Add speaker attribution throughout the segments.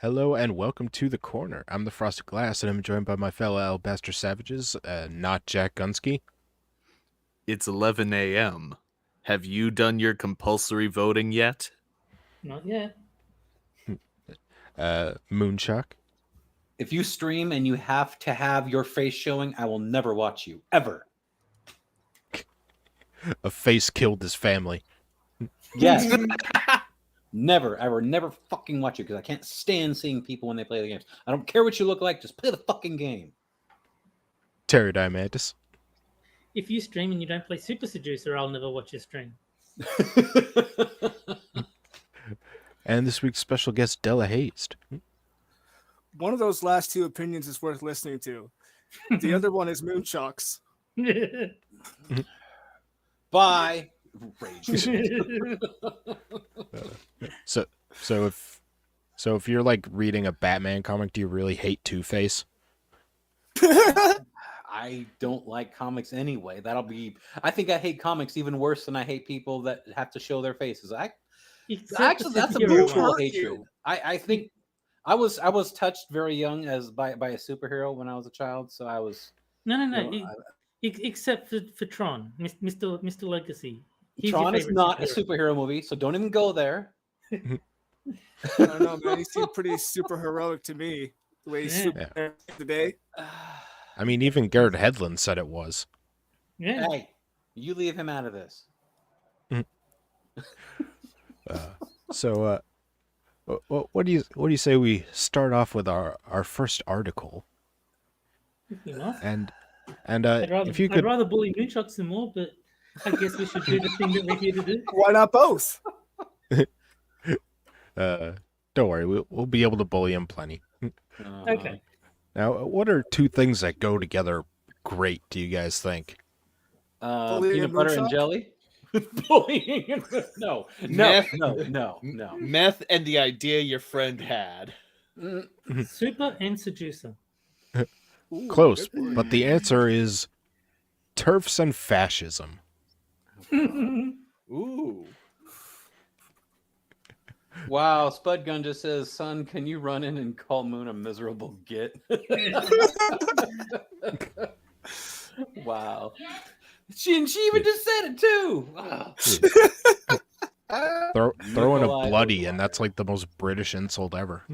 Speaker 1: Hello and welcome to The Corner. I'm the Frosted Glass and I'm joined by my fellow Alabaster Savages, not Jack Gunsky.
Speaker 2: It's 11 a.m. Have you done your compulsory voting yet?
Speaker 3: Not yet.
Speaker 1: Moonshock.
Speaker 4: If you stream and you have to have your face showing, I will never watch you, ever.
Speaker 1: A face killed his family.
Speaker 4: Yes. Never, ever, never fucking watch you because I can't stand seeing people when they play the games. I don't care what you look like, just play the fucking game.
Speaker 1: Pterodimandus.
Speaker 3: If you stream and you don't play Super Seducer, I'll never watch your stream.
Speaker 1: And this week's special guest, Delahazed.
Speaker 5: One of those last two opinions is worth listening to. The other one is Moonshock's.
Speaker 4: Bye. Rage.
Speaker 1: So if you're like reading a Batman comic, do you really hate Two-Face?
Speaker 4: I don't like comics anyway. I think I hate comics even worse than I hate people that have to show their faces. Actually, that's a mutual hatred. I think I was touched very young by a superhero when I was a child, so I was
Speaker 3: except for Tron, Mr. Legacy.
Speaker 4: Tron is not a superhero movie, so don't even go there.
Speaker 5: I don't know, man. He seemed pretty super heroic to me. The way he's today.
Speaker 1: I mean, even Garrett Hedlund said it was.
Speaker 3: Yeah.
Speaker 4: Hey, you leave him out of this.
Speaker 1: What do you say we start off with our first article? And if you could,
Speaker 3: I'd rather bully Moonshock some more, but I guess we should do the thing that we're here to do.
Speaker 5: Why not both?
Speaker 1: Don't worry, we'll be able to bully him plenty.
Speaker 3: Okay.
Speaker 1: Now, what are two things that go together great, do you guys think?
Speaker 4: Peanut butter and jelly? Bullying? No.
Speaker 2: Meth and the idea your friend had.
Speaker 3: Super and seducer.
Speaker 1: Close, but the answer is TERFs and fascism.
Speaker 2: Ooh.
Speaker 4: Wow, Spud Gun just says, son, can you run in and call Moon a miserable git? Wow. She even just said it too. Wow.
Speaker 1: Throw in a bloody, and that's like the most British insult ever.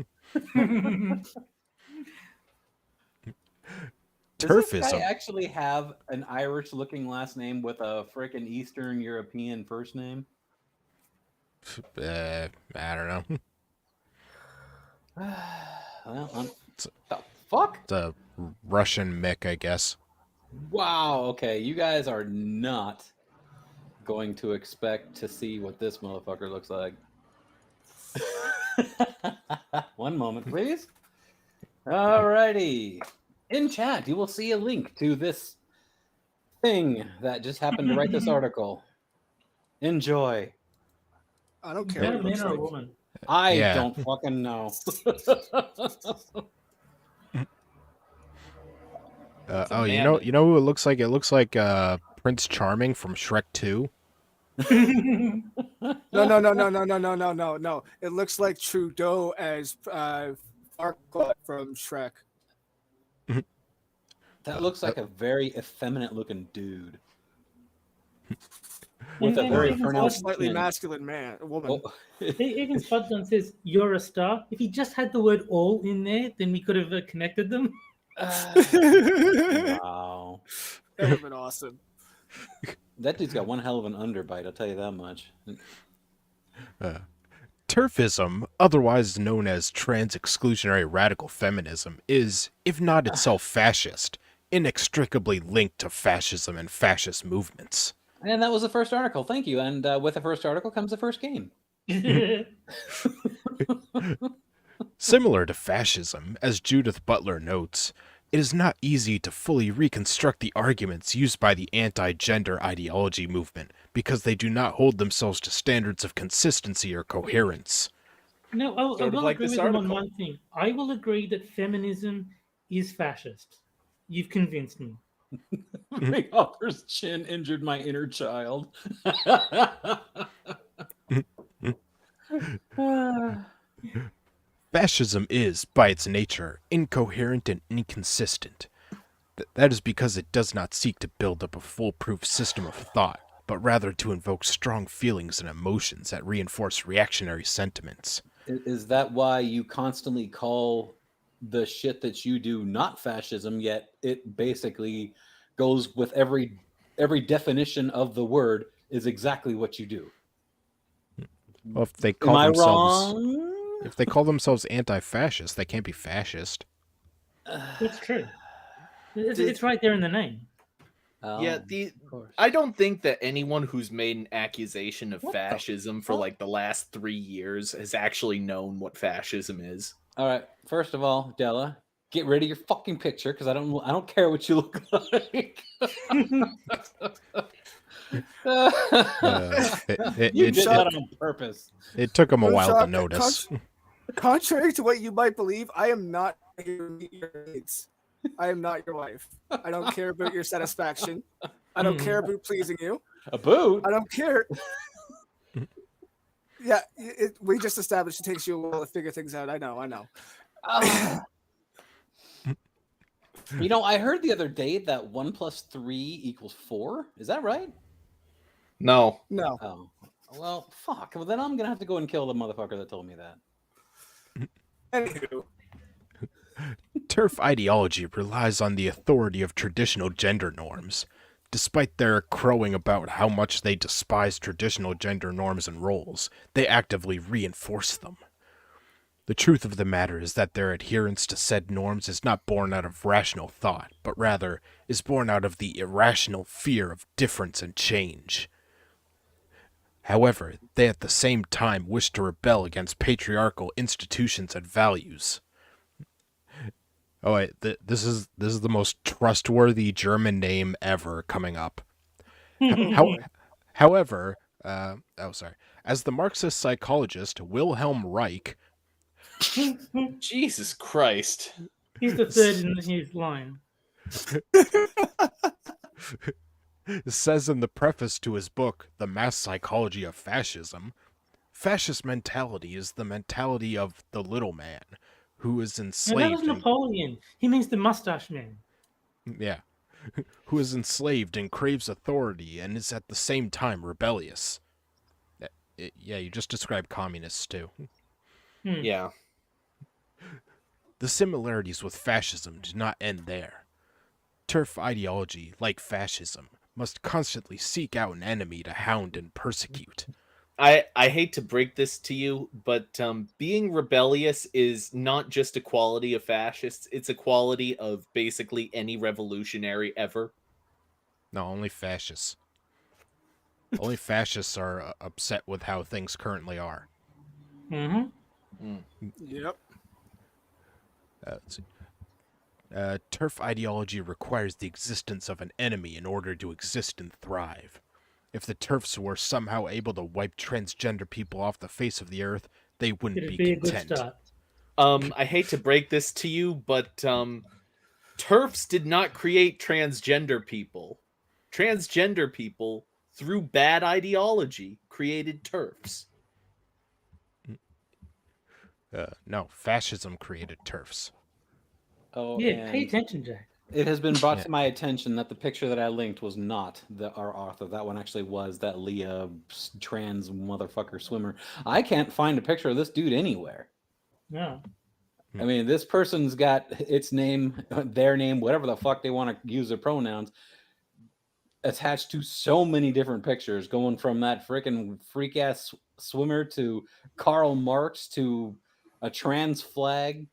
Speaker 4: Does this guy actually have an Irish-looking last name with a frickin' Eastern European first name?
Speaker 1: I don't know.
Speaker 4: Well, the fuck?
Speaker 1: It's a Russian Mick, I guess.
Speaker 4: Wow, okay. You guys are not going to expect to see what this motherfucker looks like. One moment, please. Alrighty. In chat, you will see a link to this thing that just happened to write this article. Enjoy.
Speaker 5: I don't care.
Speaker 3: Is that a man or a woman?
Speaker 4: I don't fucking know.
Speaker 1: You know who it looks like? It looks like Prince Charming from Shrek 2.
Speaker 5: No. It looks like Trudeau as Farquaad from Shrek.
Speaker 4: That looks like a very effeminate looking dude. With a very pronounced
Speaker 5: slightly masculine woman.
Speaker 4: Oh.
Speaker 3: Even Spudgun says, you're a star. If he just had the word all in there, then we could have connected them.
Speaker 4: Wow.
Speaker 5: That would have been awesome.
Speaker 4: That dude's got one hell of an underbite, I'll tell you that much.
Speaker 1: TERFism, otherwise known as trans-exclusionary radical feminism, is, if not itself fascist, inextricably linked to fascism and fascist movements.
Speaker 4: And that was the first article. Thank you. And with the first article comes the first game.
Speaker 1: Similar to fascism, as Judith Butler notes, it is not easy to fully reconstruct the arguments used by the anti-gender ideology movement because they do not hold themselves to standards of consistency or coherence.
Speaker 3: No, I will agree with them on one thing. I will agree that feminism is fascist. You've convinced me.
Speaker 4: The author's chin injured my inner child.
Speaker 1: Fascism is, by its nature, incoherent and inconsistent. That is because it does not seek to build up a foolproof system of thought, but rather to invoke strong feelings and emotions that reinforce reactionary sentiments.
Speaker 4: Is that why you constantly call the shit that you do not fascism, yet it basically goes with every definition of the word is exactly what you do?
Speaker 1: Well, if they
Speaker 4: Am
Speaker 1: call
Speaker 4: I
Speaker 1: themselves
Speaker 4: wrong?
Speaker 1: if they call themselves anti-fascist, they can't be fascist.
Speaker 3: That's true. It's right there in the name.
Speaker 2: Yeah,
Speaker 4: Of course.
Speaker 2: I don't think that anyone who's made an accusation of
Speaker 4: What the
Speaker 2: fascism for
Speaker 4: fuck?
Speaker 2: like the last 3 years has actually known what fascism is.
Speaker 4: All right. First of all, Della, get rid of your fucking picture because I don't care what you look like. You did that on purpose.
Speaker 1: It took them a while to
Speaker 5: Moonshock,
Speaker 1: notice.
Speaker 5: Contrary to what you might believe, I am not here to meet your needs. I am not your wife. I don't care about your satisfaction. I don't care about pleasing you.
Speaker 4: A boot?
Speaker 5: I don't care. Yeah, we just established it takes you a while to figure things out. I know.
Speaker 4: You know, I heard the other day that 1 + 3 = 4. Is that right?
Speaker 2: No.
Speaker 5: No.
Speaker 4: Oh, well, fuck. Well, then I'm gonna have to go and kill the motherfucker that told me that.
Speaker 5: Anywho,
Speaker 1: TERF ideology relies on the authority of traditional gender norms. Despite their crowing about how much they despise traditional gender norms and roles, they actively reinforce them. The truth of the matter is that their adherence to said norms is not born out of rational thought, but rather is born out of the irrational fear of difference and change. However, they at the same time wish to rebel against patriarchal institutions and values. Oh wait, this is the most trustworthy German name ever coming up. However, as the Marxist psychologist Wilhelm Reich
Speaker 2: Jesus Christ.
Speaker 3: He's the third in his line.
Speaker 1: says in the preface to his book, The Mass Psychology of Fascism, fascist mentality is the mentality of the little man, who is
Speaker 3: No,
Speaker 1: enslaved.
Speaker 3: that was Napoleon. He means the mustache man.
Speaker 1: Yeah. Who is enslaved and craves authority and is at the same time rebellious. Yeah, you just described communists too.
Speaker 2: Yeah.
Speaker 1: The similarities with fascism do not end there. TERF ideology, like fascism, must constantly seek out an enemy to hound and persecute.
Speaker 2: I hate to break this to you, but being rebellious is not just a quality of fascists, it's a quality of basically any revolutionary ever.
Speaker 1: No, only fascists. Only fascists are upset with how things currently are.
Speaker 5: Yep.
Speaker 1: Let's see. TERF ideology requires the existence of an enemy in order to exist and thrive. If the TERFs were somehow able to wipe transgender people off the face of the earth, they wouldn't
Speaker 3: It'd
Speaker 1: be
Speaker 3: be a good
Speaker 1: content.
Speaker 3: start.
Speaker 2: I hate to break this to you, but TERFs did not create transgender people. Transgender people, through bad ideology, created TERFs.
Speaker 1: No, fascism created TERFs.
Speaker 4: Oh,
Speaker 3: Yeah, pay attention, Jack.
Speaker 4: It has been brought to my attention that the picture that I linked was not our author. That one actually was that Leah trans motherfucker swimmer. I can't find a picture of this dude anywhere.
Speaker 3: No.
Speaker 4: I mean, this person's got its name, their name, whatever the fuck they want to use their pronouns, attached to so many different pictures, going from that freaking freak ass swimmer to Karl Marx to a trans flag.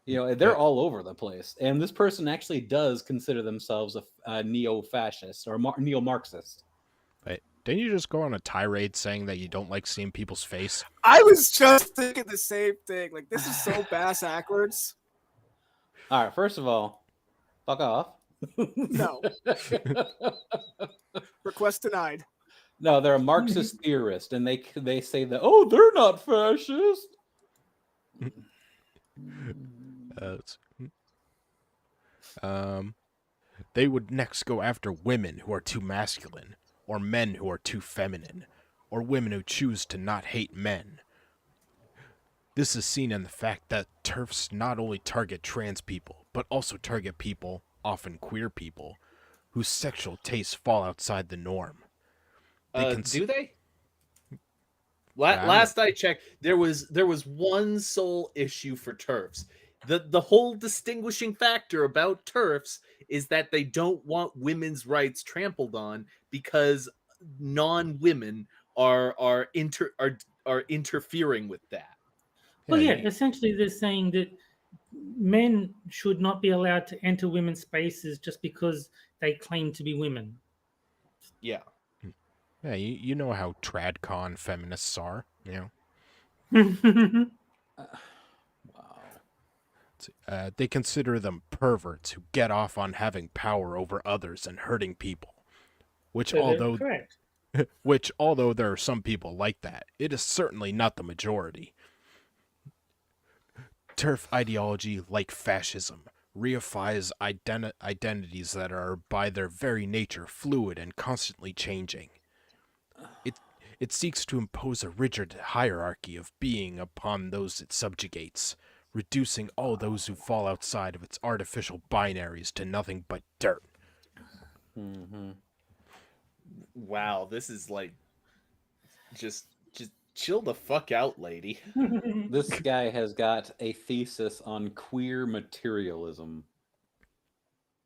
Speaker 4: You know, they're all over the place. And this person actually does consider themselves a neo-fascist or neo-Marxist.
Speaker 1: But didn't you just go on a tirade saying that you don't like seeing people's face?
Speaker 5: I was just thinking the same thing. Like, this is so bass backwards.
Speaker 4: All right, first of all, fuck off.
Speaker 5: No. Request denied.
Speaker 4: No, they're a Marxist theorist, and they say that, oh, they're not fascist.
Speaker 1: They would next go after women who are too masculine, or men who are too feminine, or women who choose to not hate men. This is seen in the fact that TERFs not only target trans people, but also target people, often queer people, whose sexual tastes fall outside the norm.
Speaker 2: Do they?
Speaker 1: Yeah,
Speaker 2: Last I checked, there was one sole issue for TERFs. The whole distinguishing factor about TERFs is that they don't want women's rights trampled on because non-women are interfering with that.
Speaker 3: Well, yeah, essentially they're saying that men should not be allowed to enter women's spaces just because they claim to be women.
Speaker 2: Yeah.
Speaker 1: Yeah, you know how tradcon feminists are, you
Speaker 3: Well,
Speaker 1: know. They consider them perverts who get off on having power over others and hurting people. Which, although there are some people like that, it is certainly not the majority. TERF ideology, like fascism, reifies identities that are by their very nature fluid and constantly changing. It seeks to impose a rigid hierarchy of being upon those it subjugates, reducing all those who fall outside of its artificial binaries to nothing but dirt.
Speaker 4: Mm-hmm.
Speaker 2: Wow, this is like just chill the fuck out, lady.
Speaker 4: This guy has got a thesis on queer materialism.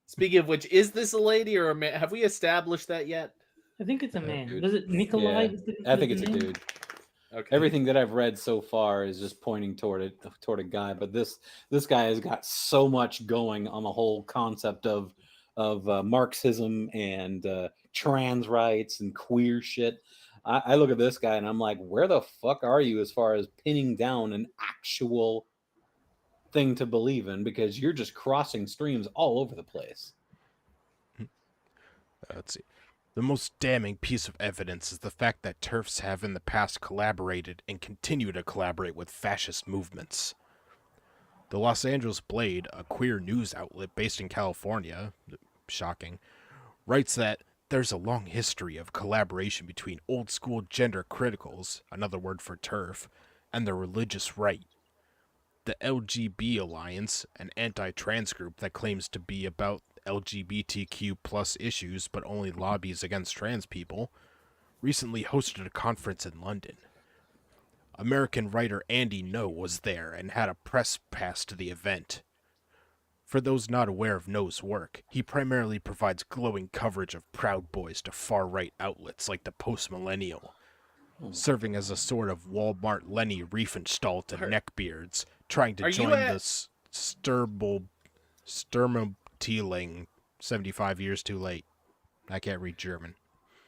Speaker 2: Speaking of which, is this a lady or a man? Have we established that yet?
Speaker 3: I think it's a man.
Speaker 4: Dude.
Speaker 3: Was it Nikolai?
Speaker 4: Yeah, I think it's a dude.
Speaker 2: Okay.
Speaker 4: Everything that I've read so far is just pointing toward a guy, but this guy has got so much going on the whole concept of Marxism and trans rights and queer shit. I look at this guy and I'm like, where the fuck are you as far as pinning down an actual thing to believe in? Because you're just crossing streams all over the place.
Speaker 1: Let's see. The most damning piece of evidence is the fact that TERFs have in the past collaborated and continue to collaborate with fascist movements. The Los Angeles Blade, a queer news outlet based in California, shocking, writes that there's a long history of collaboration between old-school gender criticals, another word for TERF, and the religious right. The LGB Alliance, an anti-trans group that claims to be about LGBTQ plus issues but only lobbies against trans people, recently hosted a conference in London. American writer Andy No was there and had a press pass to the event. For those not aware of No's work, he primarily provides glowing coverage of Proud Boys to far-right outlets like the Post-Millennial, serving as a sort of Walmart Lenny Riefenstahl to neckbeards, trying to join the Sturmabteilung 75 years too late. I can't read German.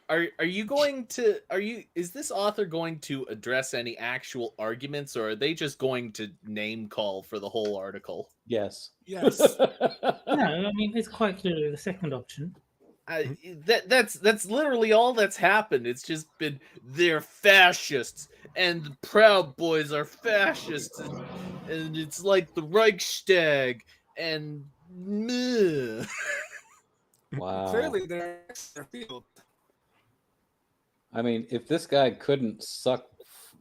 Speaker 2: Is this author going to address any actual arguments, or are they just going to name call for the whole article?
Speaker 4: Yes.
Speaker 5: Yes.
Speaker 3: No, I mean it's quite clearly the second option.
Speaker 2: That's literally all that's happened. It's just been they're fascists and the Proud Boys are fascists and it's like the Reichstag and
Speaker 4: Wow.
Speaker 5: Clearly they're in their field.
Speaker 4: I mean, if this guy couldn't suck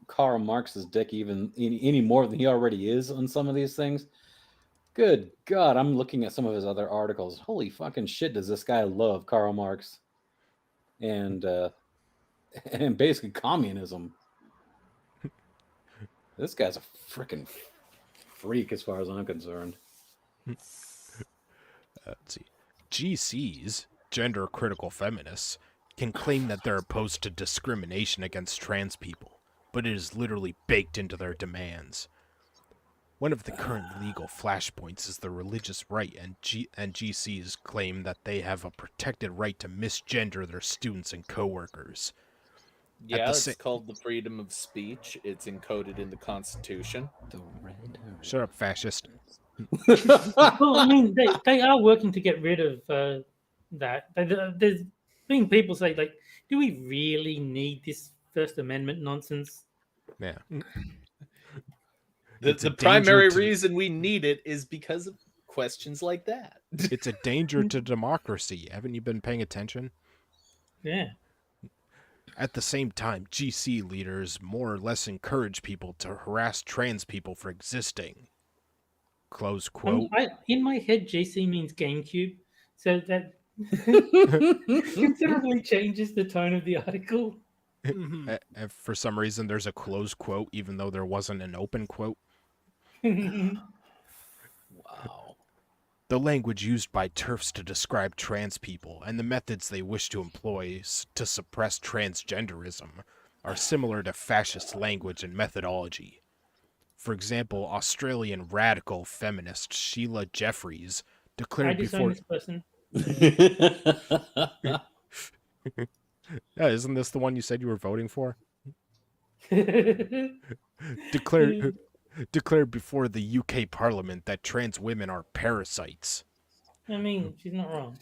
Speaker 4: Karl Marx's dick even any more than he already is on some of these things, good God, I'm looking at some of his other articles. Holy fucking shit, does this guy love Karl Marx and basically communism? This guy's a freaking freak as far as I'm concerned.
Speaker 1: Let's see. GCs, gender critical feminists, can claim that they're opposed to discrimination against trans people, but it is literally baked into their demands. One of the current legal flashpoints is the religious right, and GCs claim that they have a protected right to misgender their students and coworkers.
Speaker 2: Yeah, it's called the freedom of speech. It's encoded in the Constitution.
Speaker 1: Shut up, fascist.
Speaker 3: Well, I mean, they are working to get rid of that. There's being people say, like, do we really need this First Amendment nonsense?
Speaker 1: Yeah.
Speaker 2: The primary reason we need it is because of questions like that.
Speaker 1: It's a danger to democracy. Haven't you been paying attention?
Speaker 3: Yeah.
Speaker 1: At the same time, GC leaders more or less encourage people to harass trans people for existing. Close quote.
Speaker 3: In my head, GC means GameCube, so that considerably changes the tone of the article.
Speaker 5: Mhm.
Speaker 1: For some reason, there's a close quote, even though there wasn't an open quote.
Speaker 4: Wow.
Speaker 1: The language used by TERFs to describe trans people and the methods they wish to employ to suppress transgenderism are similar to fascist language and methodology. For example, Australian radical feminist Sheila Jeffreys
Speaker 3: I
Speaker 1: declared
Speaker 3: disown
Speaker 1: before.
Speaker 3: this person.
Speaker 1: Yeah, isn't this the one you said you were voting for?
Speaker 3: I
Speaker 1: Declared before the UK Parliament that trans women are parasites,
Speaker 3: mean, she's not wrong.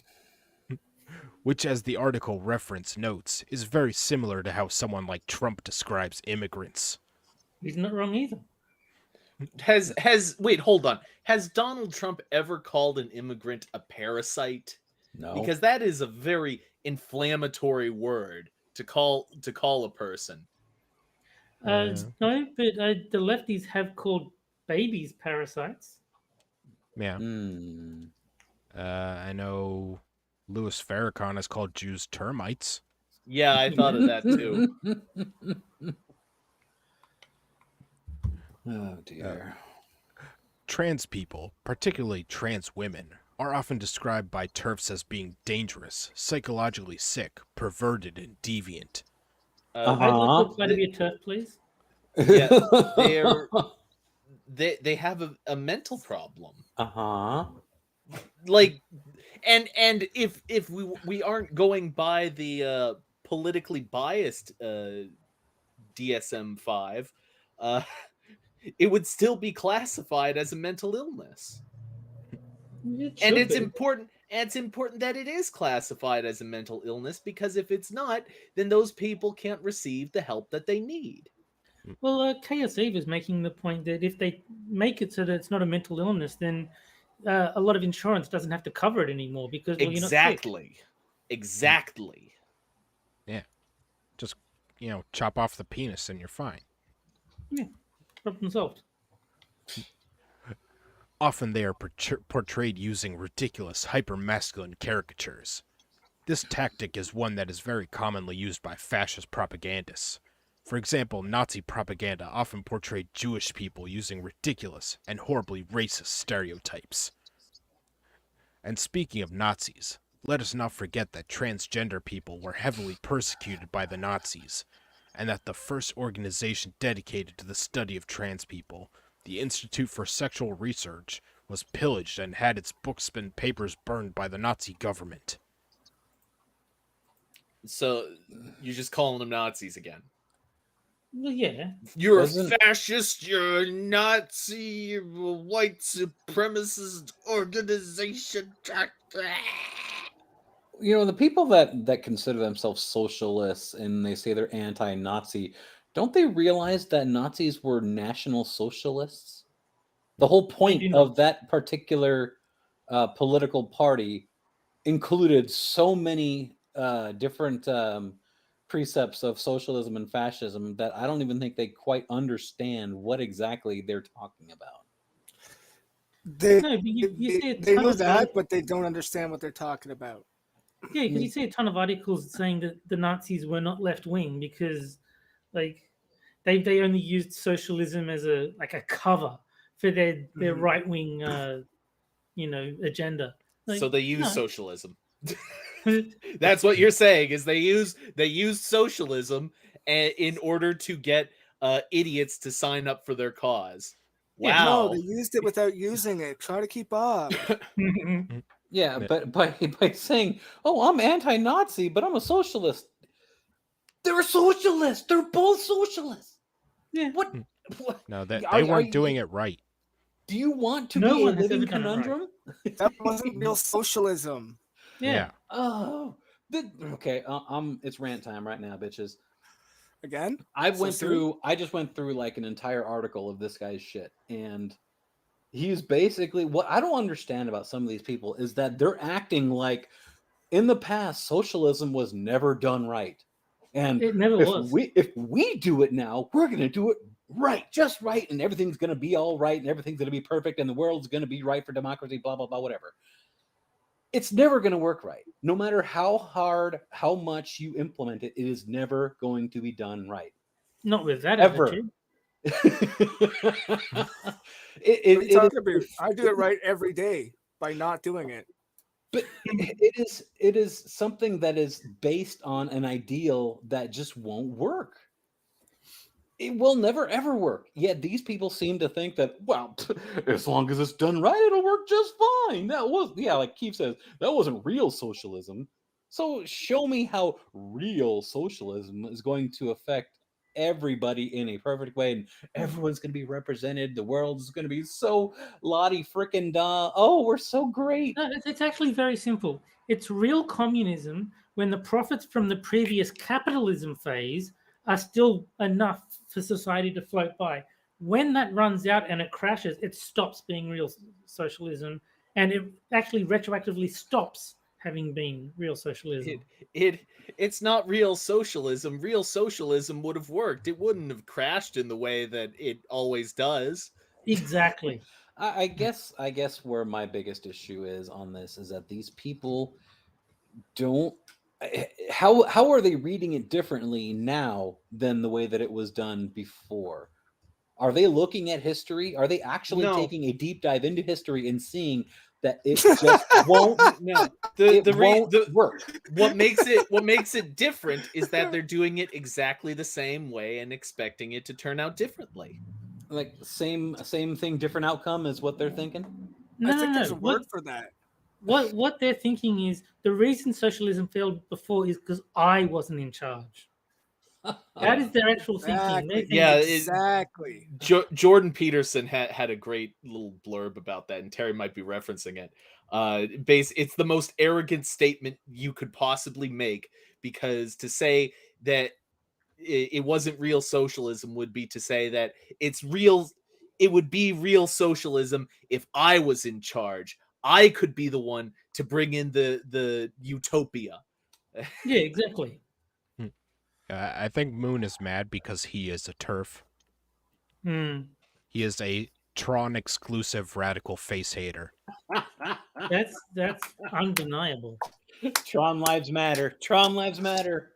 Speaker 1: which, as the article reference notes, is very similar to how someone like Trump describes immigrants.
Speaker 3: He's not wrong either.
Speaker 2: Wait, hold on. Has Donald Trump ever called an immigrant a parasite?
Speaker 4: No.
Speaker 2: Because that is a very inflammatory word to call a person.
Speaker 3: No, but the lefties have called babies parasites.
Speaker 1: Yeah. I know Louis Farrakhan has called Jews termites.
Speaker 2: Yeah, I thought of that too.
Speaker 4: Oh dear.
Speaker 1: Trans people, particularly trans women, are often described by TERFs as being dangerous, psychologically sick, perverted, and deviant.
Speaker 3: I'd like to apply to be a TERF, please.
Speaker 2: Yeah, they have a mental problem. Like, and if we aren't going by the politically biased DSM-5, it would still be classified as a mental illness. And it's important. And it's important that it is classified as a mental illness, because if it's not, then those people can't receive the help that they need.
Speaker 3: Well, KSE was making the point that if they make it so that it's not a mental illness, then a lot of insurance doesn't have to cover it anymore because well,
Speaker 2: Exactly.
Speaker 1: Yeah. Just, chop off the penis and you're fine.
Speaker 3: Yeah. Problem solved.
Speaker 1: Often they are portrayed using ridiculous hypermasculine caricatures. This tactic is one that is very commonly used by fascist propagandists. For example, Nazi propaganda often portrayed Jewish people using ridiculous and horribly racist stereotypes. And speaking of Nazis, let us not forget that transgender people were heavily persecuted by the Nazis, and that the first organization dedicated to the study of trans people, the Institute for Sexual Research, was pillaged and had its books and papers burned by the Nazi government.
Speaker 2: So you're just calling them Nazis again?
Speaker 3: Well, yeah.
Speaker 2: You're a fascist, you're a Nazi, you're a white supremacist organization.
Speaker 4: The people that consider themselves socialists and they say they're anti-Nazi, don't they realize that Nazis were national socialists? The whole point of that particular political party included so many different precepts of socialism and fascism that I don't even think they quite understand what exactly they're talking about.
Speaker 5: They
Speaker 3: know
Speaker 5: that, but they don't understand what they're talking about.
Speaker 3: Yeah, because you see a ton of articles saying that the Nazis were not left wing because, like, they only used socialism as a cover for their right wing, agenda. Like,
Speaker 2: so they use socialism. That's what you're saying, is they use socialism in order to get idiots to sign up for their cause. Wow.
Speaker 5: No, they used it without using it. Try to keep up.
Speaker 4: Yeah, but by saying, "Oh, I'm anti-Nazi, but I'm a socialist," they're socialists. They're both socialists.
Speaker 3: Yeah.
Speaker 4: What?
Speaker 1: No, they weren't doing it right.
Speaker 4: Do you want to be a living conundrum?
Speaker 5: That wasn't real socialism.
Speaker 3: Yeah.
Speaker 4: Oh, okay. It's rant time right now, bitches.
Speaker 5: Again?
Speaker 4: I just went through like an entire article of this guy's shit, and he's basically, what I don't understand about some of these people is that they're acting like in the past socialism was never done right. And
Speaker 3: It never was.
Speaker 4: if we do it now, we're going to do it right, just right, and everything's going to be all right, and everything's going to be perfect, and the world's going to be right for democracy, blah, blah, blah, whatever. It's never going to work right. No matter how hard, how much you implement it, it is never going to be done right.
Speaker 3: Not with that
Speaker 4: Ever.
Speaker 3: attitude.
Speaker 5: I do it right every day by not doing it.
Speaker 4: But it is something that is based on an ideal that just won't work. It will never ever work. Yet these people seem to think that, well, as long as it's done right, it'll work just fine. That was, like Keith says, that wasn't real socialism. So show me how real socialism is going to affect everybody in a perfect way, and everyone's going to be represented. The world is going to be so lottie frickin' da. Oh, we're so great.
Speaker 3: No, it's actually very simple. It's real communism when the profits from the previous capitalism phase are still enough for society to float by. When that runs out and it crashes, it stops being real socialism, and it actually retroactively stops having been real socialism.
Speaker 2: It's not real socialism. Real socialism would have worked. It wouldn't have crashed in the way that it always does.
Speaker 3: Exactly.
Speaker 4: I guess where my biggest issue is on this is that these people don't. How are they reading it differently now than the way that it was done before? Are they looking at history? Are they actually taking a deep dive into history and seeing that it just won't work?
Speaker 2: What makes it different is that they're doing it exactly the same way and expecting it to turn out differently.
Speaker 4: Like same thing, different outcome is what they're thinking.
Speaker 5: I think there's a word for that.
Speaker 3: What they're thinking is the reason socialism failed before is because I wasn't in charge. That is their actual thinking.
Speaker 5: Exactly.
Speaker 2: Jordan Peterson had a great little blurb about that, and Terry might be referencing it. It's the most arrogant statement you could possibly make, because to say that it wasn't real socialism would be to say that it's real. It would be real socialism if I was in charge. I could be the one to bring in the utopia.
Speaker 3: Yeah, exactly.
Speaker 1: I think Moon is mad because he is a TERF.
Speaker 3: Mm.
Speaker 1: He is a Tron exclusive radical face hater.
Speaker 3: That's undeniable.
Speaker 4: Tron lives matter. Tron lives matter.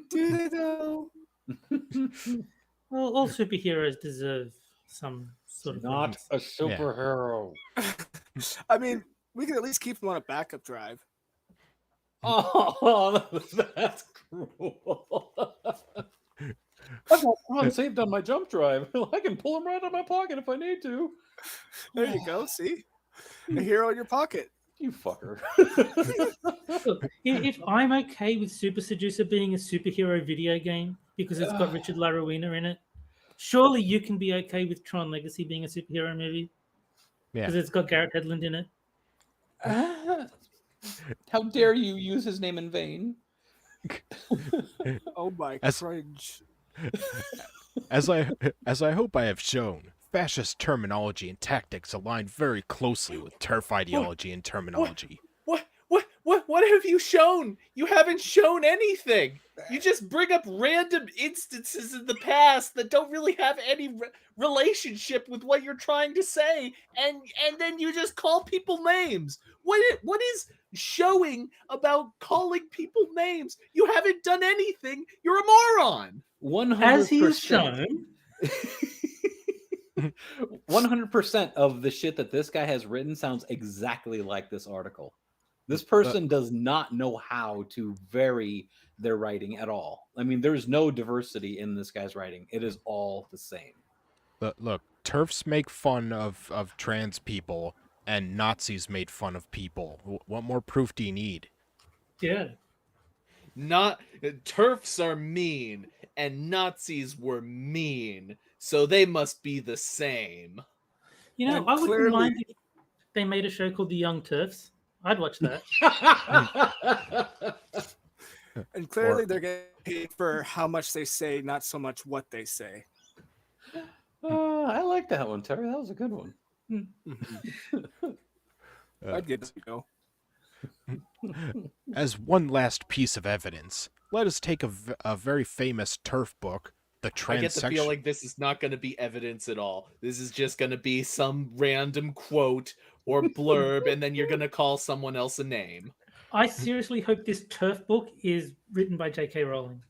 Speaker 5: Do they though?
Speaker 3: Well, all superheroes deserve some sort of
Speaker 4: not
Speaker 3: things.
Speaker 4: a superhero.
Speaker 5: I mean, we can at least keep them on a backup drive.
Speaker 4: Oh, that's cruel. I've got Tron saved on my jump drive. I can pull him right out of my pocket if I need to.
Speaker 5: There you go. See, a hero in your pocket.
Speaker 4: You fucker.
Speaker 3: Look, if I'm okay with Super Seducer being a superhero video game because it's got Richard LaRuina in it, surely you can be okay with Tron Legacy being a superhero movie because it's got Garrett Hedlund in it.
Speaker 4: How dare you use his name in vain?
Speaker 5: Oh my cringe.
Speaker 1: As I hope I have shown, fascist terminology and tactics align very closely with TERF ideology and terminology.
Speaker 2: What have you shown? You haven't shown anything. You just bring up random instances in the past that don't really have any relationship with what you're trying to say, and then you just call people names. What is showing about calling people names? You haven't done anything. You're a moron.
Speaker 4: 100%.
Speaker 3: As he is shown.
Speaker 4: 100% of the shit that this guy has written sounds exactly like this article. This person does not know how to vary their writing at all. I mean, there's no diversity in this guy's writing. It is all the same.
Speaker 1: Look, TERFs make fun of trans people, and Nazis made fun of people. What more proof do you need?
Speaker 3: Yeah.
Speaker 2: TERFs are mean, and Nazis were mean, so they must be the same.
Speaker 3: You know, I wouldn't mind if they made a show called The Young TERFs. I'd watch that.
Speaker 5: And clearly they're getting paid for how much they say, not so much what they say.
Speaker 4: I like that one, Terry. That was a good one.
Speaker 5: I'd get to go.
Speaker 1: As one last piece of evidence, let us take a very famous turf book, the
Speaker 2: I get the
Speaker 1: transsexual.
Speaker 2: feel like this is not going to be evidence at all. This is just going to be some random quote or blurb, and then you're going to call someone else a name.
Speaker 3: I seriously hope this turf book is written by J.K. Rowling.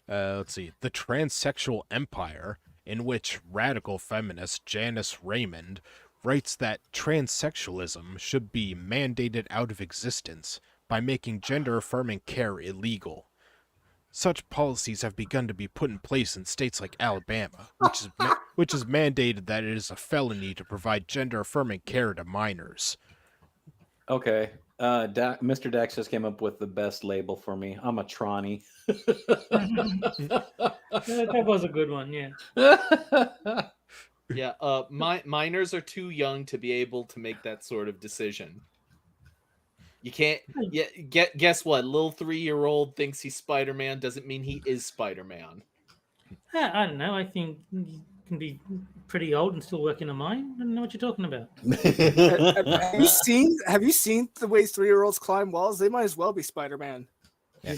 Speaker 1: Let's see. The Transsexual Empire, in which radical feminist Janice Raymond writes that transsexualism should be mandated out of existence by making gender-affirming care illegal. Such policies have begun to be put in place in states like Alabama, which has mandated that it is a felony to provide gender-affirming care to minors.
Speaker 4: Okay. Mr. Dax just came up with the best label for me. I'm a tranny.
Speaker 3: That was a good one, yeah.
Speaker 2: Yeah, minors are too young to be able to make that sort of decision. You can't. Yeah, guess what? Little 3-year-old thinks he's Spider-Man doesn't mean he is Spider-Man.
Speaker 3: I don't know. I think you can be pretty old and still work in a mine. I don't know what you're talking about.
Speaker 5: Have you seen the way 3-year-olds climb walls? They might as well be Spider-Man.
Speaker 1: Yeah.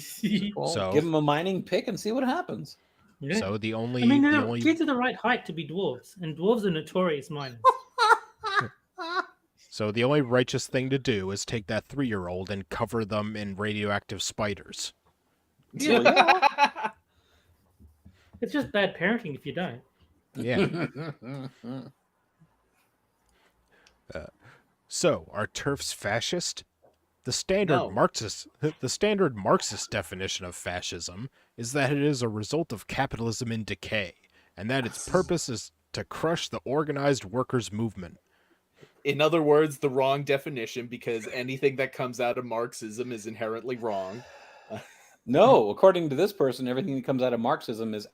Speaker 4: Well,
Speaker 1: So-
Speaker 4: give him a mining pick and see what happens.
Speaker 3: Yeah.
Speaker 1: So the only,
Speaker 3: I mean,
Speaker 1: the
Speaker 3: they're
Speaker 1: only
Speaker 3: kids are the right height to be dwarves, and dwarves are notorious miners.
Speaker 1: So the only righteous thing to do is take that 3-year-old and cover them in radioactive spiders.
Speaker 3: Yeah. It's just bad parenting if you don't.
Speaker 1: Yeah. So are TERFs fascist? The standard
Speaker 2: No.
Speaker 1: Marxist definition of fascism is that it is a result of capitalism in decay, and that its purpose is to crush the organized workers' movement.
Speaker 2: In other words, the wrong definition, because anything that comes out of Marxism is inherently wrong.
Speaker 4: No, according to this person, everything that comes out of Marxism is.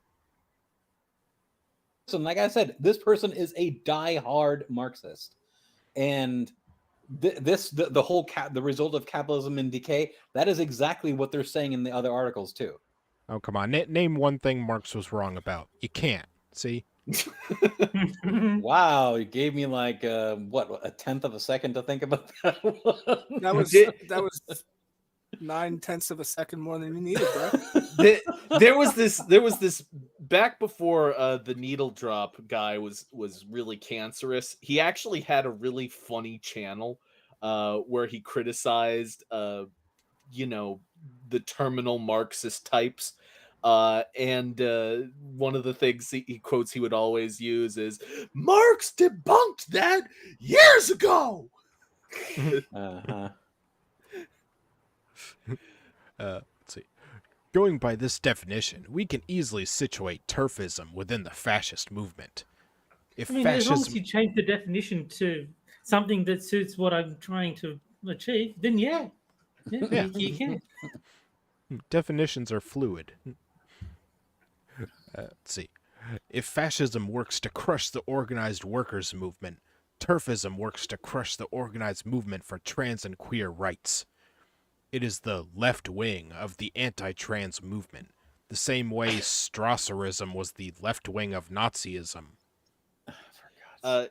Speaker 4: So, like I said, this person is a die-hard Marxist, and the whole the result of capitalism in decay. That is exactly what they're saying in the other articles too.
Speaker 1: Oh, come on. Name one thing Marx was wrong about. You can't. See?
Speaker 4: Wow, you gave me like what, a tenth of a second to think about that one.
Speaker 5: That was 9/10 of a second more than you needed, bro.
Speaker 2: There was this back before the needle drop guy was really cancerous. He actually had a really funny channel where he criticized the terminal Marxist types. And one of the things he quotes he would always use is, "Marx debunked that years ago."
Speaker 4: Uh-huh.
Speaker 1: Let's see. Going by this definition, we can easily situate TERFism within the fascist movement. If
Speaker 3: I mean, as long as
Speaker 1: fascism,
Speaker 3: you change the definition to something that suits what I'm trying to achieve, then yeah. You can.
Speaker 1: definitions are fluid. Let's see. If fascism works to crush the organized workers' movement, TERFism works to crush the organized movement for trans and queer rights. It is the left wing of the anti-trans movement, the same way Strasserism was the left wing of Nazism.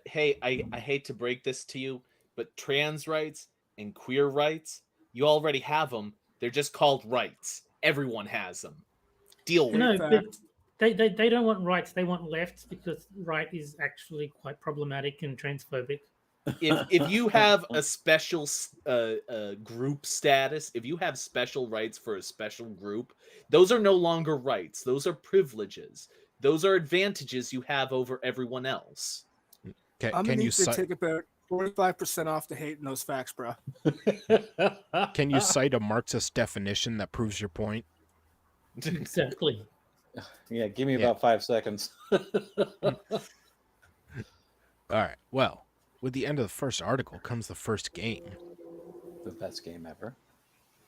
Speaker 2: Hey, I hate to break this to you, but trans rights and queer rights, you already have them. They're just called rights. Everyone has them. Deal with
Speaker 3: No,
Speaker 2: it.
Speaker 3: but they don't want rights. They want lefts because right is actually quite problematic and transphobic.
Speaker 2: If you have a special group status, if you have special rights for a special group, those are no longer rights. Those are privileges. Those are advantages you have over everyone else.
Speaker 5: I'm gonna
Speaker 1: Can you
Speaker 5: need to
Speaker 1: cite?
Speaker 5: take about 45% off the hate in those facts, bro.
Speaker 1: Can you cite a Marxist definition that proves your point?
Speaker 3: Exactly.
Speaker 4: Yeah, give me about 5 seconds.
Speaker 1: All right. Well, with the end of the first article comes the first game,
Speaker 4: The best game ever.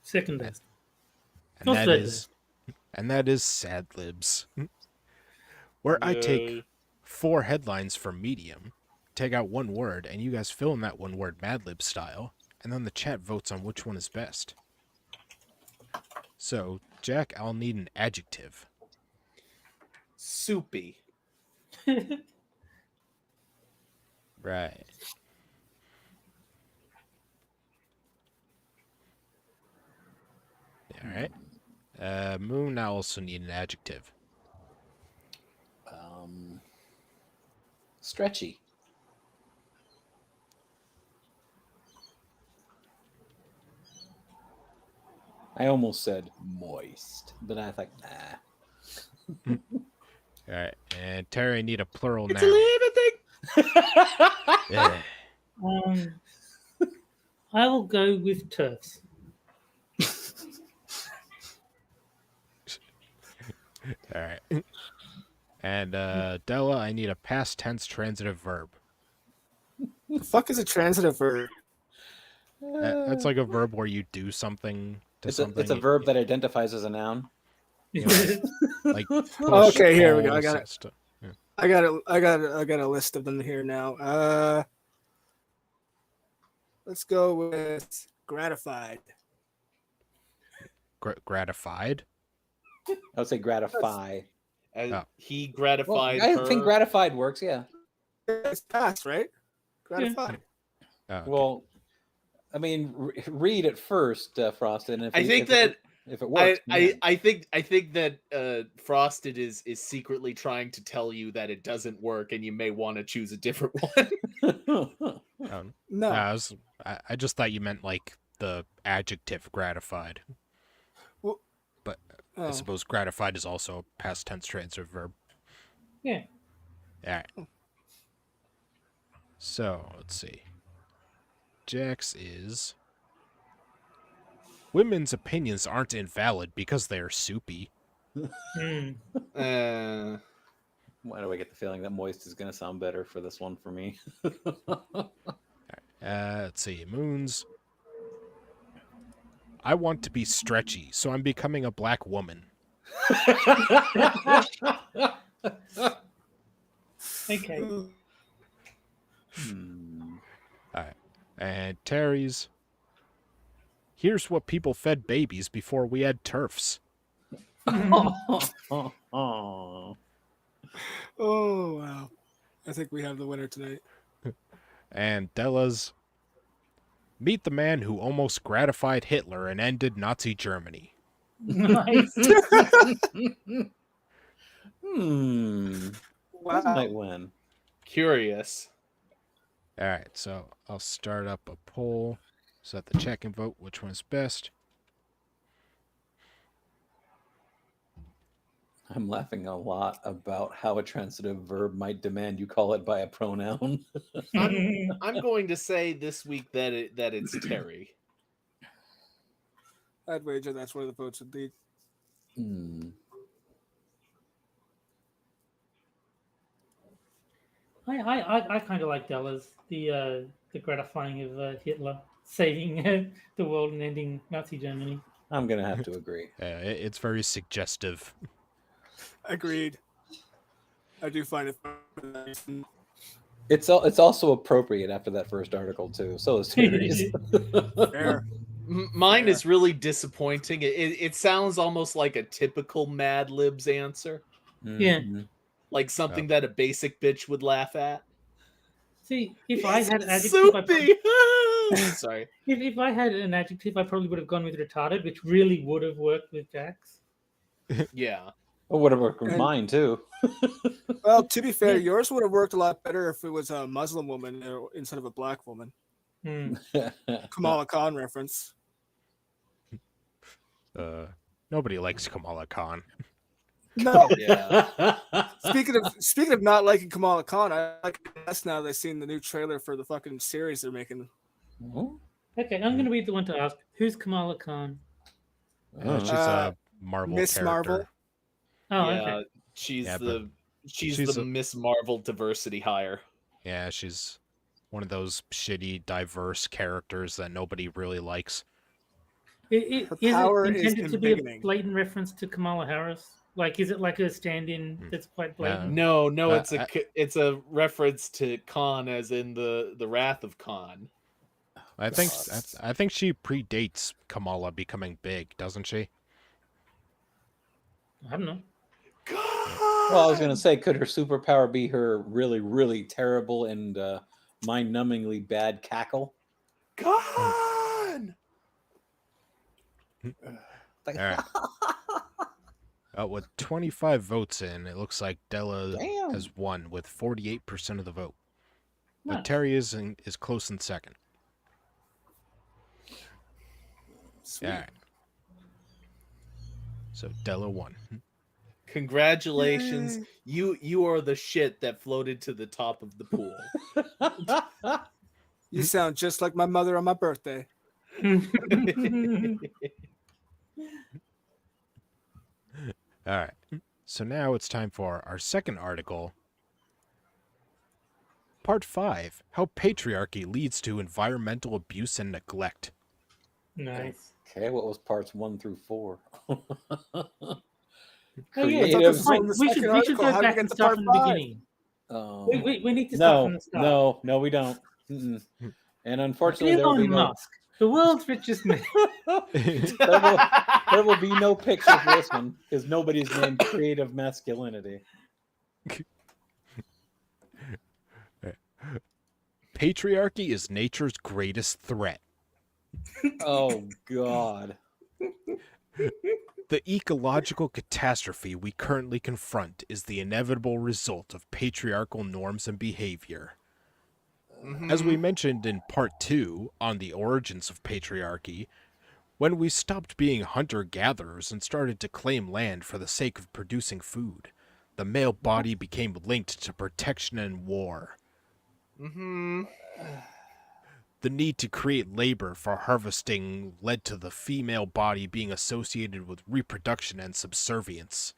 Speaker 3: Second best.
Speaker 1: and
Speaker 3: Not
Speaker 1: that
Speaker 3: third
Speaker 1: is, and that is Sad Libs, where I take 4 headlines from Medium, take out one word, and you guys fill in that one word Mad Lib style, and then the chat votes on which one is best. So, Jack, I'll need an adjective.
Speaker 2: Soupy.
Speaker 1: Right. right. Moon, I also need an adjective.
Speaker 4: Stretchy. I almost said moist, but I thought, nah.
Speaker 1: All right. And Terry, I need a plural
Speaker 2: It's
Speaker 1: noun.
Speaker 2: a living thing.
Speaker 1: Yeah.
Speaker 3: I will go with turfs.
Speaker 1: All right. And Della, I need a past tense transitive verb.
Speaker 5: The fuck is a transitive verb?
Speaker 1: That's like a verb where you do something to something.
Speaker 4: It's a verb that identifies as a noun.
Speaker 1: You know, like push,
Speaker 5: Okay, here we go. I
Speaker 1: pull,
Speaker 5: got it.
Speaker 1: stuff. Yeah.
Speaker 5: I got a list of them here now. Let's go with gratified.
Speaker 1: Gratified.
Speaker 4: I would say gratify.
Speaker 2: He
Speaker 4: Well,
Speaker 2: gratified
Speaker 4: I
Speaker 2: her.
Speaker 4: think gratified works, yeah.
Speaker 5: It's past, right? Gratified.
Speaker 1: Oh, okay.
Speaker 4: Well, I mean, read it first, Frosted. And
Speaker 2: I think that
Speaker 4: if it works,
Speaker 2: I think that Frosted is secretly trying to tell you that it doesn't work, and you may want to choose a different one.
Speaker 5: No.
Speaker 1: I just thought you meant like the adjective gratified.
Speaker 5: Well,
Speaker 1: But I suppose gratified is also a past tense transitive verb.
Speaker 3: Yeah.
Speaker 1: All right. So let's see. Jax is women's opinions aren't invalid because they are soupy.
Speaker 3: Mm.
Speaker 4: Why do I get the feeling that moist is going to sound better for this one for me?
Speaker 1: Let's see. Moons. I want to be stretchy, so I'm becoming a black woman.
Speaker 3: Okay.
Speaker 1: All right. And Terry's. Here's what people fed babies before we had turfs.
Speaker 4: Oh.
Speaker 5: Oh wow! I think we have the winner tonight.
Speaker 1: And Della's. Meet the man who almost gratified Hitler and ended Nazi Germany.
Speaker 3: Nice.
Speaker 5: Wow.
Speaker 4: This might win.
Speaker 2: Curious.
Speaker 1: All right, so I'll start up a poll so that the chat can vote which one's best.
Speaker 4: I'm laughing a lot about how a transitive verb might demand you call it by a pronoun.
Speaker 2: I'm going to say this week that it's Terry.
Speaker 5: I'd wager that's where the votes would lead.
Speaker 3: I kind of like Della's the gratifying of Hitler saving the world and ending Nazi Germany.
Speaker 4: I'm gonna have to agree.
Speaker 1: It's very suggestive.
Speaker 5: Agreed. I do find it.
Speaker 4: It's also appropriate after that first article too. So is Terry's.
Speaker 5: Fair.
Speaker 2: Mine is really disappointing. It sounds almost like a typical Mad Libs answer.
Speaker 3: Yeah.
Speaker 2: Like something that a basic bitch would laugh at.
Speaker 3: See, if I had an adjective,
Speaker 2: Soupy! Sorry.
Speaker 3: If I had an adjective, I probably would have gone with retarded, which really would have worked with Jax.
Speaker 2: Yeah.
Speaker 4: It would have worked with mine too.
Speaker 5: Well, to be fair, yours would have worked a lot better if it was a Muslim woman instead of a black woman. Kamala Khan reference.
Speaker 1: Nobody likes Kamala Khan.
Speaker 5: No.
Speaker 2: Yeah.
Speaker 5: Speaking of not liking Kamala Khan, I like us now they've seen the new trailer for the fucking series they're making.
Speaker 3: Okay, I'm going to be the one to ask, who's Kamala Khan?
Speaker 1: She's a Marvel
Speaker 5: Miss
Speaker 1: character.
Speaker 5: Marvel.
Speaker 3: Oh,
Speaker 2: Yeah,
Speaker 3: okay.
Speaker 2: she's
Speaker 1: Yeah,
Speaker 2: the
Speaker 1: she's a-
Speaker 2: Miss Marvel diversity hire.
Speaker 1: Yeah, she's one of those shitty, diverse characters that nobody really likes.
Speaker 3: Is
Speaker 5: power
Speaker 3: it
Speaker 5: is
Speaker 3: intended to be a
Speaker 5: embiggening.
Speaker 3: blatant reference to Kamala Harris? Like, is it like a stand-in that's quite blatant?
Speaker 2: No,
Speaker 1: Uh,
Speaker 2: it's a reference to Khan, as in the Wrath of Khan.
Speaker 1: I think she predates Kamala becoming big, doesn't she?
Speaker 3: I don't know.
Speaker 4: Well, I was gonna say, could her superpower be her really, really terrible and mind-numbingly bad cackle?
Speaker 2: Khan!
Speaker 4: Like,
Speaker 1: All right. With 25 votes in, it looks like Della
Speaker 4: damn.
Speaker 1: has won with 48% of the vote. But
Speaker 3: Nice.
Speaker 1: Terry is close in second.
Speaker 5: Sweet.
Speaker 1: All right. So Della won.
Speaker 2: Congratulations.
Speaker 5: Yay.
Speaker 2: You are the shit that floated to the top of the pool.
Speaker 5: You sound just like my mother on my birthday.
Speaker 1: All right. So now it's time for our second article. Part 5, How Patriarchy Leads to Environmental Abuse and Neglect.
Speaker 3: Nice.
Speaker 4: Okay, what was parts 1 through 4?
Speaker 3: Oh yeah,
Speaker 5: I thought
Speaker 3: good
Speaker 5: this was
Speaker 3: point.
Speaker 5: on the
Speaker 3: We should
Speaker 5: second
Speaker 3: we should
Speaker 5: article.
Speaker 3: go
Speaker 5: How do we
Speaker 3: back
Speaker 5: get
Speaker 3: and
Speaker 5: to
Speaker 3: start
Speaker 5: part
Speaker 3: from the
Speaker 5: 5?
Speaker 3: beginning. We need to start from the start.
Speaker 4: No, we don't. Mm-mm. And unfortunately, there will be
Speaker 3: Elon
Speaker 4: no.
Speaker 3: Musk, the world's richest man.
Speaker 4: There will be no picture for this one because nobody's named creative masculinity.
Speaker 1: Patriarchy is nature's greatest threat.
Speaker 4: Oh God.
Speaker 1: The ecological catastrophe we currently confront is the inevitable result of patriarchal norms and behavior. As we mentioned in part 2 on the origins of patriarchy, when we stopped being hunter-gatherers and started to claim land for the sake of producing food, the male body became linked to protection and war. The need to create labor for harvesting led to the female body being associated with reproduction and subservience.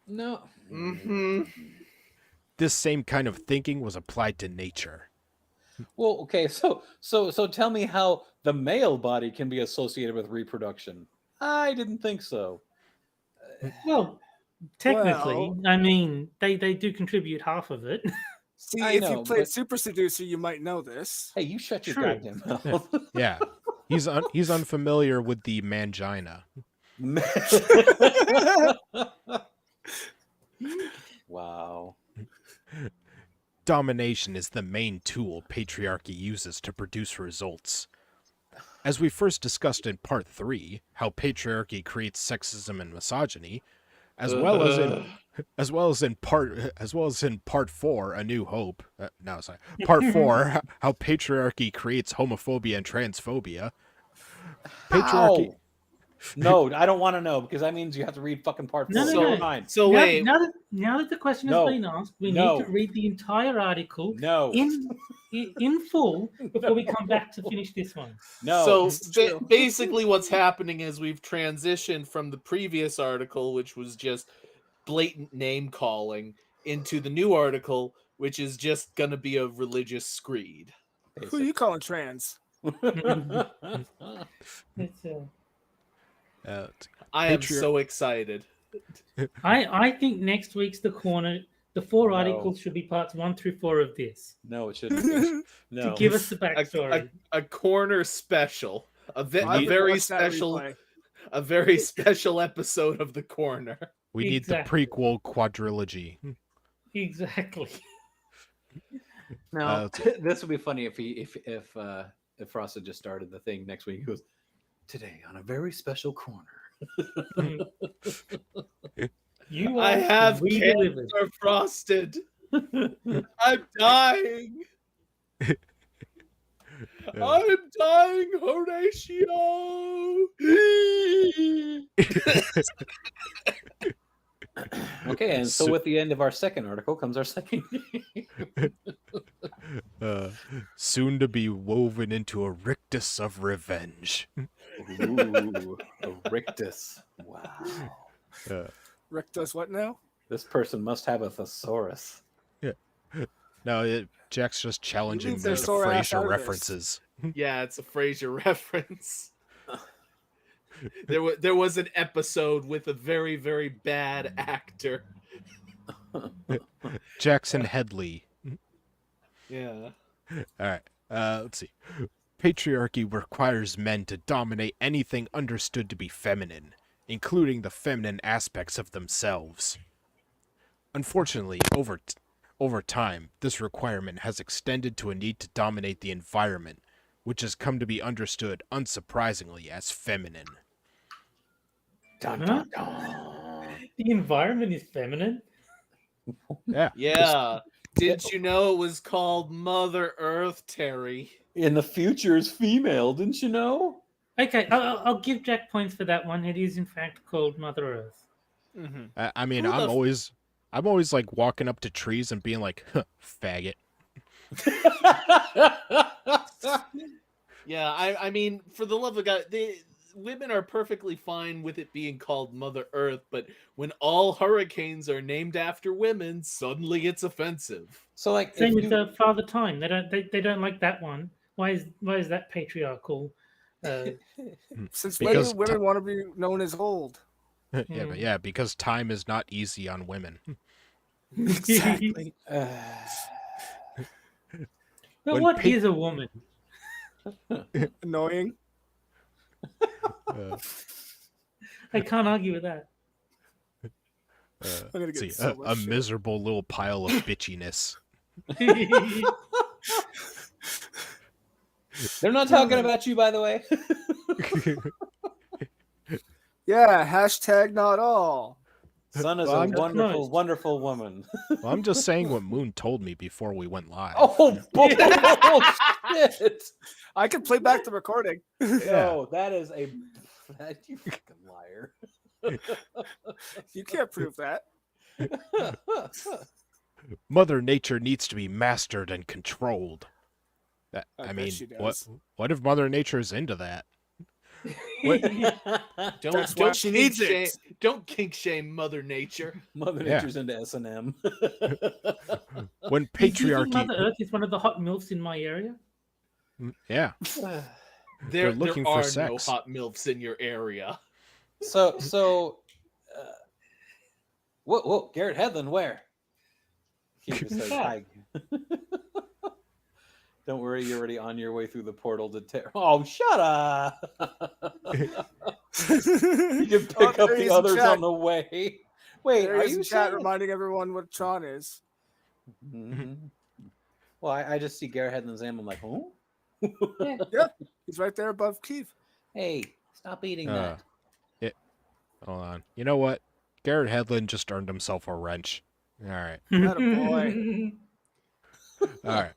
Speaker 4: No.
Speaker 1: This same kind of thinking was applied to nature.
Speaker 4: Well, okay, so tell me how the male body can be associated with reproduction. I didn't think so.
Speaker 3: Well, technically,
Speaker 5: Well-
Speaker 3: I mean, they do contribute half of it.
Speaker 5: See,
Speaker 4: I
Speaker 5: if
Speaker 4: know,
Speaker 5: you played
Speaker 4: but-
Speaker 5: Super Seducer, you might know this.
Speaker 4: Hey, you shut your
Speaker 3: True.
Speaker 4: goddamn mouth.
Speaker 1: Yeah, he's unfamiliar with the mangina.
Speaker 4: Wow.
Speaker 1: Domination is the main tool patriarchy uses to produce results. As we first discussed in part 3, how patriarchy creates sexism and misogyny, as well as in part 4, A New Hope. Part 4, how patriarchy creates homophobia and transphobia. Patriarchy.
Speaker 4: How? No, I don't want to know because that means you have to read fucking part 4.
Speaker 3: No, no,
Speaker 4: So
Speaker 3: no.
Speaker 4: fine.
Speaker 2: So
Speaker 3: now,
Speaker 2: wait,
Speaker 3: now that the question
Speaker 4: No.
Speaker 3: has been asked, we
Speaker 4: No.
Speaker 3: need to read the entire article
Speaker 4: No.
Speaker 3: in full before we come back to finish this one.
Speaker 4: No.
Speaker 2: so basically what's happening is we've transitioned from the previous article, which was just blatant name calling, into the new article, which is just gonna be a religious screed.
Speaker 5: Who you calling trans?
Speaker 3: It's,
Speaker 2: I am
Speaker 1: Patriar-
Speaker 2: so excited.
Speaker 3: I think next week's the corner. The 4
Speaker 4: No.
Speaker 3: articles should be parts 1 through 4 of this
Speaker 4: No, it shouldn't be. No.
Speaker 3: to give us the backstory.
Speaker 2: A corner special, a
Speaker 5: I'll
Speaker 2: very
Speaker 5: watch that
Speaker 2: special,
Speaker 5: replay.
Speaker 2: a very special episode of the corner.
Speaker 1: We need
Speaker 3: Exactly.
Speaker 1: the prequel quadrilogy.
Speaker 3: Exactly.
Speaker 4: Now,
Speaker 1: let's
Speaker 4: this would be funny if Frost had just started the thing next week. He goes, today on a very special corner.
Speaker 3: You
Speaker 2: I
Speaker 3: asked
Speaker 2: have
Speaker 3: and we delivered.
Speaker 2: cancer, Frosted. I'm dying. I'm dying, Horatio.
Speaker 4: Okay, and so with the end of our second article comes our second.
Speaker 1: Soon to be woven into a rictus of revenge.
Speaker 4: Ooh, a rictus. Wow.
Speaker 5: Rick does what now?
Speaker 4: This person must have a thesaurus.
Speaker 1: No, Jack's just challenging
Speaker 5: leave
Speaker 1: the
Speaker 5: their sore ass out
Speaker 1: Frasier
Speaker 5: of this.
Speaker 1: references.
Speaker 2: Yeah, it's a Frasier reference. There was an episode with a very, very bad actor.
Speaker 1: Jackson Headley.
Speaker 2: Yeah.
Speaker 1: All right. Let's see. Patriarchy requires men to dominate anything understood to be feminine, including the feminine aspects of themselves. Unfortunately, over time, this requirement has extended to a need to dominate the environment, which has come to be understood, unsurprisingly, as feminine.
Speaker 4: Dun,
Speaker 3: Huh?
Speaker 4: dun, dun.
Speaker 3: The environment is feminine.
Speaker 1: Yeah.
Speaker 2: Yeah. Didn't you know it was called Mother Earth, Terry?
Speaker 4: In the future is female, didn't you know?
Speaker 3: Okay, I'll give Jack points for that one. It is in fact called Mother Earth.
Speaker 5: Mhm.
Speaker 1: I mean,
Speaker 2: Who the
Speaker 1: I'm always like walking up to trees and being like, huh, faggot.
Speaker 2: Yeah, I mean, for the love of God, women are perfectly fine with it being called Mother Earth, but when all hurricanes are named after women, suddenly it's offensive.
Speaker 4: So like,
Speaker 3: Same
Speaker 4: if
Speaker 3: with
Speaker 4: you,
Speaker 3: Father Time. They don't like that one. Why is that patriarchal?
Speaker 5: Since
Speaker 1: Because
Speaker 5: women want to be known as old.
Speaker 1: yeah, because time is not easy on women.
Speaker 5: Exactly.
Speaker 3: But
Speaker 1: When
Speaker 3: what is a woman?
Speaker 5: Annoying.
Speaker 3: I can't argue with that.
Speaker 5: I'm gonna
Speaker 1: let's
Speaker 5: get
Speaker 1: see,
Speaker 5: so much
Speaker 1: a
Speaker 5: shit.
Speaker 1: miserable little pile of bitchiness.
Speaker 4: they're not talking about you, by the way.
Speaker 5: Yeah, hashtag not all.
Speaker 4: Son is
Speaker 1: Well,
Speaker 4: a
Speaker 1: I'm just-
Speaker 4: wonderful,
Speaker 3: Nice.
Speaker 4: wonderful woman.
Speaker 1: Well, I'm just saying what Moon told me before we went live.
Speaker 4: Oh, shit!
Speaker 5: I can play back the recording.
Speaker 4: No, that is a you fucking liar.
Speaker 5: You can't prove that.
Speaker 1: Mother Nature needs to be mastered and controlled.
Speaker 5: I
Speaker 1: I
Speaker 5: bet
Speaker 1: mean,
Speaker 5: she does.
Speaker 1: what if Mother Nature's into that?
Speaker 5: That's why she needs it.
Speaker 2: Don't kink shame Mother Nature.
Speaker 4: Mother
Speaker 1: Yeah.
Speaker 4: Nature's into S&M.
Speaker 1: When
Speaker 3: Do you think
Speaker 1: patriarchy,
Speaker 3: Mother Earth is one of the hot milfs in my area?
Speaker 1: yeah,
Speaker 2: There
Speaker 1: looking for
Speaker 2: are no
Speaker 1: sex.
Speaker 2: hot milfs in your area.
Speaker 4: So, whoa, Garrett Hedlund, where? He just says hi. Don't worry, you're already on your way through the portal to Oh, shut up! You can pick up the others on the way. Wait,
Speaker 5: There
Speaker 4: are
Speaker 5: he is
Speaker 4: you
Speaker 5: in chat
Speaker 4: saying?
Speaker 5: reminding everyone what Tron is.
Speaker 4: Mhm. Well, I just see Garrett Hedlund's name. I'm like, oh,
Speaker 5: Yeah, he's right there above Keith.
Speaker 4: hey, stop eating that.
Speaker 1: Hold on. You know what? Garrett Hedlund just earned himself a wrench. All right.
Speaker 5: Attaboy.
Speaker 1: All right.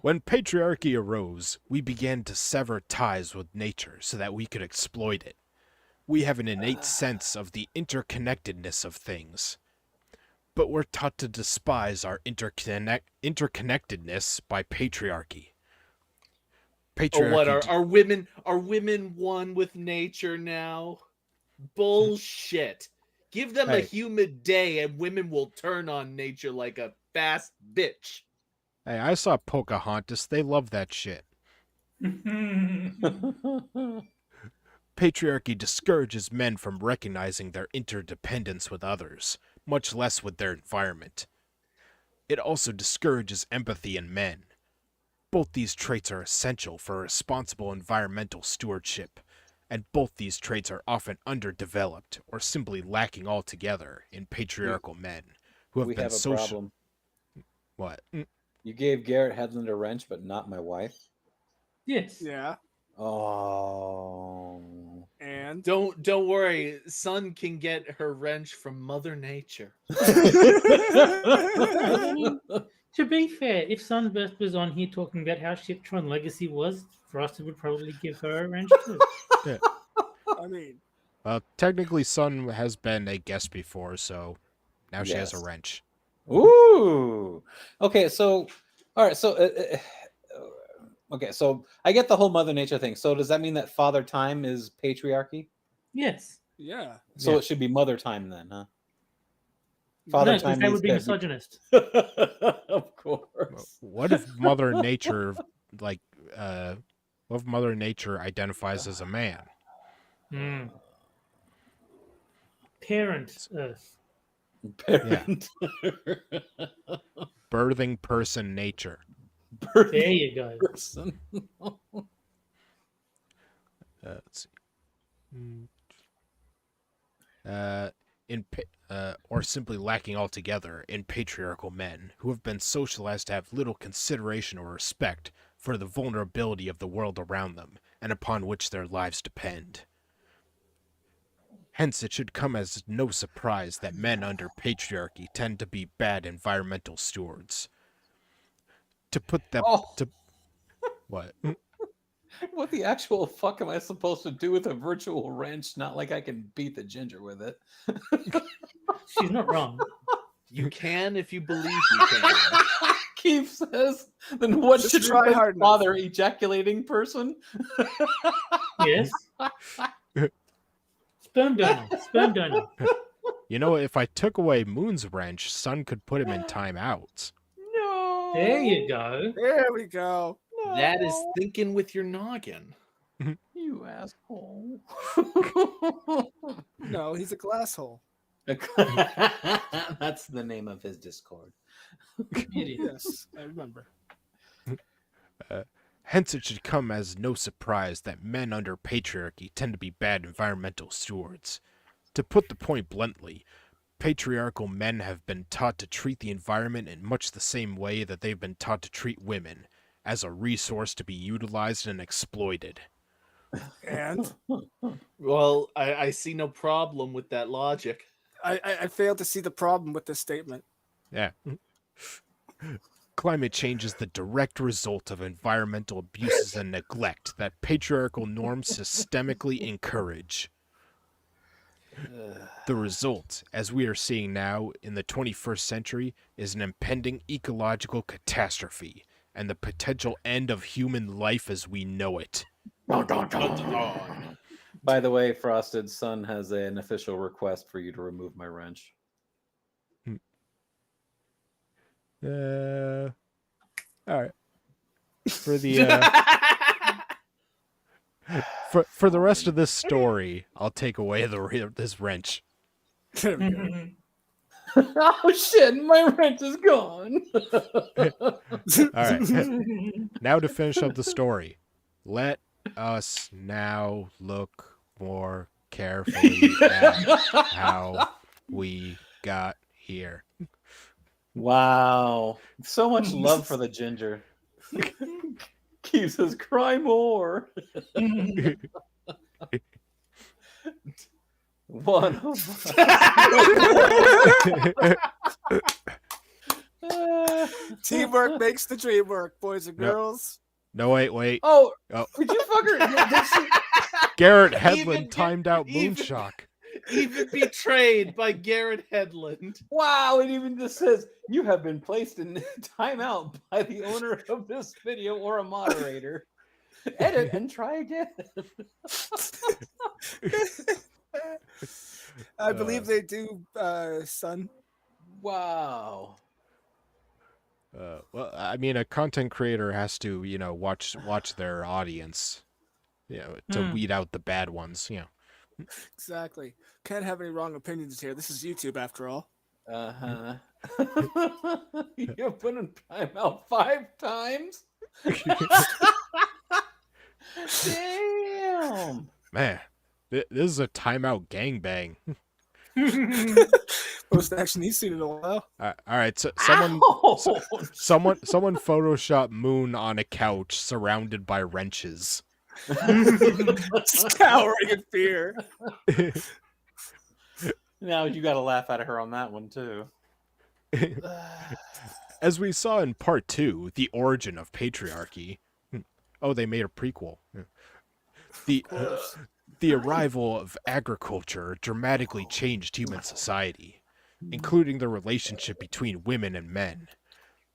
Speaker 1: When patriarchy arose, we began to sever ties with nature so that we could exploit it. We have an innate sense of the interconnectedness of things, but we're taught to despise our interconnectedness by patriarchy.
Speaker 2: Oh, what
Speaker 1: Patriarchy.
Speaker 2: are women one with nature now? Bullshit. Give them a
Speaker 1: Hey.
Speaker 2: humid day and women will turn on nature like a fast bitch.
Speaker 1: Hey, I saw Pocahontas. They love that shit. Patriarchy discourages men from recognizing their interdependence with others, much less with their environment. It also discourages empathy in men. Both these traits are essential for responsible environmental stewardship, and both these traits are often underdeveloped or simply lacking altogether in patriarchal men who have
Speaker 4: We
Speaker 1: been
Speaker 4: have a
Speaker 1: social.
Speaker 4: problem.
Speaker 1: What?
Speaker 4: You gave Garrett Hedlund a wrench, but not my wife.
Speaker 3: Yes.
Speaker 5: Yeah,
Speaker 4: Oh.
Speaker 5: and
Speaker 2: Don't worry, Sun can get her wrench from Mother Nature.
Speaker 3: I mean, to be fair, if Sunburst was on here talking about how shit Tron Legacy was, Frosted would probably give her a wrench too.
Speaker 5: I mean,
Speaker 1: Technically, Sun has been a guest before, so now she has a
Speaker 4: Yes.
Speaker 1: wrench.
Speaker 4: Ooh. Okay, so all right, so okay, so I get the whole Mother Nature thing. So does that mean that Father Time is patriarchy?
Speaker 3: Yes.
Speaker 5: yeah.
Speaker 4: So
Speaker 1: Yeah.
Speaker 4: it should be Mother Time then, huh?
Speaker 3: No,
Speaker 4: Father
Speaker 3: because
Speaker 4: Time
Speaker 3: they would be
Speaker 4: needs to
Speaker 3: misogynist.
Speaker 4: Of course.
Speaker 1: What if Mother Nature, what if Mother Nature identifies as a man?
Speaker 3: Parent Earth.
Speaker 4: Parent.
Speaker 1: Birthing person nature.
Speaker 3: There you go.
Speaker 4: Person.
Speaker 1: Let's see. Or simply lacking altogether in patriarchal men who have been socialized to have little consideration or respect for the vulnerability of the world around them and upon which their lives depend. Hence, it should come as no surprise that men under patriarchy tend to be bad environmental stewards. To put them
Speaker 4: Oh.
Speaker 1: to what?
Speaker 4: What the actual fuck am I supposed to do with a virtual wrench? Not like I can beat the ginger with it.
Speaker 3: She's not wrong.
Speaker 2: You can if you believe you can.
Speaker 4: Keith says, then what
Speaker 5: Just
Speaker 4: should
Speaker 5: try
Speaker 4: your
Speaker 5: hard enough.
Speaker 4: father ejaculating person?
Speaker 3: Yes. Sperm donor. Sperm donor.
Speaker 1: You know, if I took away Moon's wrench, Sun could put him in timeouts.
Speaker 4: No.
Speaker 3: There you go.
Speaker 5: There we go.
Speaker 2: That is thinking with your noggin.
Speaker 4: You asshole.
Speaker 5: No, he's a glass hole.
Speaker 4: That's the name of his Discord.
Speaker 5: Yes, I remember.
Speaker 1: Hence, it should come as no surprise that men under patriarchy tend to be bad environmental stewards. To put the point bluntly, patriarchal men have been taught to treat the environment in much the same way that they've been taught to treat women, as a resource to be utilized and exploited.
Speaker 5: And
Speaker 2: Well, I see no problem with that logic.
Speaker 5: I failed to see the problem with this statement.
Speaker 1: Yeah. Climate change is the direct result of environmental abuses and neglect that patriarchal norms systemically encourage. The result, as we are seeing now in the 21st century, is an impending ecological catastrophe and the potential end of human life as we know it.
Speaker 4: By the way, Frosted Sun has an official request for you to remove my wrench.
Speaker 1: All right. For the for the rest of this story, I'll take away this wrench.
Speaker 5: There we go.
Speaker 4: Oh shit, my wrench is gone.
Speaker 1: All right. Now to finish up the story, let us now look more carefully at how we got here.
Speaker 4: Wow. So much love for the ginger. Keith says, cry more. One of us.
Speaker 5: Teamwork makes the dream work, boys and
Speaker 1: Yep.
Speaker 5: girls.
Speaker 1: No, wait.
Speaker 4: Oh,
Speaker 1: Oh.
Speaker 4: did you fucker?
Speaker 1: Garrett
Speaker 2: Even
Speaker 1: Hedlund
Speaker 2: get-
Speaker 1: timed out
Speaker 2: even-
Speaker 1: Moonshock.
Speaker 2: Even betrayed by Garrett Hedlund.
Speaker 4: Wow, it even just says you have been placed in timeout by the owner of this video or a moderator. Edit and try again.
Speaker 5: I believe they do, son.
Speaker 4: Wow.
Speaker 1: Well, I mean, a content creator has to, watch their audience, to weed out the bad ones,
Speaker 5: Exactly. Can't have any wrong opinions here. This is YouTube, after all.
Speaker 4: Uh-huh. You put in timeout 5 times? Damn.
Speaker 1: Man, this is a timeout gangbang.
Speaker 5: Most action he's seen in a while.
Speaker 1: All right, so
Speaker 4: Ow!
Speaker 1: someone photoshopped Moon on a couch surrounded by wrenches.
Speaker 5: Scouring in fear.
Speaker 4: Now you got to laugh at her on that one too.
Speaker 1: As we saw in part 2, the origin of patriarchy. Oh, they made a prequel. The arrival of agriculture dramatically changed human society, including the relationship between women and men.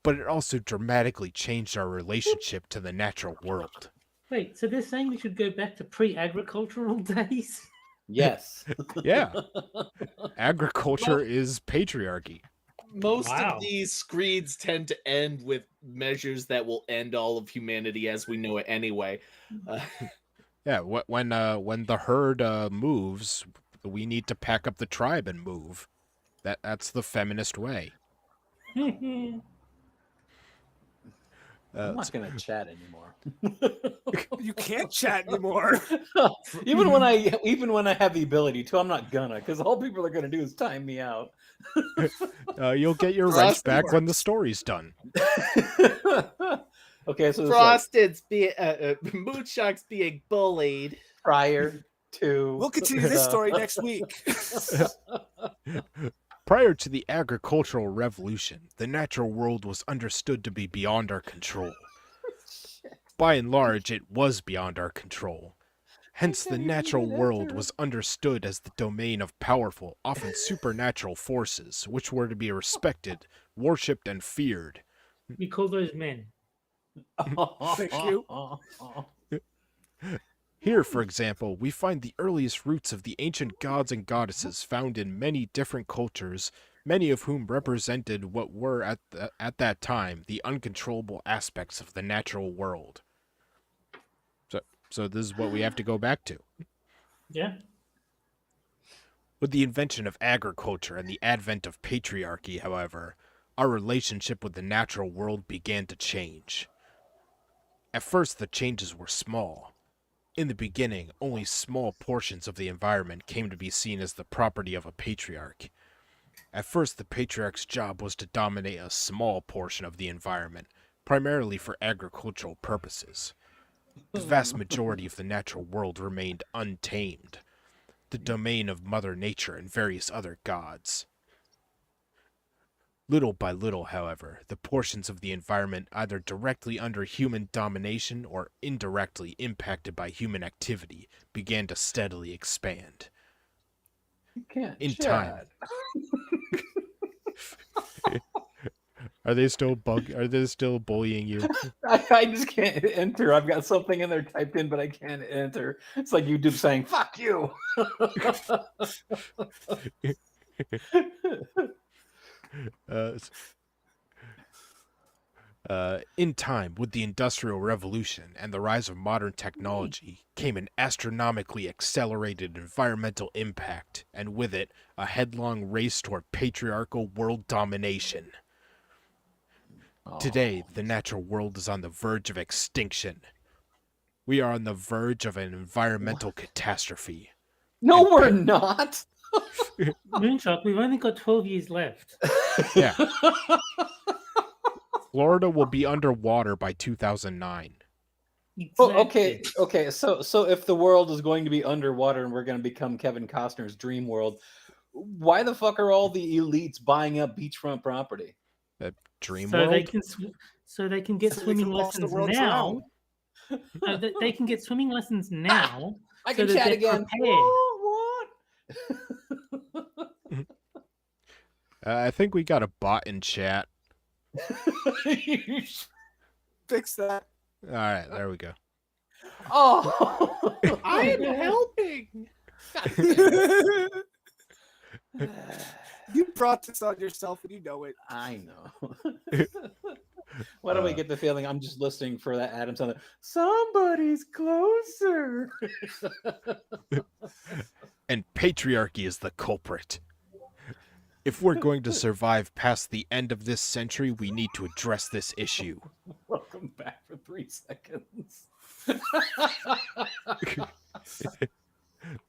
Speaker 1: But it also dramatically changed our relationship to the natural world.
Speaker 3: Wait, so they're saying we should go back to pre-agricultural days?
Speaker 4: Yes.
Speaker 1: Yeah. Agriculture is patriarchy.
Speaker 2: Most
Speaker 3: Wow.
Speaker 2: of these screeds tend to end with measures that will end all of humanity as we know it anyway.
Speaker 1: Yeah, when the herd moves, we need to pack up the tribe and move. That's the feminist way.
Speaker 4: I'm not gonna chat anymore.
Speaker 5: You can't chat anymore.
Speaker 4: even when I have the ability to, I'm not gonna, because all people are gonna do is time me out.
Speaker 1: You'll get your wrench back when the story's done.
Speaker 4: Okay, so it's like
Speaker 2: Frosted's being Moonshock's being bullied.
Speaker 4: prior to.
Speaker 5: We'll continue this story next week.
Speaker 1: Prior to the agricultural revolution, the natural world was understood to be beyond our control. By and large, it was beyond our control. Hence, the natural world was understood as the domain of powerful, often supernatural forces, which were to be respected, worshipped, and feared.
Speaker 3: We call those men.
Speaker 5: Thank you.
Speaker 1: Here, for example, we find the earliest roots of the ancient gods and goddesses found in many different cultures, many of whom represented what were at that time the uncontrollable aspects of the natural world. So this is what we have to go back to.
Speaker 3: Yeah.
Speaker 1: With the invention of agriculture and the advent of patriarchy, however, our relationship with the natural world began to change. At first, the changes were small. In the beginning, only small portions of the environment came to be seen as the property of a patriarch. At first, the patriarch's job was to dominate a small portion of the environment, primarily for agricultural purposes. The vast majority of the natural world remained untamed, the domain of Mother Nature and various other gods. Little by little, however, the portions of the environment either directly under human domination or indirectly impacted by human activity began to steadily expand. In time. Are they still bullying you?
Speaker 4: I just can't enter. I've got something in there typed in, but I can't enter. It's like YouTube saying, fuck you.
Speaker 1: In time, with the Industrial Revolution and the rise of modern technology, came an astronomically accelerated environmental impact, and with it, a headlong race toward patriarchal world domination. Today, the natural world is on the verge of extinction. We are on the verge of an environmental catastrophe.
Speaker 4: No, we're not.
Speaker 3: Moonshock, we've only got 12 years left.
Speaker 1: Yeah. Florida will be underwater by 2009.
Speaker 3: Exactly.
Speaker 4: Oh, okay. So if the world is going to be underwater and we're going to become Kevin Costner's dream world, why the fuck are all the elites buying up beachfront property?
Speaker 1: Dream
Speaker 3: so
Speaker 1: world?
Speaker 3: they can get swimming lessons now. They can get swimming lessons now.
Speaker 4: I can chat again. What?
Speaker 1: I think we got a bot in chat.
Speaker 5: Fix that.
Speaker 1: All right, there we go.
Speaker 4: Oh,
Speaker 2: I am helping.
Speaker 5: You brought this on yourself and you know it.
Speaker 4: I know. Why do we get the feeling I'm just listening for that Adam Sandler? Somebody's closer.
Speaker 1: And patriarchy is the culprit. If we're going to survive past the end of this century, we need to address this issue.
Speaker 4: Welcome back for 3 seconds.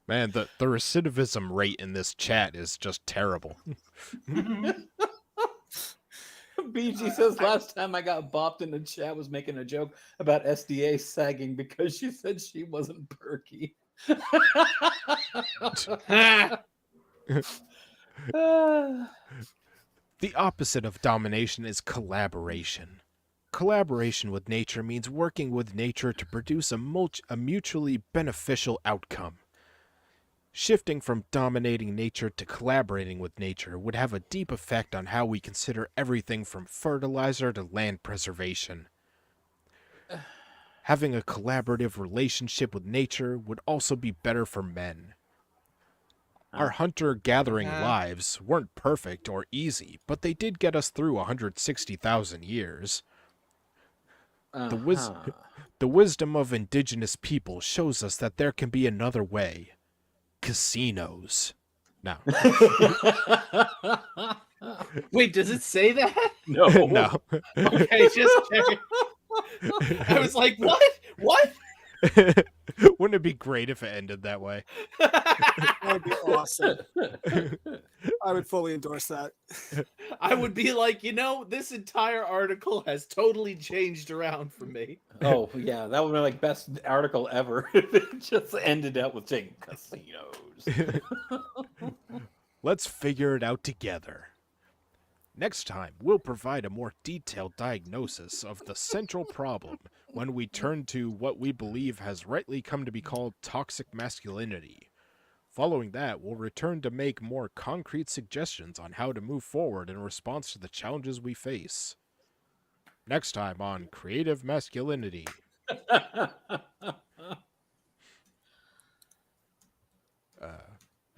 Speaker 1: Man, the recidivism rate in this chat is just terrible.
Speaker 4: BG says last time I got bopped in the chat was making a joke about SDA sagging because she said she wasn't perky.
Speaker 1: The opposite of domination is collaboration. Collaboration with nature means working with nature to produce a mutually beneficial outcome. Shifting from dominating nature to collaborating with nature would have a deep effect on how we consider everything from fertilizer to land preservation. Having a collaborative relationship with nature would also be better for men. Our hunter-gathering lives weren't perfect or easy, but they did get us through 160,000 years. The wisdom of indigenous people shows us that there can be another way. Casinos. Now.
Speaker 2: Wait, does it say that?
Speaker 4: No.
Speaker 1: No.
Speaker 2: Okay, just checking. I was like, what? What?
Speaker 1: Wouldn't it be great if it ended that way?
Speaker 5: That would be awesome. I would fully endorse that.
Speaker 2: I would be like, this entire article has totally changed around for me.
Speaker 4: Oh yeah, that would be like best article ever if it just ended up with taking casinos.
Speaker 1: Let's figure it out together. Next time, we'll provide a more detailed diagnosis of the central problem when we turn to what we believe has rightly come to be called toxic masculinity. Following that, we'll return to make more concrete suggestions on how to move forward in response to the challenges we face. Next time on Creative Masculinity.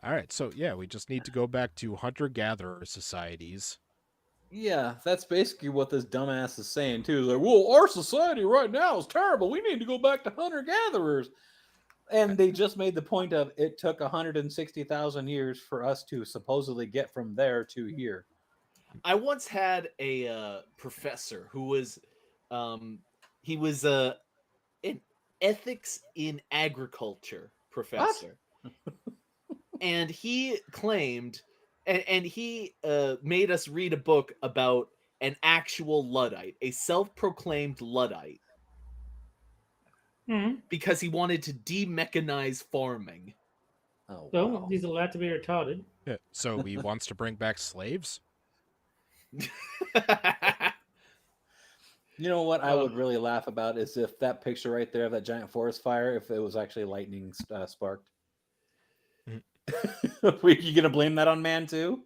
Speaker 1: All right, so yeah, we just need to go back to hunter-gatherer societies.
Speaker 4: Yeah, that's basically what this dumbass is saying too. Like, well, our society right now is terrible. We need to go back to hunter-gatherers. And they just made the point of it took 160,000 years for us to supposedly get from there to here.
Speaker 2: I once had a professor who was, he was an ethics in agriculture professor, and he claimed, and he made us read a book about an actual Luddite, a self-proclaimed Luddite, because he wanted to demechanize farming.
Speaker 4: Oh,
Speaker 3: So
Speaker 4: wow.
Speaker 3: he's allowed to be retarded.
Speaker 1: Yeah, so he wants to bring back slaves?
Speaker 4: You know what I would really laugh about is if that picture right there of that giant forest fire, if it was actually lightning sparked. Were you gonna blame that on man too?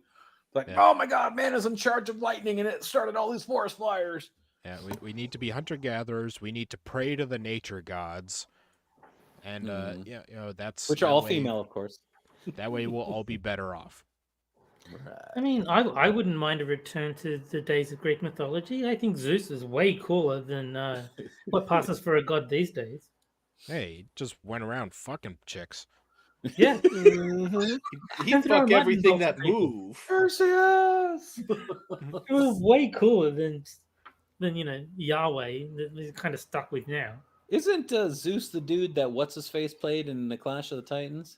Speaker 4: Like,
Speaker 1: Yeah.
Speaker 4: oh my god, man is in charge of lightning and it started all these forest fires.
Speaker 1: Yeah, we need to be hunter-gatherers. We need to pray to the nature gods. And, yeah, you know, that's...
Speaker 4: Which are
Speaker 1: that
Speaker 4: all
Speaker 1: way-
Speaker 4: female, of course.
Speaker 1: That way we'll all be better off.
Speaker 3: I mean, I wouldn't mind a return to the days of Greek mythology. I think Zeus is way cooler than what passes for a god these days.
Speaker 1: Hey, he just went around fucking chicks.
Speaker 3: Yeah,
Speaker 2: He
Speaker 3: And throw
Speaker 2: fuck
Speaker 3: mud
Speaker 2: everything
Speaker 3: involved
Speaker 2: that
Speaker 3: for people.
Speaker 2: move.
Speaker 4: Perseus!
Speaker 3: it was way cooler than Yahweh that we're kind of stuck with now.
Speaker 4: Isn't Zeus the dude that what's his face played in the Clash of the Titans?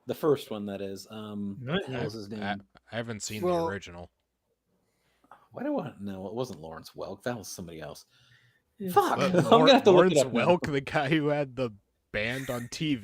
Speaker 4: The first one, that is. What the hell was his name?
Speaker 1: I haven't seen
Speaker 5: Well-
Speaker 1: the original.
Speaker 4: Why do I know? It wasn't Lawrence Welk. That was somebody else.
Speaker 3: Yeah.
Speaker 4: Fuck!
Speaker 1: But
Speaker 4: I'm gonna have to look
Speaker 1: Lawrence
Speaker 4: it up now.
Speaker 1: Welk, the guy who had the band on TV,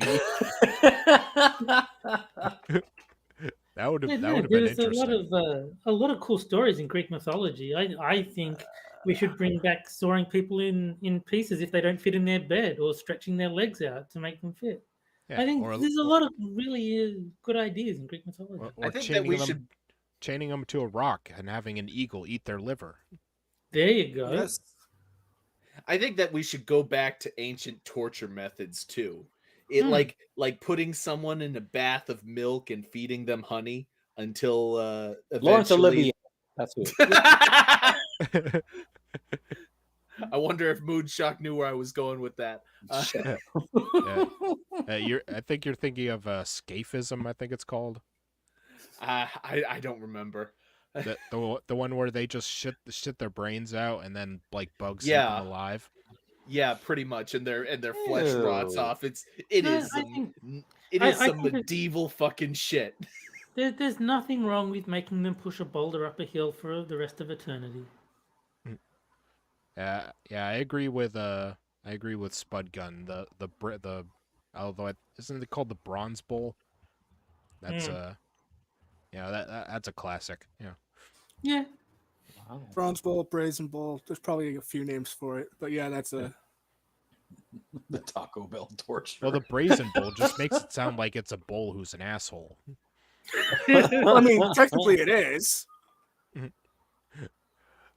Speaker 1: that would have been
Speaker 3: There's
Speaker 1: interesting.
Speaker 3: a lot of cool stories in Greek mythology. I think we should bring back sawing people in pieces if they don't fit in their bed, or stretching their legs out to make them fit.
Speaker 1: Yeah,
Speaker 3: I think
Speaker 1: or,
Speaker 3: there's a lot of really good ideas in Greek mythology.
Speaker 1: or
Speaker 2: I think that we should.
Speaker 1: chaining them to a rock and having an eagle eat their liver.
Speaker 3: There you go.
Speaker 5: Yes.
Speaker 2: I think that we should go back to ancient torture methods too. It
Speaker 3: Hmm.
Speaker 2: like putting someone in a bath of milk and feeding them honey until
Speaker 4: Lawrence
Speaker 2: eventually.
Speaker 4: Olivier. That's who.
Speaker 2: I wonder if Moonshock knew where I was going with that.
Speaker 4: Shut up.
Speaker 1: I think you're thinking of scaphism. I think it's called
Speaker 2: I don't remember.
Speaker 1: the one where they just shit their brains out and then like bugs eat
Speaker 2: Yeah.
Speaker 1: them alive.
Speaker 2: Yeah, pretty much, and their flesh rots
Speaker 4: Ew.
Speaker 2: off. It
Speaker 3: Yeah,
Speaker 2: is
Speaker 3: I
Speaker 2: some,
Speaker 3: think-
Speaker 2: it
Speaker 3: I-
Speaker 2: is
Speaker 3: I
Speaker 2: some
Speaker 3: think it-
Speaker 2: medieval fucking shit.
Speaker 3: There's nothing wrong with making them push a boulder up a hill for the rest of eternity.
Speaker 1: Yeah, I agree with Spud Gun. The although isn't it called the Bronze Bowl? That's that's a classic. Yeah.
Speaker 3: Yeah.
Speaker 4: Wow.
Speaker 5: Bronze Bowl, Brazen Bowl. There's probably a few names for it, but yeah, that's a.
Speaker 4: The Taco Bell torture.
Speaker 1: Well, the Brazen Bull just makes it sound like it's a bull who's an asshole.
Speaker 5: I mean, technically it is.
Speaker 1: All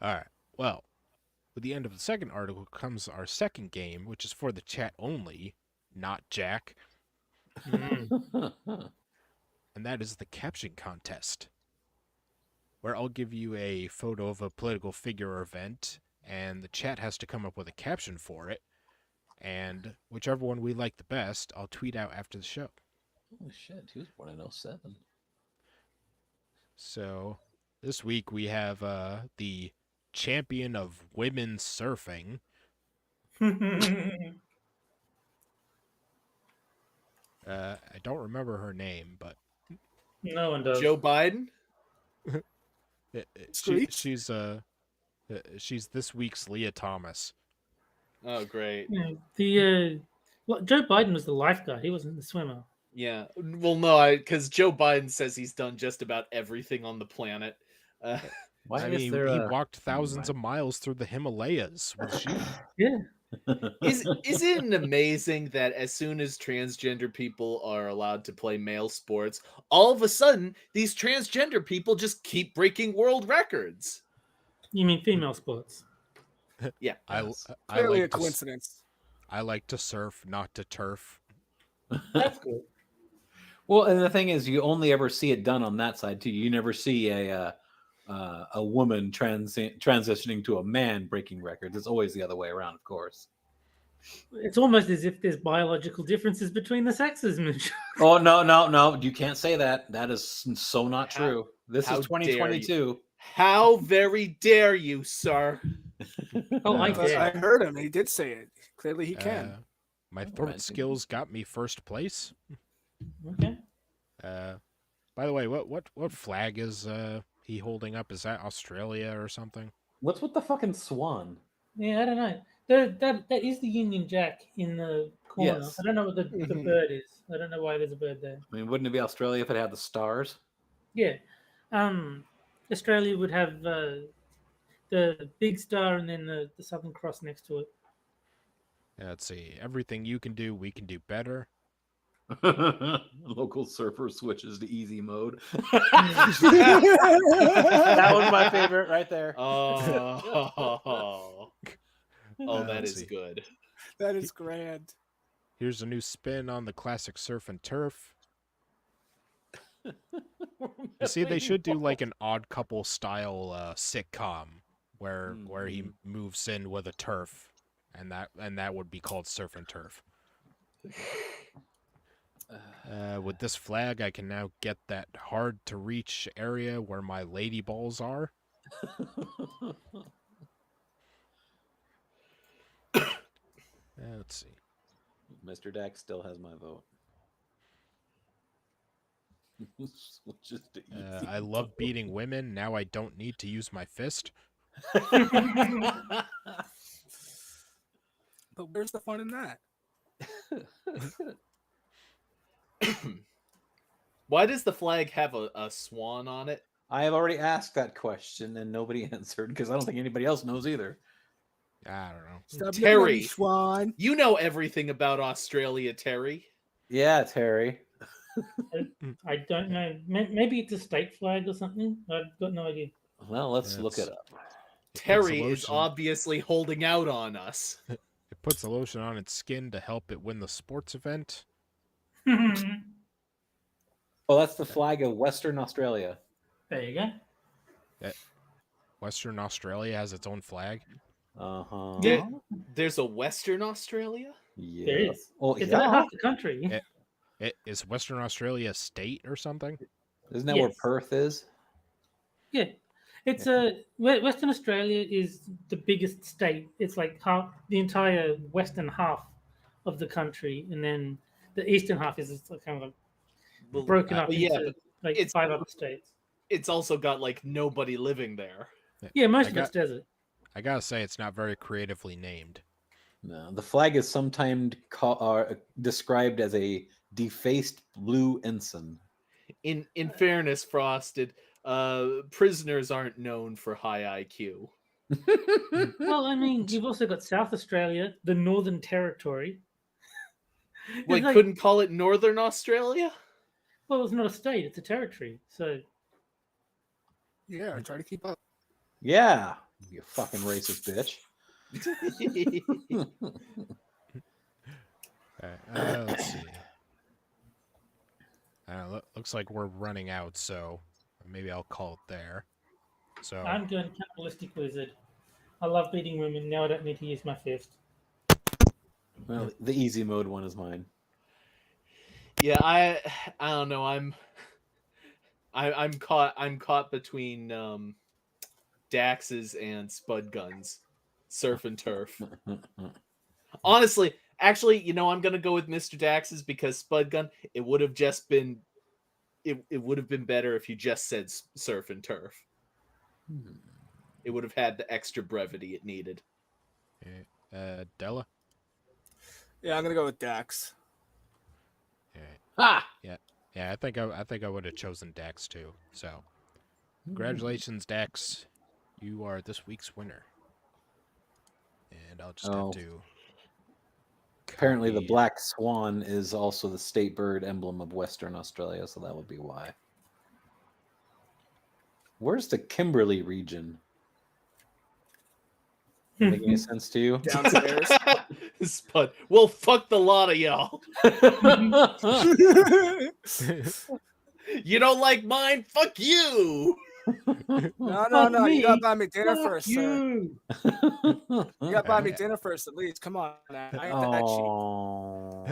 Speaker 1: right. Well, with the end of the second article comes our second game, which is for the chat only, not Jack, and that is the caption contest, where I'll give you a photo of a political figure or event, and the chat has to come up with a caption for it, and whichever one we like the best, I'll tweet out after the show.
Speaker 4: Holy shit, he was born in 07.
Speaker 1: So this week we have the champion of women surfing. I don't remember her name, but
Speaker 3: No one does.
Speaker 2: Joe Biden.
Speaker 5: Screech?
Speaker 1: she's this week's Leah Thomas.
Speaker 2: Oh, great.
Speaker 3: Joe Biden was the lifeguard. He wasn't the swimmer.
Speaker 2: Yeah. Well, no, because Joe Biden says he's done just about everything on the planet.
Speaker 4: Why
Speaker 1: I
Speaker 4: is
Speaker 1: mean,
Speaker 4: there
Speaker 1: he
Speaker 4: a...
Speaker 1: walked thousands of miles through the Himalayas with sheep.
Speaker 3: Yeah.
Speaker 2: Isn't it amazing that as soon as transgender people are allowed to play male sports, all of a sudden these transgender people just keep breaking world records?
Speaker 3: You mean female sports?
Speaker 2: Yeah.
Speaker 1: I
Speaker 5: Clearly
Speaker 1: like
Speaker 5: a coincidence.
Speaker 1: I like to surf, not to turf.
Speaker 3: That's cool.
Speaker 4: Well, and the thing is, you only ever see it done on that side too. You never see a woman transitioning to a man breaking records. It's always the other way around, of course.
Speaker 3: It's almost as if there's biological differences between the sexes, Moonshock.
Speaker 4: Oh no! You can't say that. That is so not true. This
Speaker 2: how
Speaker 4: is 2022.
Speaker 2: How very dare you, sir?
Speaker 3: Oh, I
Speaker 5: But
Speaker 3: did.
Speaker 5: I heard him. He did say it. Clearly, he can.
Speaker 1: My
Speaker 4: Oh,
Speaker 1: throat
Speaker 4: right.
Speaker 1: skills got me first place.
Speaker 3: Okay.
Speaker 1: By the way, what flag is he holding up? Is that Australia or something?
Speaker 4: What's with the fucking swan?
Speaker 3: Yeah, I don't know. That is the Union Jack in the corner.
Speaker 4: Yes.
Speaker 3: I don't know what the
Speaker 2: Mhm.
Speaker 3: bird is. I don't know why there's a bird there.
Speaker 4: I mean, wouldn't it be Australia if it had the stars?
Speaker 3: Yeah. Australia would have the big star and then the Southern Cross next to it.
Speaker 1: Let's see. Everything you can do, we can do better.
Speaker 4: Local surfer switches to easy mode.
Speaker 5: that
Speaker 4: That was my favorite right there.
Speaker 2: Oh, that
Speaker 1: let's
Speaker 2: is
Speaker 1: see.
Speaker 2: good.
Speaker 5: is grand.
Speaker 1: Here's a new spin on the classic surf and turf. You see, they should do like an Odd Couple style sitcom where he moves in with a turf, and that would be called surf and turf. With this flag, I can now get that hard to reach area where my lady balls are. Let's see.
Speaker 4: Mr. Dax still has my vote. Switches to easy
Speaker 1: I love beating women. Now I don't need to use my fist.
Speaker 5: But where's the fun in that?
Speaker 2: Why does the flag have a swan on it?
Speaker 4: I have already asked that question and nobody answered because I don't think anybody else knows either.
Speaker 1: I don't know.
Speaker 5: Stop
Speaker 2: Terry.
Speaker 5: looking at me, Swan.
Speaker 2: You know everything about Australia, Terry.
Speaker 4: Yeah, Terry.
Speaker 3: I don't know. Maybe it's a state flag or something. I've got no idea.
Speaker 4: Well, let's look
Speaker 1: Yes.
Speaker 4: it up.
Speaker 2: Terry
Speaker 1: lotion.
Speaker 2: is obviously holding out on us.
Speaker 1: It puts a lotion on its skin to help it win the sports event.
Speaker 3: There
Speaker 4: Oh, that's the flag of Western Australia.
Speaker 3: you go.
Speaker 1: Western Australia has its own flag.
Speaker 4: Uh-huh.
Speaker 3: Yeah.
Speaker 2: There's a Western Australia?
Speaker 4: Yeah.
Speaker 3: There is.
Speaker 4: Oh,
Speaker 3: It's
Speaker 4: yeah.
Speaker 3: about half the country.
Speaker 1: Is Western Australia a state or something?
Speaker 4: Isn't that where
Speaker 3: Yes.
Speaker 4: Perth is?
Speaker 3: Yeah. It's Western Australia is the biggest state. It's like half the entire western half of the country, and then the eastern half is just kind of
Speaker 2: Well,
Speaker 3: broken up
Speaker 2: yeah,
Speaker 3: into
Speaker 2: but
Speaker 3: like
Speaker 2: it's-
Speaker 3: 5 other states.
Speaker 2: it's also got like nobody living there.
Speaker 3: Yeah, most
Speaker 1: I
Speaker 3: of it's desert.
Speaker 1: I gotta say, it's not very creatively named.
Speaker 4: No, the flag is sometimes described as a defaced blue ensign.
Speaker 2: In fairness, Frosted, prisoners aren't known for high IQ.
Speaker 3: Well, I mean, you've also got South Australia, the Northern Territory. It's
Speaker 2: Wait,
Speaker 3: like-
Speaker 2: couldn't call it Northern Australia?
Speaker 3: Well, it's not a state; it's a territory. So
Speaker 5: Yeah, try to keep up.
Speaker 4: Yeah, you fucking racist bitch.
Speaker 1: Let's see. Looks like we're running out, so maybe I'll call it there. So
Speaker 3: I'm going cannibalistic wizard. I love beating women. Now I don't need to use my fist.
Speaker 4: Well, the easy mode one is mine.
Speaker 2: Yeah, I don't know. I'm caught between Dax's and Spud Guns, surf and turf. Honestly, actually, I'm gonna go with Mr. Dax's because Spud Gun. It would have just been, it would have been better if you just said surf and turf. It would have had the extra brevity it needed.
Speaker 1: Della?
Speaker 5: Yeah, I'm gonna go with Dax.
Speaker 1: Yeah.
Speaker 4: Ah!
Speaker 1: Yeah, I think I would have chosen Dax too. So, congratulations, Dax. You are this week's winner. And I'll just have
Speaker 4: Oh.
Speaker 1: to.
Speaker 4: Apparently, the
Speaker 1: copy-
Speaker 4: black swan is also the state bird emblem of Western Australia, so that would be why. Where's the Kimberley region? Make any sense to you?
Speaker 5: Downstairs.
Speaker 2: Spud. Well, fuck the lot of y'all. You don't like mine? Fuck you.
Speaker 5: No,
Speaker 3: Fuck
Speaker 5: you
Speaker 3: me.
Speaker 5: gotta buy me dinner
Speaker 3: Fuck
Speaker 5: first, sir.
Speaker 3: you.
Speaker 5: You gotta buy me dinner first, at least. Come on, I ain't that cheap.
Speaker 4: Oh.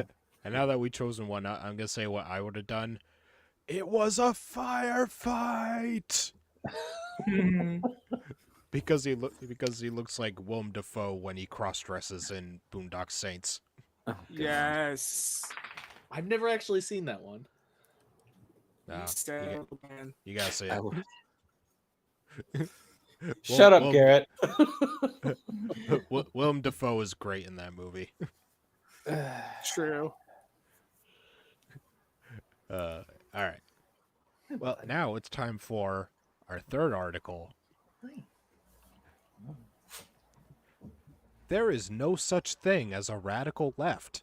Speaker 1: And now that we've chosen one, I'm gonna say what I would have done. It was a firefight. Because he looks like Willem Dafoe when he cross dresses in Boondock Saints.
Speaker 4: Oh, God.
Speaker 5: Yes.
Speaker 2: I've never actually seen that one.
Speaker 1: No,
Speaker 5: Terrible, man.
Speaker 1: you gotta say
Speaker 4: I
Speaker 1: it.
Speaker 4: will- Shut up,
Speaker 1: Willem-
Speaker 4: Garrett.
Speaker 1: Willem Dafoe is great in that movie.
Speaker 5: True.
Speaker 1: All right. Well, now it's time for our third article. There is no such thing as a radical left.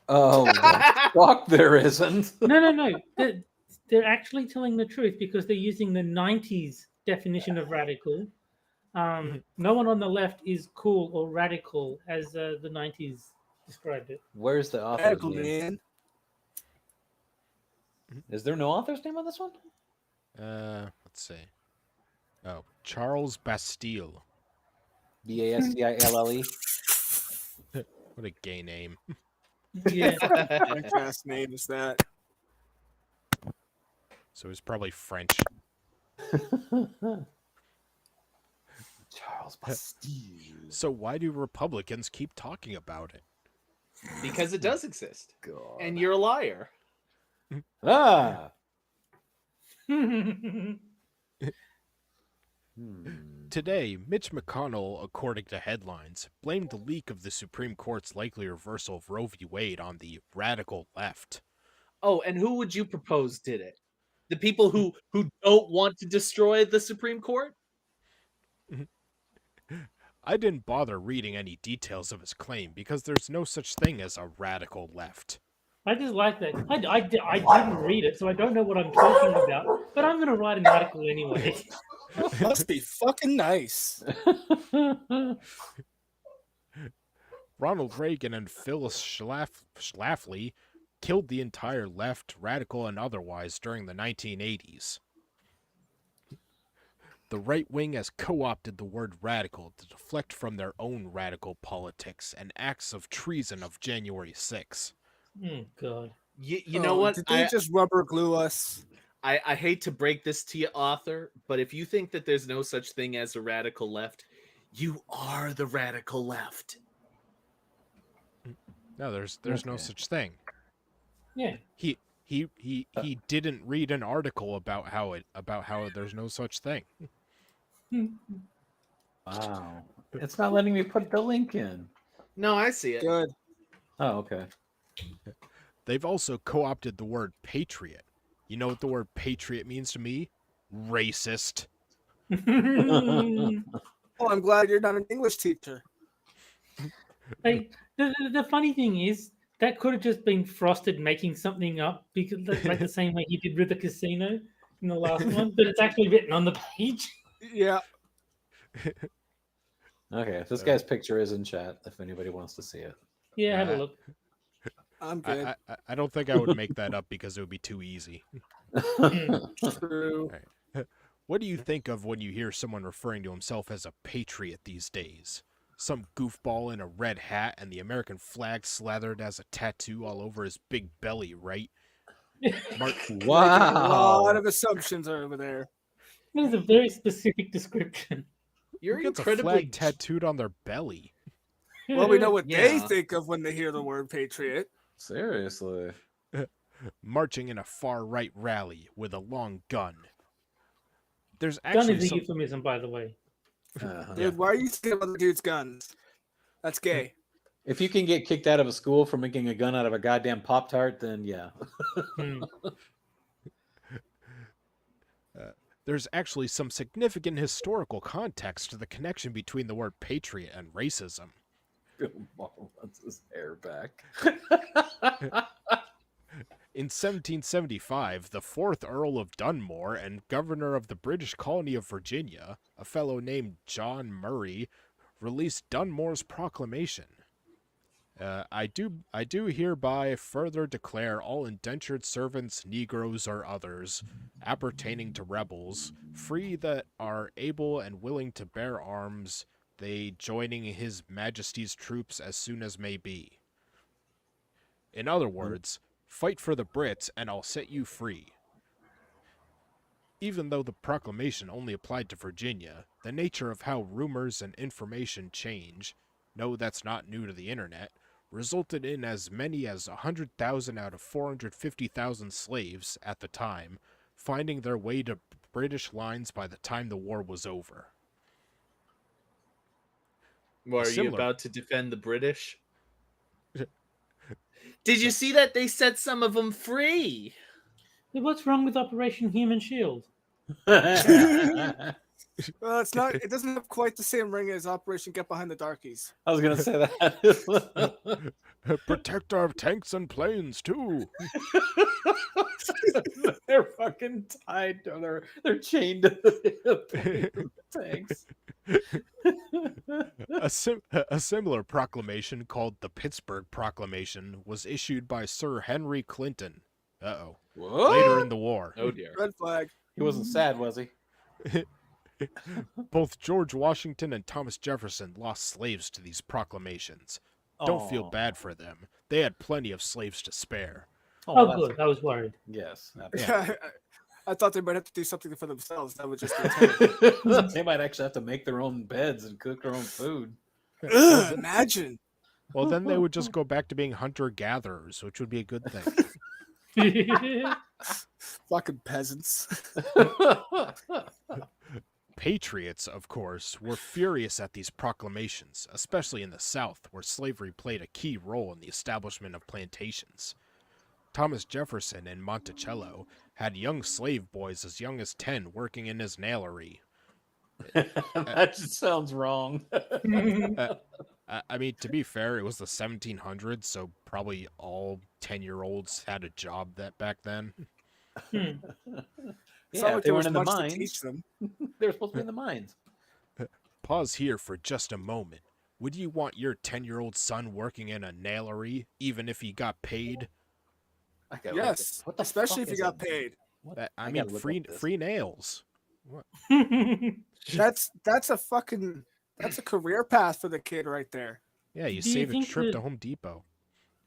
Speaker 4: Oh, the fuck there isn't.
Speaker 3: No. They're actually telling the truth because they're using the 90s definition of radical. No one on the left is cool or radical as the 90s described it.
Speaker 4: Where's the author's
Speaker 5: Radical,
Speaker 4: name?
Speaker 5: man.
Speaker 4: Is there no author's name on this one?
Speaker 1: Let's see. Oh, Charles Bastille.
Speaker 4: Bastille.
Speaker 1: What a gay name.
Speaker 3: Yeah.
Speaker 5: What class name is that?
Speaker 1: So he's probably French.
Speaker 4: Charles Bastille.
Speaker 1: So why do Republicans keep talking about it?
Speaker 2: Because it does exist.
Speaker 4: God.
Speaker 2: And you're a liar.
Speaker 4: Ah.
Speaker 1: Today, Mitch McConnell, according to headlines, blamed the leak of the Supreme Court's likely reversal of Roe v. Wade on the radical left.
Speaker 2: Oh, and who would you propose did it? The people who don't want to destroy the Supreme Court?
Speaker 1: I didn't bother reading any details of his claim because there's no such thing as a radical left.
Speaker 3: I just like that. I didn't read it, so I don't know what I'm talking about, but I'm going to write an article anyway.
Speaker 5: Must be fucking nice.
Speaker 1: Ronald Reagan and Phyllis Schlafly killed the entire left, radical and otherwise, during the 1980s. The right wing has co-opted the word radical to deflect from their own radical politics and acts of treason of January 6.
Speaker 3: Oh, God.
Speaker 2: You know what?
Speaker 5: Did they just rubber glue us?
Speaker 2: I hate to break this to you, author, but if you think that there's no such thing as a radical left, you are the radical left.
Speaker 1: No, there's no
Speaker 4: Okay.
Speaker 1: such thing.
Speaker 3: Yeah.
Speaker 1: He didn't read an article about how there's no such thing.
Speaker 4: Wow. It's not letting me put the link in.
Speaker 2: No, I see it.
Speaker 5: Good.
Speaker 4: Oh, okay.
Speaker 1: They've also co-opted the word patriot. You know what the word patriot means to me? Racist.
Speaker 5: Oh, I'm glad you're not an English teacher.
Speaker 3: Like, the funny thing is, that could have just been Frosted making something up because like the same way he did with the casino in the last one, but it's actually written on the page.
Speaker 5: Yeah.
Speaker 4: Okay, this guy's picture is in chat if anybody wants to see it.
Speaker 3: Yeah, have a look.
Speaker 5: I'm good.
Speaker 1: I don't think I would make that up because it would be too easy.
Speaker 5: True.
Speaker 1: What do you think of when you hear someone referring to himself as a patriot these days? Some goofball in a red hat and the American flag slathered as a tattoo all over his big belly, right?
Speaker 5: A
Speaker 4: Wow.
Speaker 5: lot of assumptions are over there.
Speaker 3: That is a very specific description.
Speaker 2: You're
Speaker 1: Who gets a
Speaker 2: incredibly
Speaker 1: flag tattooed on their belly?
Speaker 5: Well, we know what they
Speaker 2: Yeah.
Speaker 5: think of when they hear the word patriot.
Speaker 4: Seriously.
Speaker 1: Marching in a far-right rally with a long gun. There's
Speaker 3: Gun
Speaker 1: actually
Speaker 3: is a
Speaker 1: some...
Speaker 3: euphemism, by the way.
Speaker 4: Uh-huh.
Speaker 5: Dude, why are you scared of other dudes' guns? That's gay.
Speaker 4: If you can get kicked out of a school for making a gun out of a goddamn Pop-Tart, then yeah.
Speaker 3: Hmm.
Speaker 1: There's actually some significant historical context to the connection between the word patriot and racism.
Speaker 4: Bill Maher wants his hair back.
Speaker 1: In 1775, the 4th Earl of Dunmore and governor of the British colony of Virginia, a fellow named John Murray, released Dunmore's proclamation. I do hereby further declare all indentured servants, negroes, or others, appertaining to rebels, free that are able and willing to bear arms, they joining his majesty's troops as soon as may be. In other words, fight for the Brits and I'll set you free. Even though the proclamation only applied to Virginia, the nature of how rumors and information change, no, that's not new to the internet, resulted in as many as 100,000 out of 450,000 slaves at the time finding their way to British lines by the time the war was over.
Speaker 2: Well, are you
Speaker 1: Similar-
Speaker 2: about to defend the British? Did you see that they set some of them free?
Speaker 3: What's wrong with Operation Human Shield?
Speaker 5: Well, it's not. It doesn't have quite the same ring as Operation Get Behind the Darkies.
Speaker 4: I was gonna say that.
Speaker 1: Protect our tanks and planes, too.
Speaker 4: They're fucking tied to they're chained to the tanks.
Speaker 1: A similar proclamation called the Pittsburgh Proclamation was issued by Sir Henry Clinton. Uh-oh.
Speaker 4: What?
Speaker 1: Later in the war.
Speaker 2: Oh dear.
Speaker 5: Red flag.
Speaker 4: He wasn't sad, was he?
Speaker 1: Both George Washington and Thomas Jefferson lost slaves to these proclamations. Don't feel
Speaker 4: Aw.
Speaker 1: bad for them. They had plenty of slaves to spare.
Speaker 3: Oh,
Speaker 4: that's-
Speaker 3: good. I was worried.
Speaker 4: Yes.
Speaker 5: I thought they might have to do something for themselves. That would just be terrible.
Speaker 4: They might actually have to make their own beds and cook their own food.
Speaker 5: Ugh, imagine.
Speaker 1: Well, then they would just go back to being hunter-gatherers, which would be a good thing.
Speaker 5: Fucking peasants.
Speaker 1: Patriots, of course, were furious at these proclamations, especially in the South, where slavery played a key role in the establishment of plantations. Thomas Jefferson in Monticello had young slave boys as young as 10 working in his nailery.
Speaker 4: That just sounds wrong.
Speaker 1: I mean, to be fair, it was the 1700s, so probably all 10-year-olds had a job that back then.
Speaker 5: It's
Speaker 4: Yeah,
Speaker 5: not
Speaker 4: if
Speaker 5: like
Speaker 4: they
Speaker 5: there
Speaker 4: weren't
Speaker 5: was
Speaker 4: in the
Speaker 5: much to
Speaker 4: mines.
Speaker 5: teach them.
Speaker 4: They were supposed to be in the mines.
Speaker 1: Pause here for just a moment. Would you want your 10-year-old son working in a nailery, even if he got paid?
Speaker 4: I gotta
Speaker 5: Yes,
Speaker 4: what the
Speaker 5: especially
Speaker 4: fuck
Speaker 5: if you
Speaker 4: is
Speaker 5: got
Speaker 4: a-
Speaker 5: paid.
Speaker 4: what?
Speaker 1: I
Speaker 4: I
Speaker 1: mean,
Speaker 4: gotta look
Speaker 1: free
Speaker 4: up this.
Speaker 1: free nails.
Speaker 5: That's a career path for the kid right there.
Speaker 1: Yeah, you
Speaker 3: Do you
Speaker 1: save a
Speaker 3: think
Speaker 1: trip
Speaker 3: that-
Speaker 1: to Home Depot.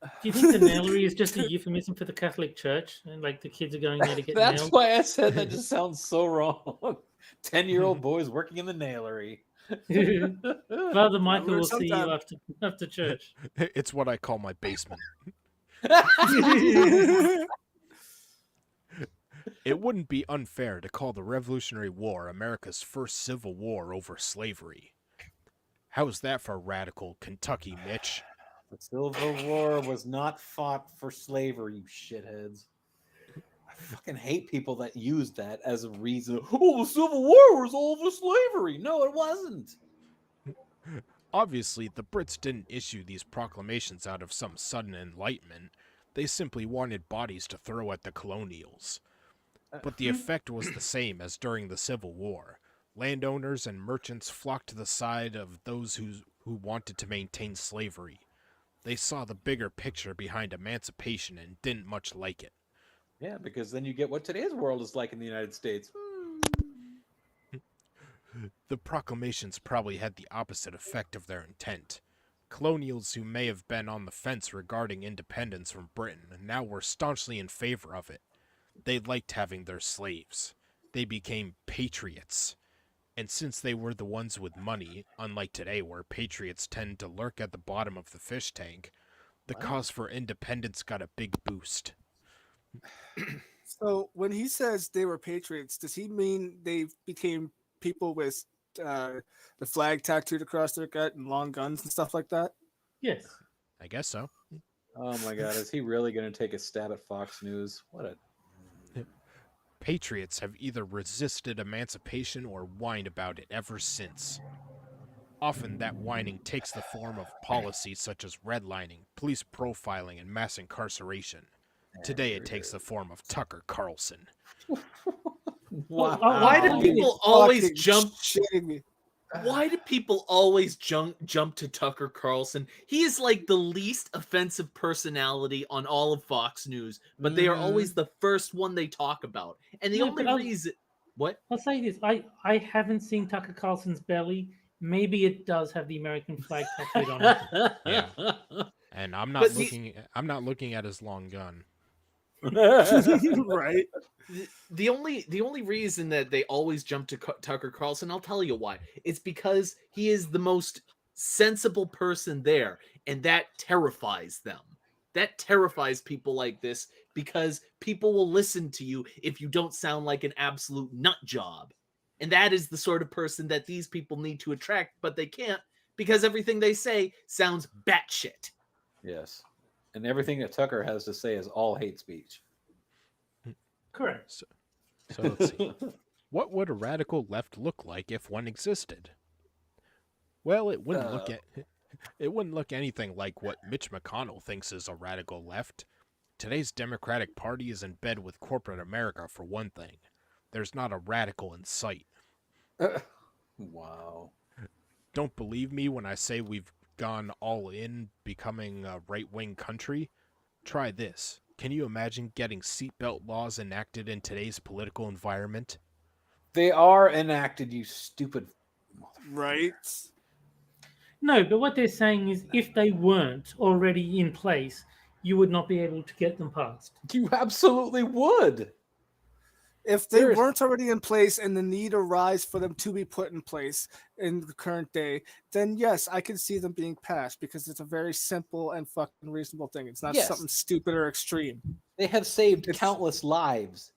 Speaker 3: Do you think the nailery is just a euphemism for the Catholic Church? And like the kids are going there to get
Speaker 4: That's
Speaker 3: nailed?
Speaker 4: why I said that just sounds so wrong. 10-year-old boys working in the nailery.
Speaker 3: Father Michael
Speaker 5: learn
Speaker 3: will see you
Speaker 5: sometime.
Speaker 3: after church.
Speaker 1: It's what I call my basement. It wouldn't be unfair to call the Revolutionary War America's first civil war over slavery. How's that for radical Kentucky, Mitch?
Speaker 4: The Civil War was not fought for slavery, you shitheads. I fucking hate people that use that as a reason. Oh, the Civil War was all for slavery. No, it wasn't.
Speaker 1: Obviously, the Brits didn't issue these proclamations out of some sudden enlightenment. They simply wanted bodies to throw at the colonials. But the effect was the same as during the Civil War. Landowners and merchants flocked to the side of those who wanted to maintain slavery. They saw the bigger picture behind emancipation and didn't much like it.
Speaker 4: Yeah, because then you get what today's world is like in the United States.
Speaker 1: The proclamations probably had the opposite effect of their intent. Colonials who may have been on the fence regarding independence from Britain now were staunchly in favor of it. They liked having their slaves. They became patriots. And since they were the ones with money, unlike today where patriots tend to lurk at the bottom of the fish tank, the cause for independence got a big boost.
Speaker 5: So when he says they were patriots, does he mean they became people with the flag tattooed across their gut and long guns and stuff like that?
Speaker 3: Yes.
Speaker 1: I guess so.
Speaker 4: Oh my God, is he really going to take a stab at Fox News? What a
Speaker 1: Patriots have either resisted emancipation or whined about it ever since. Often that whining takes the form of policies such as redlining, police profiling, and mass incarceration. Today it takes the form of Tucker Carlson.
Speaker 4: wow.
Speaker 2: Why do people always
Speaker 5: Fucking
Speaker 2: jump?
Speaker 5: shitting me.
Speaker 2: Why do people always jump to Tucker Carlson? He is like the least offensive personality on all of Fox News, but they are always the first one they talk about. And the
Speaker 3: No,
Speaker 2: only
Speaker 3: but
Speaker 2: reason what?
Speaker 3: I'll say this: I haven't seen Tucker Carlson's belly. Maybe it does have the American flag tattooed on it.
Speaker 1: Yeah. And I'm not
Speaker 2: But
Speaker 1: looking at his long gun.
Speaker 5: Right?
Speaker 2: The only reason that they always jump to Tucker Carlson, I'll tell you why. It's because he is the most sensible person there, and that terrifies them. That terrifies people like this because people will listen to you if you don't sound like an absolute nut job. And that is the sort of person that these people need to attract, but they can't because everything they say sounds batshit.
Speaker 4: Yes. And everything that Tucker has to say is all hate speech.
Speaker 3: Correct.
Speaker 1: So let's see. What would a radical left look like if one existed? Well, it wouldn't look anything like what Mitch McConnell thinks is a radical left. Today's Democratic Party is in bed with corporate America for one thing. There's not a radical in sight.
Speaker 4: Wow.
Speaker 1: Don't believe me when I say we've gone all in becoming a right-wing country? Try this. Can you imagine getting seatbelt laws enacted in today's political environment?
Speaker 4: They are enacted, you stupid.
Speaker 5: Right?
Speaker 3: No, but what they're saying is if they weren't already in place, you would not be able to get them passed.
Speaker 4: You absolutely would.
Speaker 5: If they weren't already in place and the need arises for them to be put in place in the current day, then yes, I can see them being passed because it's a very simple and fucking reasonable thing. It's not something stupid or extreme.
Speaker 4: They have saved countless lives,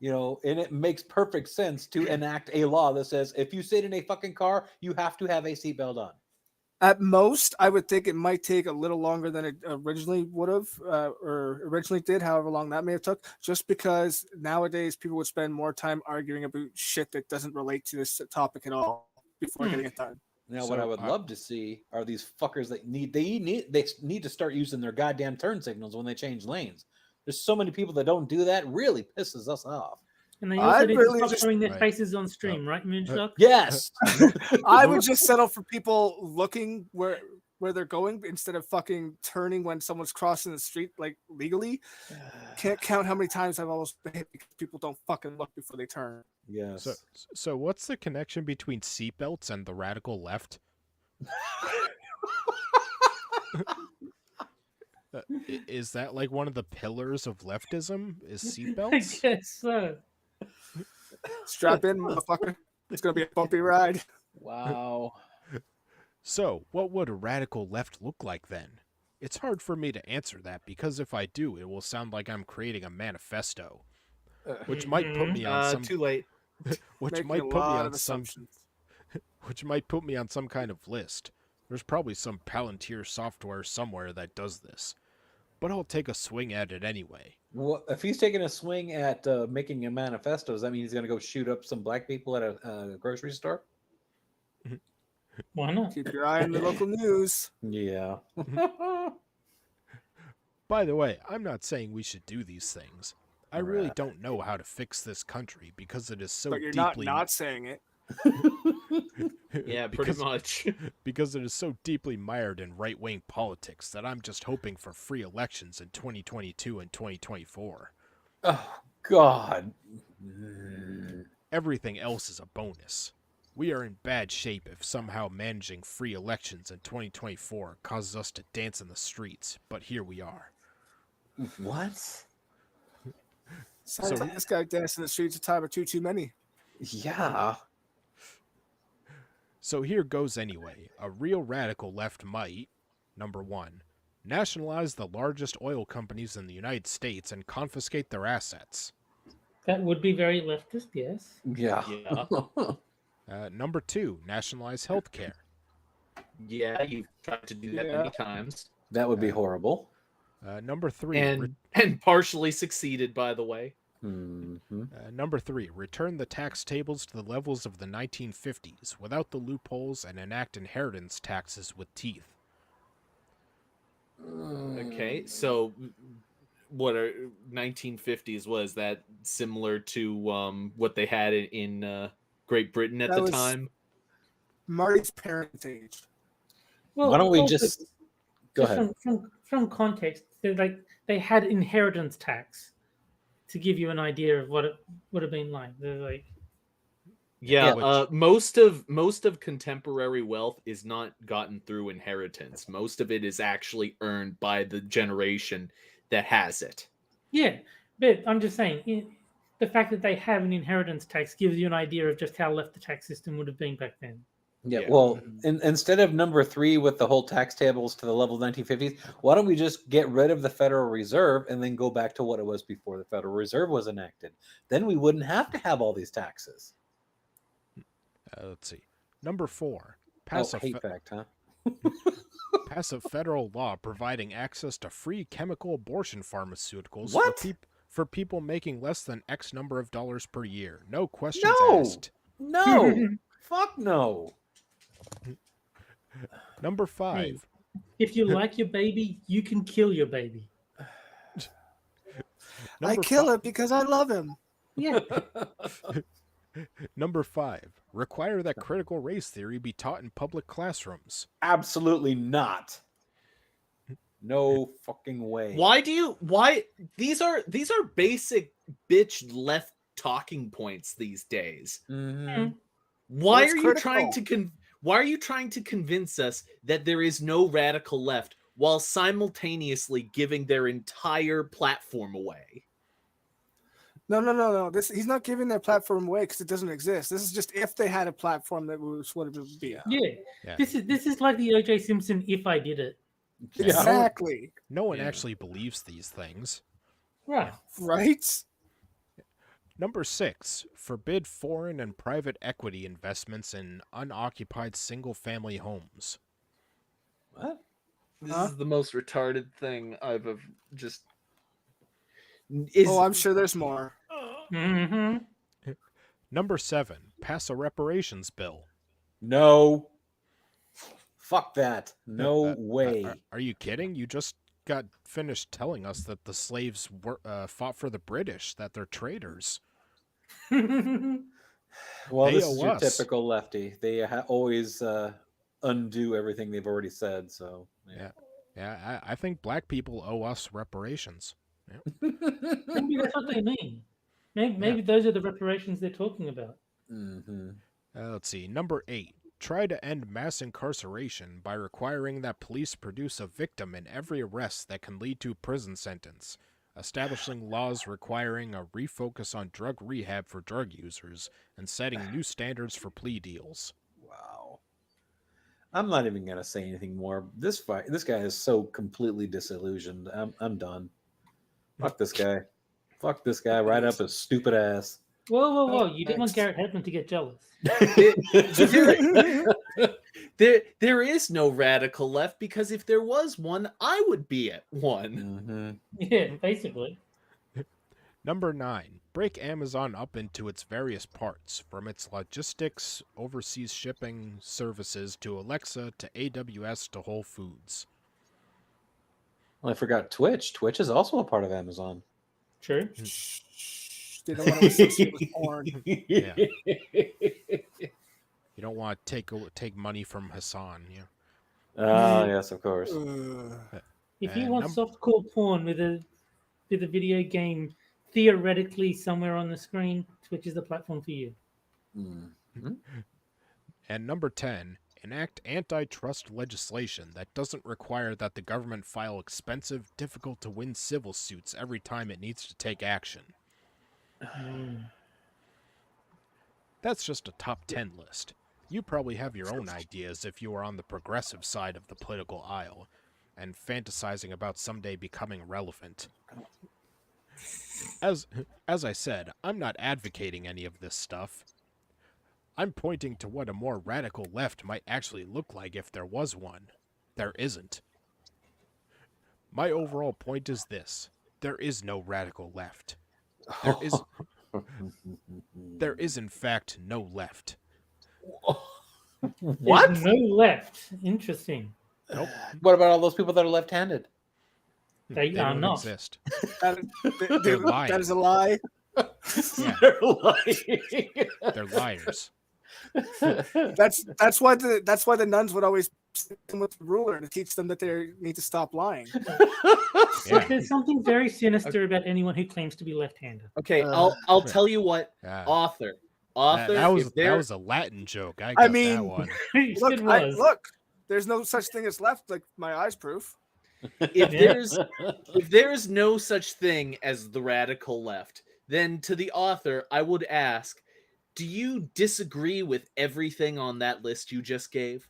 Speaker 4: and it makes perfect sense to enact a law that says if you sit in a fucking car, you have to have a seatbelt on.
Speaker 5: At most, I would think it might take a little longer than it originally would have, or originally did, however long that may have took, just because nowadays people would spend more time arguing about shit that doesn't relate to this topic at all before getting it done.
Speaker 4: Now, what I would love to see are these fuckers that need to start using their goddamn turn signals when they change lanes. There's so many people that don't do that. Really pisses us off.
Speaker 3: And they also need to stop showing their faces on stream, right, Moonshock?
Speaker 4: Yes.
Speaker 5: I would just settle for people looking where they're going instead of fucking turning when someone's crossing the street, like, legally. Can't count how many times I've almost been hit because people don't fucking look before they turn.
Speaker 4: Yes.
Speaker 1: So what's the connection between seatbelts and the radical left? Is that like one of the pillars of leftism? Is seatbelts?
Speaker 3: I guess so.
Speaker 5: Strap in, motherfucker. It's going to be a bumpy ride.
Speaker 4: Wow.
Speaker 1: So, what would a radical left look like then? It's hard for me to answer that because if I do, it will sound like I'm creating a manifesto, which might put me on some
Speaker 2: Too late.
Speaker 1: which might put me on some which might put me on some kind of list. There's probably some Palantir software somewhere that does this. But I'll take a swing at it anyway.
Speaker 4: Well, if he's taking a swing at making a manifesto, does that mean he's going to go shoot up some black people at a grocery store?
Speaker 3: Why not?
Speaker 5: Keep your eye on the local news.
Speaker 4: Yeah.
Speaker 1: By the way, I'm not saying we should do these things. I really don't know how to fix this country because it is so
Speaker 5: But you're
Speaker 1: deeply...
Speaker 5: not saying it.
Speaker 2: Yeah, pretty much.
Speaker 1: Because it is so deeply mired in right-wing politics that I'm just hoping for free elections in 2022 and 2024.
Speaker 4: Oh, God.
Speaker 1: Everything else is a bonus. We are in bad shape if somehow managing free elections in 2024 causes us to dance in the streets, but here we are.
Speaker 4: What?
Speaker 5: Sounds like this guy dancing in the streets a time or too many.
Speaker 4: Yeah.
Speaker 1: So here goes anyway. A real radical left might, number one, nationalize the largest oil companies in the United States and confiscate their assets.
Speaker 3: That would be very leftist, yes.
Speaker 4: Yeah.
Speaker 2: Yeah.
Speaker 1: Number 2, nationalize health care.
Speaker 2: Yeah, you've tried to do that
Speaker 5: Yeah.
Speaker 2: many times.
Speaker 4: That would be horrible.
Speaker 1: Number 3,
Speaker 2: And partially succeeded, by the way.
Speaker 1: Number 3, return the tax tables to the levels of the 1950s without the loopholes and enact inheritance taxes with teeth.
Speaker 2: Okay, so what are 1950s? Was that similar to what they had in Great Britain at
Speaker 5: That
Speaker 2: the
Speaker 5: was-
Speaker 2: time?
Speaker 5: Marty's parents' age.
Speaker 3: Well,
Speaker 4: Why don't we
Speaker 3: also,
Speaker 4: just go ahead?
Speaker 3: From context, they had inheritance tax to give you an idea of what it would have been like. They're like,
Speaker 2: Yeah,
Speaker 1: which-
Speaker 2: most of contemporary wealth is not gotten through inheritance. Most of it is actually earned by the generation that has it.
Speaker 3: yeah, but I'm just saying, the fact that they have an inheritance tax gives you an idea of just how left the tax system would have been back then.
Speaker 4: Yeah,
Speaker 2: Yeah.
Speaker 4: well, instead of number 3 with the whole tax tables to the level of 1950s, why don't we just get rid of the Federal Reserve and then go back to what it was before the Federal Reserve was enacted? Then we wouldn't have to have all these taxes.
Speaker 1: Let's see. Number 4, pass a
Speaker 4: hate fact, huh?
Speaker 1: pass a federal law providing access to free chemical abortion pharmaceuticals
Speaker 4: What?
Speaker 1: for people making less than X number of dollars per year. No questions
Speaker 4: No.
Speaker 1: asked.
Speaker 4: No. Fuck no.
Speaker 1: Number 5,
Speaker 3: Hey, if you like your baby, you can kill your baby.
Speaker 5: I kill it because I love him.
Speaker 3: Yeah.
Speaker 1: Number 5, require that critical race theory be taught in public classrooms.
Speaker 4: Absolutely not. No fucking way.
Speaker 2: Why these are basic bitch left talking points these days.
Speaker 4: Mhm.
Speaker 2: Why
Speaker 5: it's
Speaker 2: are you trying to why are you trying to convince us that there is no radical left while simultaneously giving their entire platform away?
Speaker 5: No. He's not giving their platform away because it doesn't exist. This is just if they had a platform that was what it would be.
Speaker 1: Yeah.
Speaker 3: This is like the O.J. Simpson "If I Did It."
Speaker 1: Yeah.
Speaker 5: Exactly.
Speaker 1: No one
Speaker 2: Yeah.
Speaker 1: actually believes these things.
Speaker 3: Right.
Speaker 5: Right?
Speaker 1: Number 6, forbid foreign and private equity investments in unoccupied single-family homes.
Speaker 4: What?
Speaker 2: This
Speaker 5: Huh?
Speaker 2: is the most retarded thing I've ever just.
Speaker 5: Oh, I'm sure there's more.
Speaker 3: Mm-hmm.
Speaker 1: Number 7, pass a reparations bill.
Speaker 4: No. Fuck that. No way.
Speaker 1: Are you kidding? You just got finished telling us that the slaves fought for the British, that they're traitors.
Speaker 4: Well,
Speaker 1: They
Speaker 4: this
Speaker 1: owe
Speaker 4: is your
Speaker 1: us.
Speaker 4: typical lefty. They always undo everything they've already said. So
Speaker 1: Yeah, I think black people owe us reparations.
Speaker 3: Maybe that's what they mean. Maybe those are the reparations they're talking about.
Speaker 4: Mm-hmm.
Speaker 1: Let's see. Number 8, try to end mass incarceration by requiring that police produce a victim in every arrest that can lead to a prison sentence, establishing laws requiring a refocus on drug rehab for drug users, and setting new standards for plea deals.
Speaker 4: Wow. I'm not even gonna say anything more. This guy is so completely disillusioned. I'm done. Fuck this guy. Fuck this guy right up his stupid ass.
Speaker 3: Whoa! You didn't want Garrett Hedlund to get jealous.
Speaker 2: There is no radical left because if there was one, I would be at one.
Speaker 4: Mm-hmm.
Speaker 3: Yeah, basically.
Speaker 1: Number 9, break Amazon up into its various parts, from its logistics, overseas shipping services, to Alexa, to AWS, to Whole Foods.
Speaker 4: Well, I forgot Twitch. Twitch is also a part of Amazon.
Speaker 3: True.
Speaker 5: They don't want to associate with porn.
Speaker 1: Yeah. You don't want to take money from Hassan. Yeah.
Speaker 4: Oh, yes, of course.
Speaker 3: If you
Speaker 1: And
Speaker 3: want softcore porn with a video game theoretically somewhere on the screen, Twitch is the platform for you.
Speaker 4: Mm-hmm.
Speaker 1: And number 10, enact antitrust legislation that doesn't require that the government file expensive, difficult-to-win civil suits every time it needs to take action. That's just a top 10 list. You probably have your own ideas if you are on the progressive side of the political aisle, and fantasizing about someday becoming relevant. As I said, I'm not advocating any of this stuff. I'm pointing to what a more radical left might actually look like if there was one. There isn't. My overall point is this. There is no radical left. There is in fact no left.
Speaker 4: What?
Speaker 3: There's no left. Interesting.
Speaker 1: Nope.
Speaker 4: What about all those people that are left-handed?
Speaker 3: They are
Speaker 1: don't
Speaker 3: not.
Speaker 1: exist.
Speaker 5: They're
Speaker 1: lying.
Speaker 5: That is a lie.
Speaker 1: Yeah,
Speaker 4: They're lying.
Speaker 1: they're liars.
Speaker 5: That's why the nuns would always sit them with the ruler to teach them that they need to stop lying.
Speaker 1: Yeah.
Speaker 3: There's something very sinister about anyone who claims to be left-handed.
Speaker 2: Okay, I'll tell you what. Author.
Speaker 1: That
Speaker 2: if there-
Speaker 1: was a Latin joke. I got
Speaker 5: mean,
Speaker 1: that one.
Speaker 3: It was.
Speaker 5: Look, there's no such thing as left. Like my eyes proof.
Speaker 2: if there is no such thing as the radical left, then to the author, I would ask, do you disagree with everything on that list you just gave?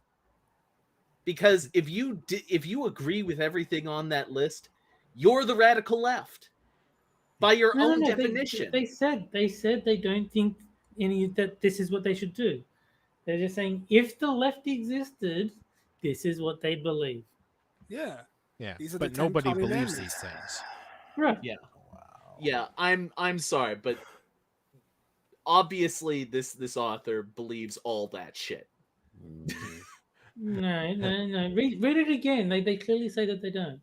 Speaker 2: Because if you agree with everything on that list, you're the radical left by your own definition.
Speaker 3: They said they don't think that this is what they should do. They're just saying if the left existed, this is what they believe.
Speaker 5: Yeah.
Speaker 1: Yeah,
Speaker 5: These are
Speaker 1: but
Speaker 5: the 10
Speaker 1: nobody believes
Speaker 5: commandments.
Speaker 1: these things.
Speaker 3: Right.
Speaker 2: Yeah. Yeah, I'm sorry, but obviously this author believes all that shit.
Speaker 3: No. Read it again. They clearly say that they don't.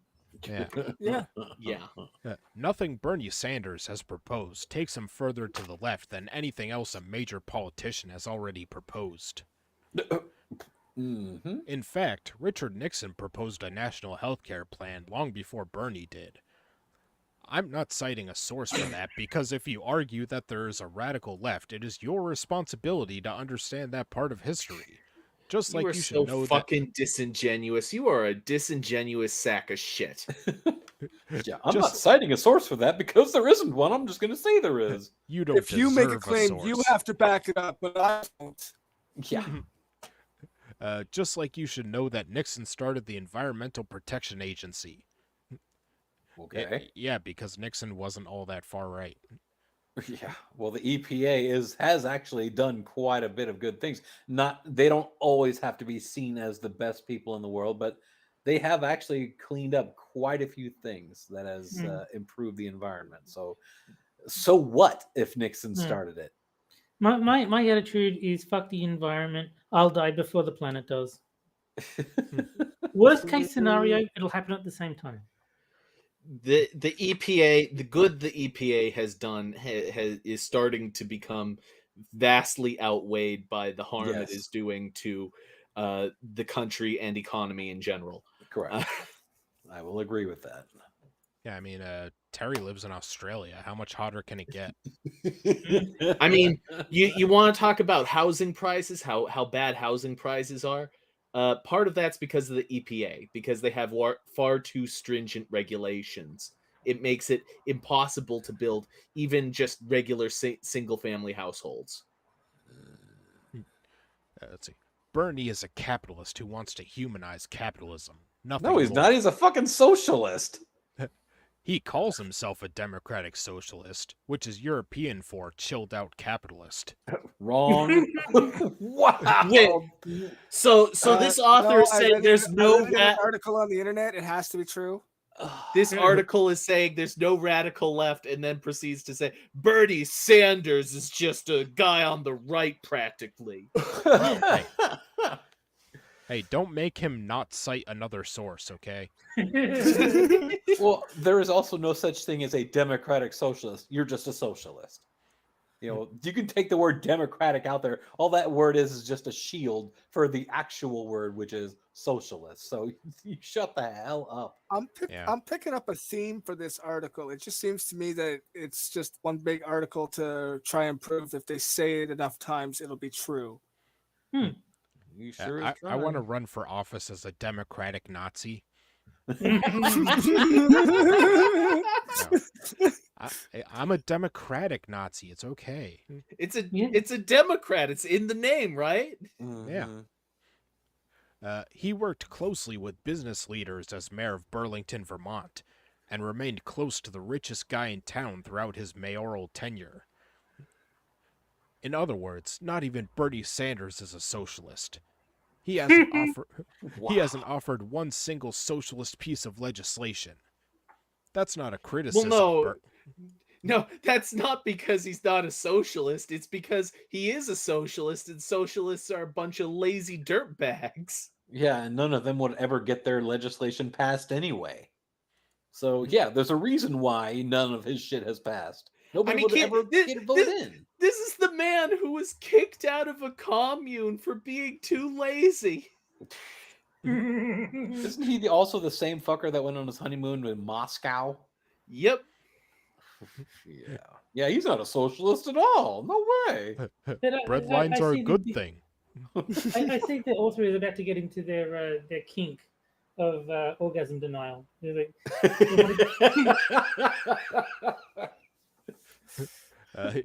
Speaker 1: Yeah.
Speaker 5: Yeah.
Speaker 2: Yeah.
Speaker 1: Nothing Bernie Sanders has proposed takes him further to the left than anything else a major politician has already proposed.
Speaker 4: Mm-hmm.
Speaker 1: In fact, Richard Nixon proposed a national health care plan long before Bernie did. I'm not citing a source for that because if you argue that there is a radical left, it is your responsibility to understand that part of history. Just like
Speaker 2: you are
Speaker 1: you should
Speaker 2: so
Speaker 1: know
Speaker 2: fucking disingenuous. You are a disingenuous sack of shit.
Speaker 4: Yeah, I'm not citing a source for that because there isn't one. I'm just going to say there is.
Speaker 1: You don't
Speaker 5: If you make a
Speaker 1: deserve
Speaker 5: claim,
Speaker 1: source.
Speaker 5: you have to back it up, but I don't.
Speaker 4: Yeah.
Speaker 1: Just like you should know that Nixon started the Environmental Protection Agency.
Speaker 4: Okay.
Speaker 1: Yeah, because Nixon wasn't all that far right.
Speaker 4: Yeah. Well, the EPA has actually done quite a bit of good things. They don't always have to be seen as the best people in the world, but they have actually cleaned up quite a few things that has improved the environment. So what if Nixon started it?
Speaker 3: My attitude is fuck the environment. I'll die before the planet does. Worst case scenario, it'll happen at the same time.
Speaker 2: The EPA, the good the EPA has done is starting to become vastly outweighed by the harm it is doing to the country and economy in general.
Speaker 4: Correct. I will agree with that.
Speaker 1: Yeah, I mean, Terry lives in Australia. How much hotter can it get?
Speaker 2: I mean, you want to talk about housing prices, how bad housing prices are? Part of that's because of the EPA, because they have far too stringent regulations. It makes it impossible to build even just regular single-family households.
Speaker 1: Let's see. Bernie is a capitalist who wants to humanize capitalism. Nothing
Speaker 4: No, he's
Speaker 1: more.
Speaker 4: not. He's a fucking socialist.
Speaker 1: He calls himself a democratic socialist, which is European for chilled out capitalist.
Speaker 4: Wrong. Wow.
Speaker 2: Wait, so this author is saying there's no
Speaker 5: article on the internet. It has to be true.
Speaker 2: This article is saying there's no radical left, and then proceeds to say Bernie Sanders is just a guy on the right, practically.
Speaker 1: Hey, don't make him not cite another source, okay?
Speaker 4: Well, there is also no such thing as a democratic socialist. You're just a socialist. You know, you can take the word democratic out there. All that word is just a shield for the actual word, which is socialist. So you shut the hell up.
Speaker 5: I'm picking up a theme for this article. It just seems to me that it's just one big article to try and prove if they say it enough times, it'll be true.
Speaker 4: You sure
Speaker 1: I want to run for office as a democratic Nazi. I'm a democratic Nazi. It's okay.
Speaker 2: It's a Democrat. It's in the name, right?
Speaker 1: Yeah. He worked closely with business leaders as mayor of Burlington, Vermont, and remained close to the richest guy in town throughout his mayoral tenure. In other words, not even Bernie Sanders is a socialist. He hasn't offered one single socialist piece of legislation. That's not a
Speaker 2: Well,
Speaker 1: criticism.
Speaker 2: no, that's not because he's not a socialist. It's because he is a socialist, and socialists are a bunch of lazy dirtbags.
Speaker 4: Yeah, and none of them would ever get their legislation passed anyway. So yeah, there's a reason why none of his shit has passed. Nobody would ever get a vote in.
Speaker 2: This is the man who was kicked out of a commune for being too lazy.
Speaker 4: Isn't he also the same fucker that went on his honeymoon in Moscow?
Speaker 2: Yep.
Speaker 4: Yeah, he's not a socialist at all. No way.
Speaker 1: Bread lines are a good thing.
Speaker 3: I think the author is about to get into their kink of orgasm denial. They're like,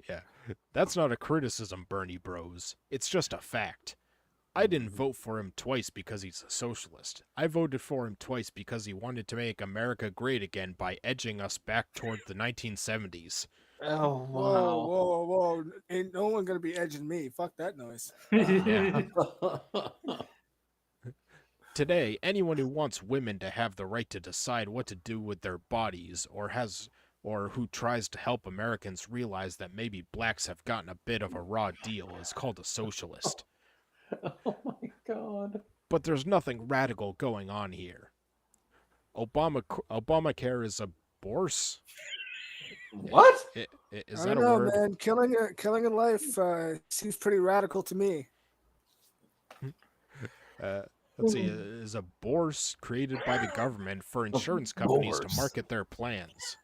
Speaker 1: yeah, that's not a criticism, Bernie Bros. It's just a fact. I didn't vote for him twice because he's a socialist. I voted for him twice because he wanted to make America great again by edging us back toward the 1970s.
Speaker 4: Oh,
Speaker 5: Whoa, whoa, whoa. Ain't no one going to be edging me. Fuck that noise.
Speaker 1: Today, anyone who wants women to have the right to decide what to do with their bodies or who tries to help Americans realize that maybe blacks have gotten a bit of a raw deal is called a socialist.
Speaker 4: Oh my god.
Speaker 1: But there's nothing radical going on here. Obamacare is a borse.
Speaker 4: What?
Speaker 1: Is
Speaker 5: I
Speaker 1: that
Speaker 5: don't
Speaker 1: a
Speaker 5: know,
Speaker 1: word?
Speaker 5: man. Killing a life seems pretty radical to me.
Speaker 1: Let's see. Is a borse created by the government for insurance companies to
Speaker 4: Borse.
Speaker 1: market their plans?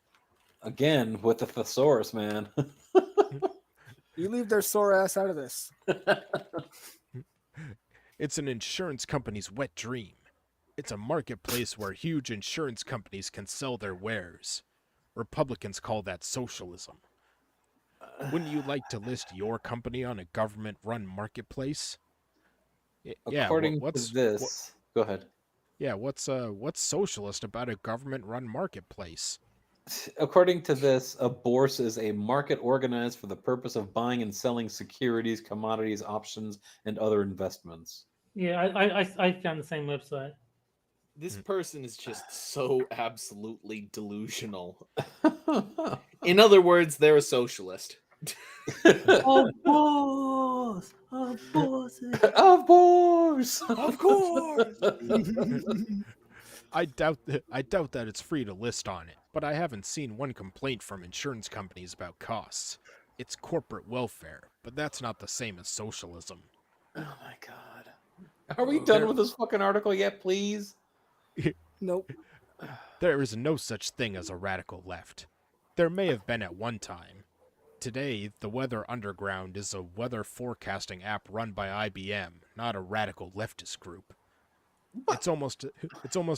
Speaker 4: Again, with the thesaurus, man.
Speaker 5: You leave their sore ass out of this.
Speaker 1: It's an insurance company's wet dream. It's a marketplace where huge insurance companies can sell their wares. Republicans call that socialism. Wouldn't you like to list your company on a government-run marketplace? Yeah.
Speaker 4: According to this, go ahead.
Speaker 1: Yeah. What's socialist about a government-run marketplace?
Speaker 4: According to this, a bourse is a market organized for the purpose of buying and selling securities, commodities, options, and other investments.
Speaker 3: yeah, I found the same website.
Speaker 2: This person is just so absolutely delusional. In other words, they're a socialist.
Speaker 3: Of course, of course.
Speaker 4: Of course.
Speaker 5: Of course.
Speaker 1: I doubt that it's free to list on it, but I haven't seen one complaint from insurance companies about costs. It's corporate welfare, but that's not the same as socialism.
Speaker 4: Oh my god. Are we done with this fucking article yet, please?
Speaker 5: Nope.
Speaker 1: There is no such thing as a radical left. There may have been at one time. Today, the Weather Underground is a weather forecasting app run by IBM, not a radical leftist group. It's almost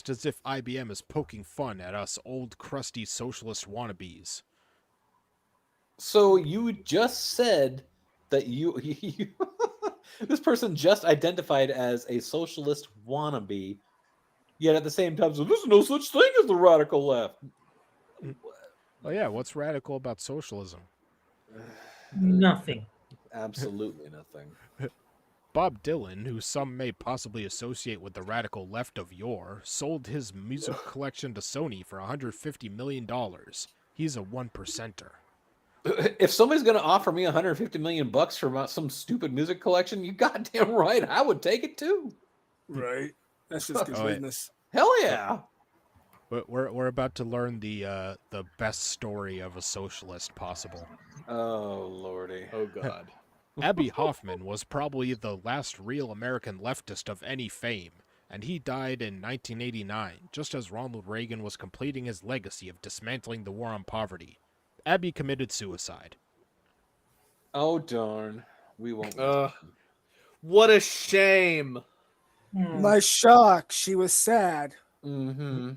Speaker 1: as if IBM is poking fun at us old crusty socialist wannabes.
Speaker 4: So you just said that you this person just identified as a socialist wannabe, yet at the same time, so there's no such thing as the radical left.
Speaker 1: Oh yeah, what's radical about socialism?
Speaker 3: Nothing.
Speaker 4: Absolutely nothing.
Speaker 1: Bob Dylan, who some may possibly associate with the radical left of yore, sold his music collection to Sony for $150 million. He's a 1%er.
Speaker 4: If somebody's going to offer me $150 million for some stupid music collection, you goddamn right, I would take it too.
Speaker 5: Right. That's just good business.
Speaker 4: Hell yeah.
Speaker 1: But we're about to learn the best story of a socialist possible.
Speaker 4: Oh lordy.
Speaker 2: Oh god.
Speaker 1: Abbie Hoffman was probably the last real American leftist of any fame, and he died in 1989, just as Ronald Reagan was completing his legacy of dismantling the war on poverty. Abbie committed suicide.
Speaker 4: Oh darn. We won't.
Speaker 2: What a shame.
Speaker 5: My shock. She was sad.
Speaker 4: Mm-hmm.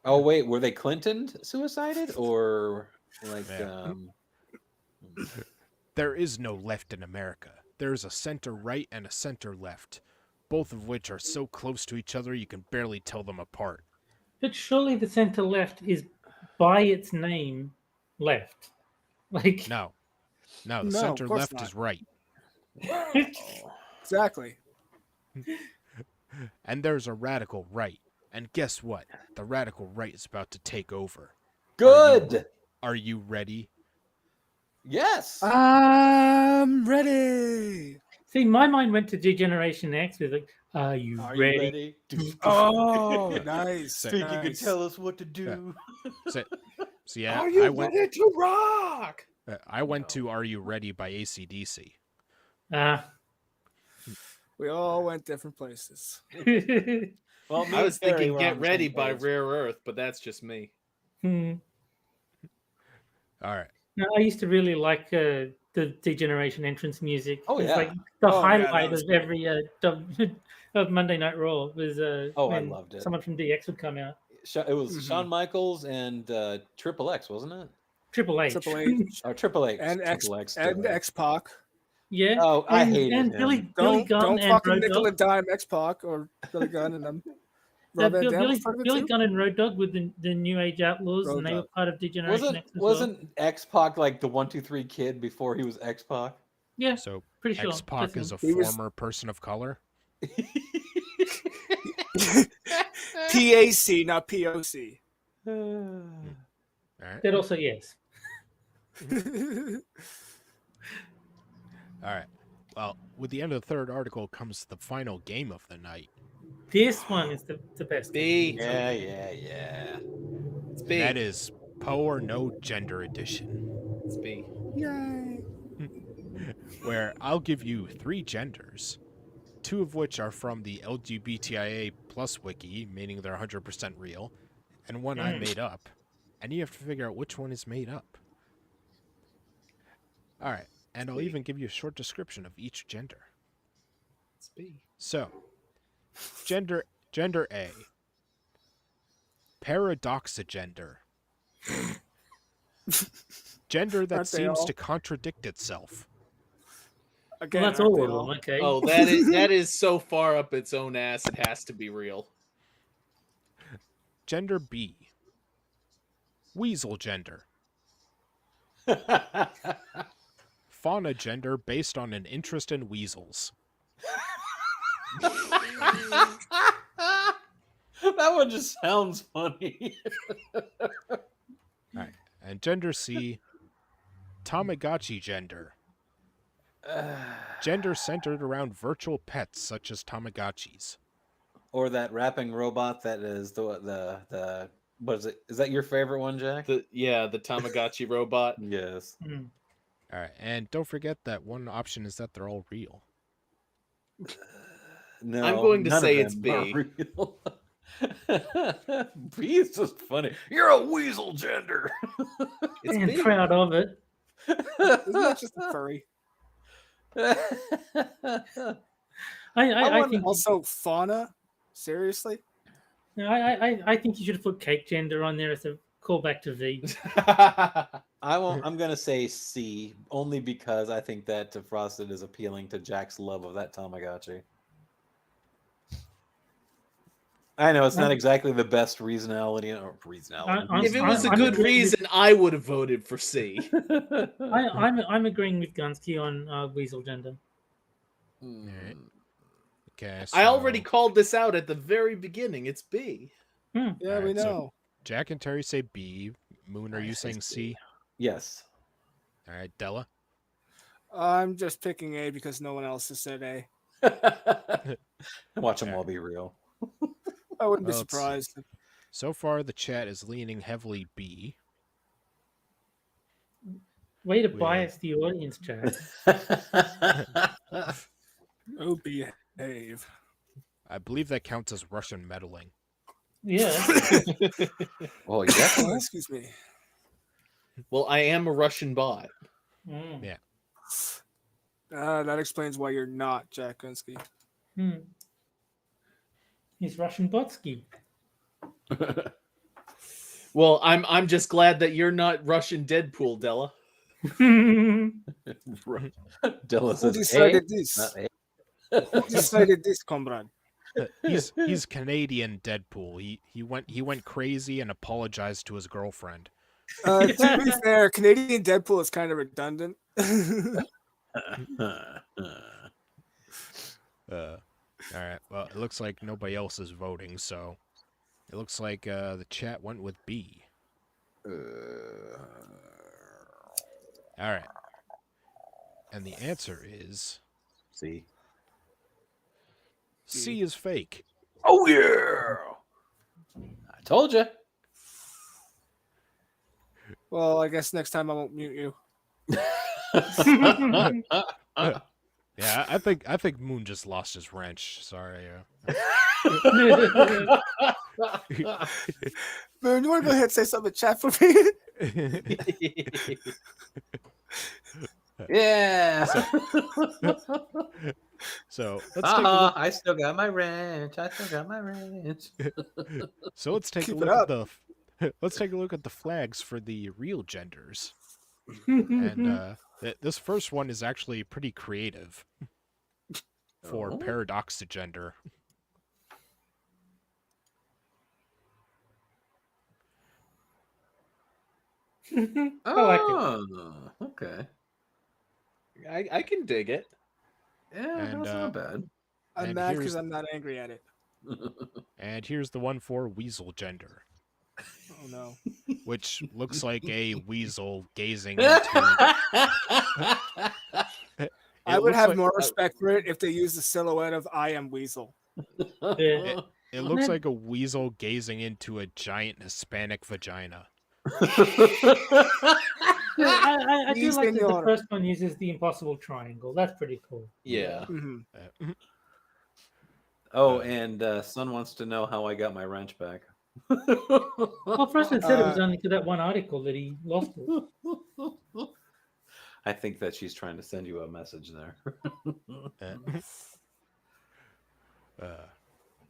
Speaker 4: Oh wait, were they Clinton suicided or like
Speaker 1: There is no left in America. There is a center-right and a center-left, both of which are so close to each other you can barely tell them apart.
Speaker 3: But surely the center left is by its name left. Like
Speaker 1: No. No, the
Speaker 5: No,
Speaker 1: center
Speaker 5: of course
Speaker 1: left
Speaker 5: not.
Speaker 1: is right.
Speaker 5: Exactly.
Speaker 1: And there's a radical right. And guess what? The radical right is about to take over.
Speaker 4: Good.
Speaker 1: Are you ready?
Speaker 4: Yes.
Speaker 5: I'm ready.
Speaker 3: See, my mind went to Degeneration X with like, "Are you
Speaker 4: Are
Speaker 3: ready?"
Speaker 4: you ready?
Speaker 5: Oh, nice.
Speaker 1: Say-
Speaker 4: Think you can
Speaker 5: nice.
Speaker 4: tell us what to do?
Speaker 1: So yeah,
Speaker 2: Are you
Speaker 1: I went.
Speaker 2: ready to rock?
Speaker 1: I went to "Are You Ready" by AC/DC.
Speaker 5: We all went different places.
Speaker 4: Well, me
Speaker 2: I
Speaker 4: and
Speaker 2: was
Speaker 4: Terry
Speaker 2: thinking
Speaker 4: were
Speaker 2: "Get
Speaker 4: on the
Speaker 2: Ready"
Speaker 4: same
Speaker 2: by
Speaker 4: page.
Speaker 2: Rare Earth, but that's just me.
Speaker 3: Hmm.
Speaker 1: All right.
Speaker 3: No, I used to really like the Degeneration entrance music.
Speaker 4: Oh,
Speaker 3: It's
Speaker 4: yeah.
Speaker 3: like the
Speaker 5: Oh, yeah, that
Speaker 3: highlight
Speaker 5: was
Speaker 3: of every of Monday Night Raw was
Speaker 4: Oh, I
Speaker 3: when
Speaker 4: loved it.
Speaker 3: someone from DX would come out.
Speaker 4: It was
Speaker 5: Mhm.
Speaker 4: Shawn Michaels and Triple X, wasn't it?
Speaker 3: Triple H.
Speaker 5: Triple H
Speaker 4: Or Triple X.
Speaker 5: and
Speaker 4: Triple X.
Speaker 5: and X Pac.
Speaker 3: Yeah.
Speaker 4: Oh, I
Speaker 3: and,
Speaker 4: hated
Speaker 3: and
Speaker 4: him.
Speaker 3: Billy Gunn
Speaker 5: Don't
Speaker 3: and
Speaker 5: fucking
Speaker 3: Road
Speaker 5: nickel
Speaker 3: Dogg.
Speaker 5: and dime X Pac or Billy Gunn and them. Rob Van Dam was part of it
Speaker 3: Billy
Speaker 5: too.
Speaker 3: Gunn and Road Dogg with the New Age Outlaws,
Speaker 5: Road
Speaker 3: and they were
Speaker 5: Dogg.
Speaker 3: part of Degeneration X as well.
Speaker 4: Wasn't X Pac like the 1-2-3 kid before he was X Pac?
Speaker 3: Yeah,
Speaker 1: So
Speaker 3: pretty sure.
Speaker 1: X-Pac is a
Speaker 5: He was-
Speaker 1: former person of color.
Speaker 5: PAC, not POC.
Speaker 1: All right.
Speaker 3: That also yes.
Speaker 1: All right. Well, with the end of the third article comes the final game of the night.
Speaker 3: This one is the best.
Speaker 2: B.
Speaker 4: Yeah.
Speaker 2: It's
Speaker 1: And
Speaker 2: B.
Speaker 1: that is Poe or No Gender Edition,
Speaker 2: It's B.
Speaker 5: Yay.
Speaker 1: where I'll give you 3 genders, 2 of which are from the LGBTIA plus wiki, meaning they're 100% real, and one I made up. And you have to figure out which one is made up. All right. And I'll even give you a short description of each gender.
Speaker 2: It's B.
Speaker 1: So, gender A, paradoxagender. Gender that
Speaker 5: Aren't they
Speaker 1: seems
Speaker 5: all?
Speaker 1: to contradict itself.
Speaker 5: Again,
Speaker 3: Well, that's
Speaker 5: aren't
Speaker 3: all
Speaker 5: they
Speaker 3: of them. Okay.
Speaker 2: Oh, that is so far up its own ass. It has to be real.
Speaker 1: Gender B, weasel gender. Fauna gender based on an interest in weasels.
Speaker 4: That one just sounds funny.
Speaker 1: All right. And gender C, Tamagotchi gender. Gender centered around virtual pets such as Tamagotchis.
Speaker 4: Or that rapping robot that is the what is it? Is that your favorite one, Jack?
Speaker 2: The Tamagotchi robot.
Speaker 4: Yes.
Speaker 3: Hmm.
Speaker 1: All right. And don't forget that one option is that they're all real.
Speaker 4: No,
Speaker 2: I'm going to
Speaker 4: none of
Speaker 2: say it's
Speaker 4: them are
Speaker 2: B.
Speaker 4: real. B is just funny. You're a weasel gender.
Speaker 2: It's
Speaker 3: And
Speaker 2: B.
Speaker 3: proud of it.
Speaker 5: Isn't that just a furry?
Speaker 3: I think
Speaker 5: Also, fauna. Seriously?
Speaker 3: I think you should have put cake gender on there as a callback to V.
Speaker 4: I'm gonna say C only because I think that Frosted is appealing to Jack's love of that Tamagotchi. I know it's not exactly the best reasonality.
Speaker 2: If it was a
Speaker 3: I'm
Speaker 2: good
Speaker 3: agreeing with-
Speaker 2: reason, I would have voted for C.
Speaker 3: I'm agreeing with Gunsky on weasel gender.
Speaker 1: Alright. Okay.
Speaker 2: I already
Speaker 1: so
Speaker 2: called this out at the very beginning. It's B.
Speaker 5: Yeah, we
Speaker 1: Alright, so-
Speaker 5: know.
Speaker 1: Jack and Terry say B. Moon, are
Speaker 4: I
Speaker 1: you
Speaker 4: say
Speaker 1: saying
Speaker 4: C.
Speaker 1: C?
Speaker 4: Yes.
Speaker 1: All right, Della.
Speaker 5: I'm just picking A because no one else has said A.
Speaker 4: Watch them all be real.
Speaker 5: I wouldn't be
Speaker 1: Well, let's see.
Speaker 5: surprised.
Speaker 1: So far, the chat is leaning heavily B.
Speaker 3: Way to
Speaker 1: With-
Speaker 3: bias the audience, Chad.
Speaker 5: Oh, behave.
Speaker 1: I believe that counts as Russian meddling.
Speaker 3: Yeah.
Speaker 4: Oh, yeah.
Speaker 5: Oh, excuse me.
Speaker 2: Well, I am a Russian bot.
Speaker 3: Mm.
Speaker 1: Yeah.
Speaker 5: That explains why you're not Jack Gunsky.
Speaker 3: Hmm. He's Russian Botsky.
Speaker 2: Well, I'm just glad that you're not Russian Deadpool, Della.
Speaker 4: Della
Speaker 5: Who
Speaker 4: says
Speaker 5: decided
Speaker 4: A,
Speaker 5: this?
Speaker 4: not A.
Speaker 5: Who decided this, comrade?
Speaker 1: He's Canadian Deadpool. He went crazy and apologized to his girlfriend.
Speaker 5: To be fair, Canadian Deadpool is kind of redundant.
Speaker 1: All right. Well, it looks like nobody else is voting, so it looks like the chat went with B. All right. And the answer is
Speaker 4: See.
Speaker 1: C is fake.
Speaker 4: Oh yeah! I told you.
Speaker 5: Well, I guess next time I won't mute you.
Speaker 1: Yeah, I think Moon just lost his wrench. Sorry.
Speaker 5: Moon, you want to go ahead and say something in chat for me?
Speaker 4: Yeah.
Speaker 1: So let's take a look.
Speaker 4: I still got my wrench.
Speaker 1: So let's take
Speaker 5: Keep
Speaker 1: a
Speaker 5: it
Speaker 1: look at
Speaker 5: up.
Speaker 1: the flags for the real genders. And this first one is actually pretty creative for paradoxagender.
Speaker 3: I like it.
Speaker 4: Okay.
Speaker 2: I can dig it.
Speaker 4: Yeah,
Speaker 1: And,
Speaker 4: that's not bad.
Speaker 5: I'm
Speaker 1: And
Speaker 5: mad
Speaker 1: here's-
Speaker 5: because I'm not angry at it.
Speaker 1: And here's the one for weasel gender,
Speaker 5: Oh no.
Speaker 1: which looks like a weasel gazing into.
Speaker 5: I would
Speaker 1: looks
Speaker 5: have
Speaker 1: like-
Speaker 5: more respect for it if they used the silhouette of I am Weasel.
Speaker 3: Yeah.
Speaker 1: It looks like a weasel gazing into a giant Hispanic vagina.
Speaker 3: I do
Speaker 5: Please,
Speaker 3: like that the
Speaker 5: senora.
Speaker 3: first one uses the impossible triangle. That's pretty cool.
Speaker 2: Yeah.
Speaker 5: Mhm.
Speaker 4: Oh, and Son wants to know how I got my wrench back.
Speaker 3: Well, Preston said it was only to that one article that he lost it.
Speaker 4: I think that she's trying to send you a message there.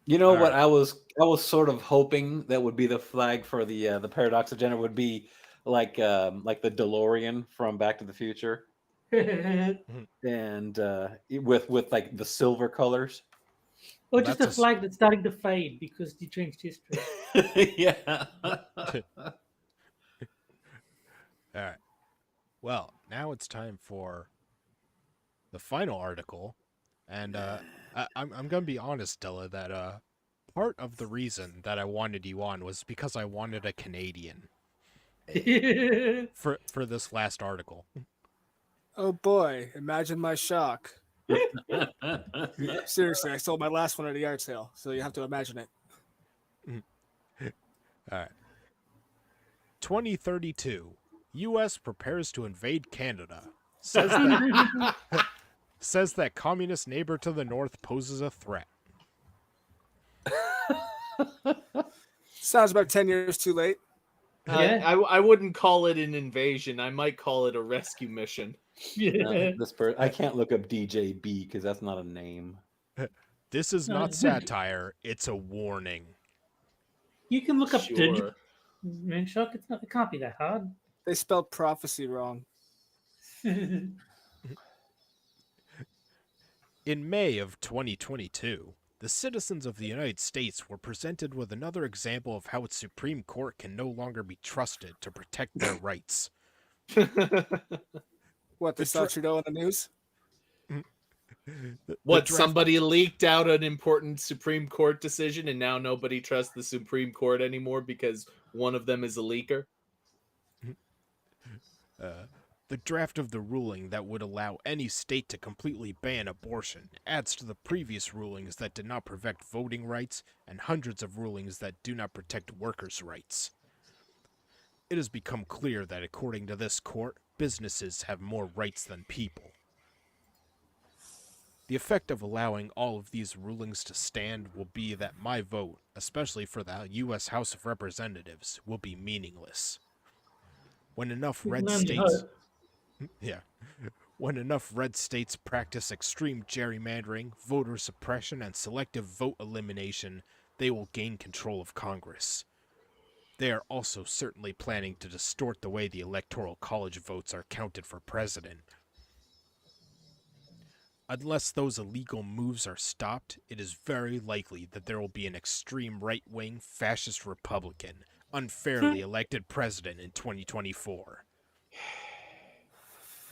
Speaker 4: You know
Speaker 1: All
Speaker 4: what?
Speaker 1: right.
Speaker 4: I was sort of hoping that would be the flag for the paradox agenda would be like the DeLorean from Back to the Future, and with like the silver colors.
Speaker 3: Or just
Speaker 1: That's
Speaker 3: a flag that's starting to fade because you changed history.
Speaker 4: Yeah.
Speaker 1: All right. Well, now it's time for the final article, and I'm gonna be honest, Della, that part of the reason that I wanted you on was because I wanted a Canadian for this last article.
Speaker 5: Oh boy, imagine my shock. Seriously, I sold my last one at a yard sale, so you have to imagine it.
Speaker 1: All right. 2032. U.S. prepares to invade Canada. Says that communist neighbor to the north poses a threat.
Speaker 5: Sounds about 10 years too late.
Speaker 3: Yeah.
Speaker 2: I wouldn't call it an invasion. I might call it a rescue mission.
Speaker 3: Yeah.
Speaker 4: I can't look up DJB because that's not a name.
Speaker 1: This is not satire, it's a warning.
Speaker 3: You can look up
Speaker 2: Sure.
Speaker 3: Moonshock. It can't be that hard.
Speaker 5: They spelled prophecy wrong.
Speaker 1: In May of 2022, the citizens of the United States were presented with another example of how its Supreme Court can no longer be trusted to protect their rights.
Speaker 5: What, they saw Trudeau on the news?
Speaker 2: What, somebody leaked out an important Supreme Court decision and now nobody trusts the Supreme Court anymore because one of them is a leaker?
Speaker 1: The draft of the ruling that would allow any state to completely ban abortion adds to the previous rulings that did not protect voting rights and hundreds of rulings that do not protect workers' rights. It has become clear that according to this court, businesses have more rights than people. The effect of allowing all of these rulings to stand will be that my vote, especially for the U.S. House of Representatives, will be meaningless. When enough red
Speaker 3: None
Speaker 1: states...
Speaker 3: hope.
Speaker 1: Yeah. When enough red states practice extreme gerrymandering, voter suppression, and selective vote elimination, they will gain control of Congress. They are also certainly planning to distort the way the Electoral College votes are counted for president. Unless those illegal moves are stopped, it is very likely that there will be an extreme right-wing fascist Republican unfairly elected president in 2024.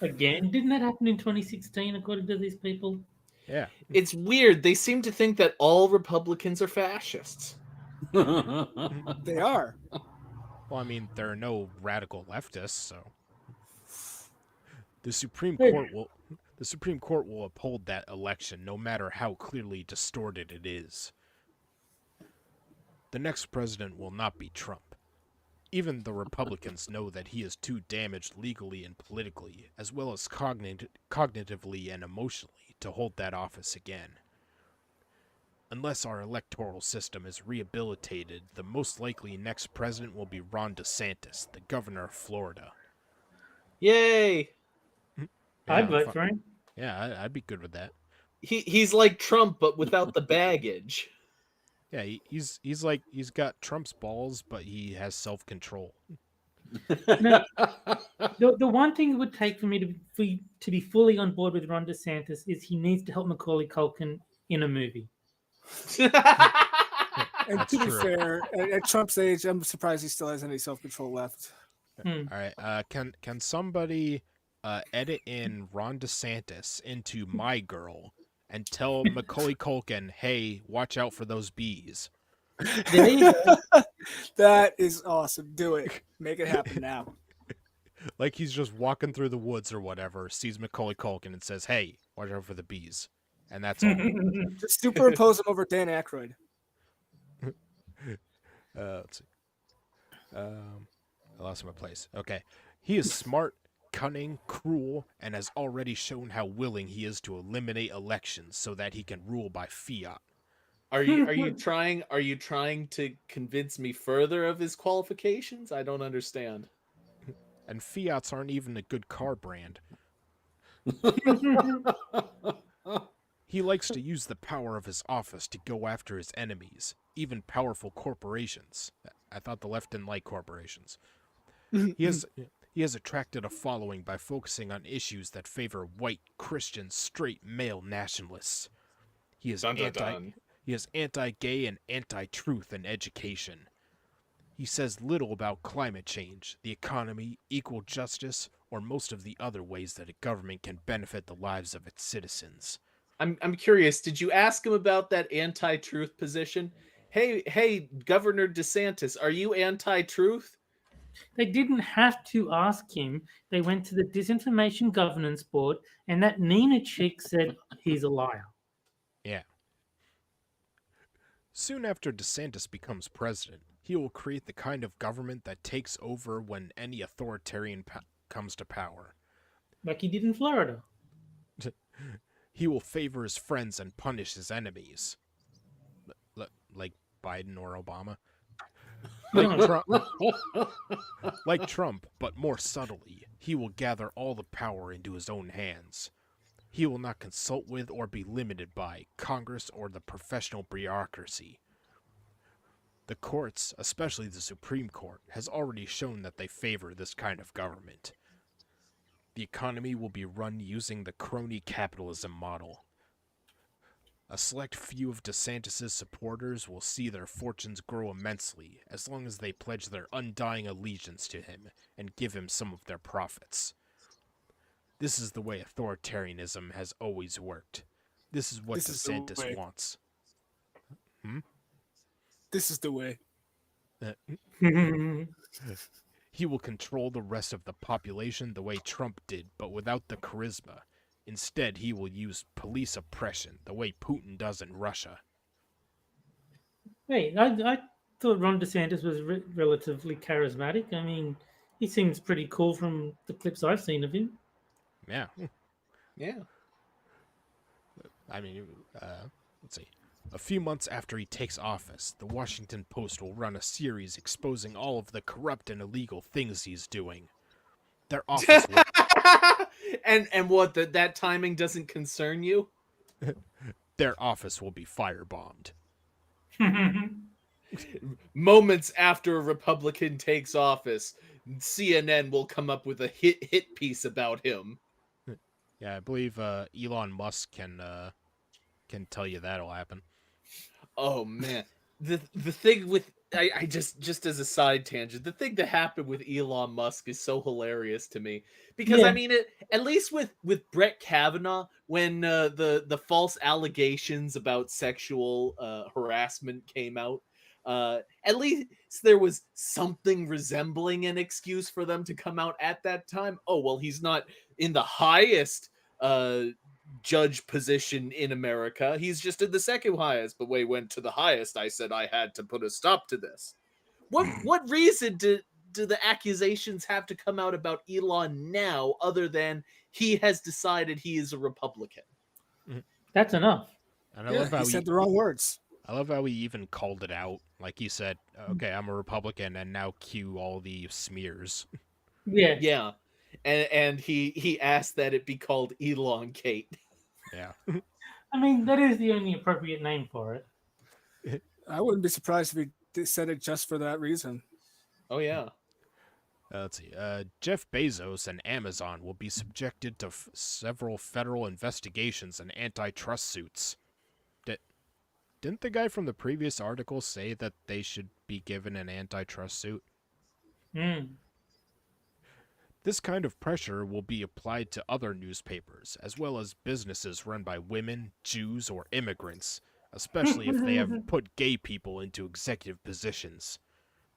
Speaker 3: Again, didn't that happen in 2016, according to these people?
Speaker 1: Yeah.
Speaker 2: It's weird. They seem to think that all Republicans are fascists.
Speaker 5: They are.
Speaker 1: Well, I mean, there are no radical leftists, so the Supreme
Speaker 3: Hey.
Speaker 1: Court will the Supreme Court will uphold that election no matter how clearly distorted it is. The next president will not be Trump. Even the Republicans know that he is too damaged legally and politically, as well as cognitively and emotionally, to hold that office again. Unless our electoral system is rehabilitated, the most likely next president will be Ron DeSantis, the governor of Florida.
Speaker 2: Yay!
Speaker 3: I'd vote for him.
Speaker 1: Yeah, I'd be good with that.
Speaker 2: He's like Trump, but without the baggage.
Speaker 1: Yeah, he's got Trump's balls, but he has self-control.
Speaker 3: No, the one thing it would take for me to be fully on board with Ron DeSantis is he needs to help Macaulay Culkin in a movie.
Speaker 5: And
Speaker 1: That's
Speaker 5: to be
Speaker 1: true.
Speaker 5: fair, at Trump's age, I'm surprised he still has any self-control left.
Speaker 1: All right, can somebody edit in Ron DeSantis into My Girl and tell Macaulay Culkin, hey, watch out for those bees?
Speaker 3: There you go.
Speaker 5: That is awesome. Do it. Make it happen now.
Speaker 1: Like he's just walking through the woods or whatever, sees Macaulay Culkin and says, hey, watch out for the bees. And that's all.
Speaker 5: Just superimpose him over Dan Aykroyd.
Speaker 1: Let's see. I lost my place. Okay. He is smart, cunning, cruel, and has already shown how willing he is to eliminate elections so that he can rule by fiat.
Speaker 2: Are you trying to convince me further of his qualifications? I don't understand.
Speaker 1: And Fiats aren't even a good car brand. He likes to use the power of his office to go after his enemies, even powerful corporations. I thought the left didn't like corporations. He has attracted a following by focusing on issues that favor white, Christian, straight male nationalists. He is anti-gay and anti-truth in education. He says little about climate change, the economy, equal justice, or most of the other ways that a government can benefit the lives of its citizens.
Speaker 2: I'm curious. Did you ask him about that anti-truth position? Hey, Governor DeSantis, are you anti-truth?
Speaker 3: They didn't have to ask him. They went to the Disinformation Governance Board, and that Nina chick said he's a liar.
Speaker 1: Yeah. Soon after DeSantis becomes president, he will create the kind of government that takes over when any authoritarian comes to power.
Speaker 3: Like he did in Florida.
Speaker 1: He will favor his friends and punish his enemies. Like Biden or Obama. Like Trump, but more subtly, he will gather all the power into his own hands. He will not consult with or be limited by Congress or the professional bureaucracy. The courts, especially the Supreme Court, has already shown that they favor this kind of government. The economy will be run using the crony capitalism model. A select few of DeSantis' supporters will see their fortunes grow immensely as long as they pledge their undying allegiance to him and give him some of their profits. This is the way authoritarianism has always worked. This is what DeSantis wants.
Speaker 5: This is the way.
Speaker 1: He will control the rest of the population the way Trump did, but without the charisma. Instead, he will use police oppression, the way Putin does in Russia.
Speaker 3: Wait, I thought Ron DeSantis was relatively charismatic. I mean, he seems pretty cool from the clips I've seen of him.
Speaker 1: Yeah.
Speaker 2: Yeah.
Speaker 1: I mean, let's see. A few months after he takes office, the Washington Post will run a series exposing all of the corrupt and illegal things he's doing. Their office will...
Speaker 2: and what, that timing doesn't concern you?
Speaker 1: Their office will be firebombed.
Speaker 2: Moments after a Republican takes office, CNN will come up with a hit piece about him.
Speaker 1: Yeah, I believe Elon Musk can tell you that'll happen.
Speaker 2: Oh man, the thing with I just as a side tangent, the thing that happened with Elon Musk is so hilarious to me because I
Speaker 3: Yeah.
Speaker 2: mean, at least with Brett Kavanaugh, when the false allegations about sexual harassment came out, at least there was something resembling an excuse for them to come out at that time. Oh well, he's not in the highest judge position in America. He's just in the second highest, but when he went to the highest, I said I had to put a stop to this. What reason do the accusations have to come out about Elon now other than he has decided he is a Republican?
Speaker 3: That's enough.
Speaker 1: And I
Speaker 5: Yeah,
Speaker 1: love how
Speaker 5: he said the wrong words.
Speaker 1: I love how he even called it out. Like he said, okay, I'm a Republican, and now cue all the smears.
Speaker 3: Yeah.
Speaker 2: Yeah. And he asked that it be called Elon Kate.
Speaker 1: Yeah.
Speaker 3: I mean, that is the only appropriate name for it.
Speaker 5: I wouldn't be surprised if he said it just for that reason.
Speaker 2: Oh yeah.
Speaker 1: Let's see. Jeff Bezos and Amazon will be subjected to several federal investigations and antitrust suits. Didn't the guy from the previous article say that they should be given an antitrust suit?
Speaker 3: Mm.
Speaker 1: This kind of pressure will be applied to other newspapers, as well as businesses run by women, Jews, or immigrants, especially if they have put gay people into executive positions.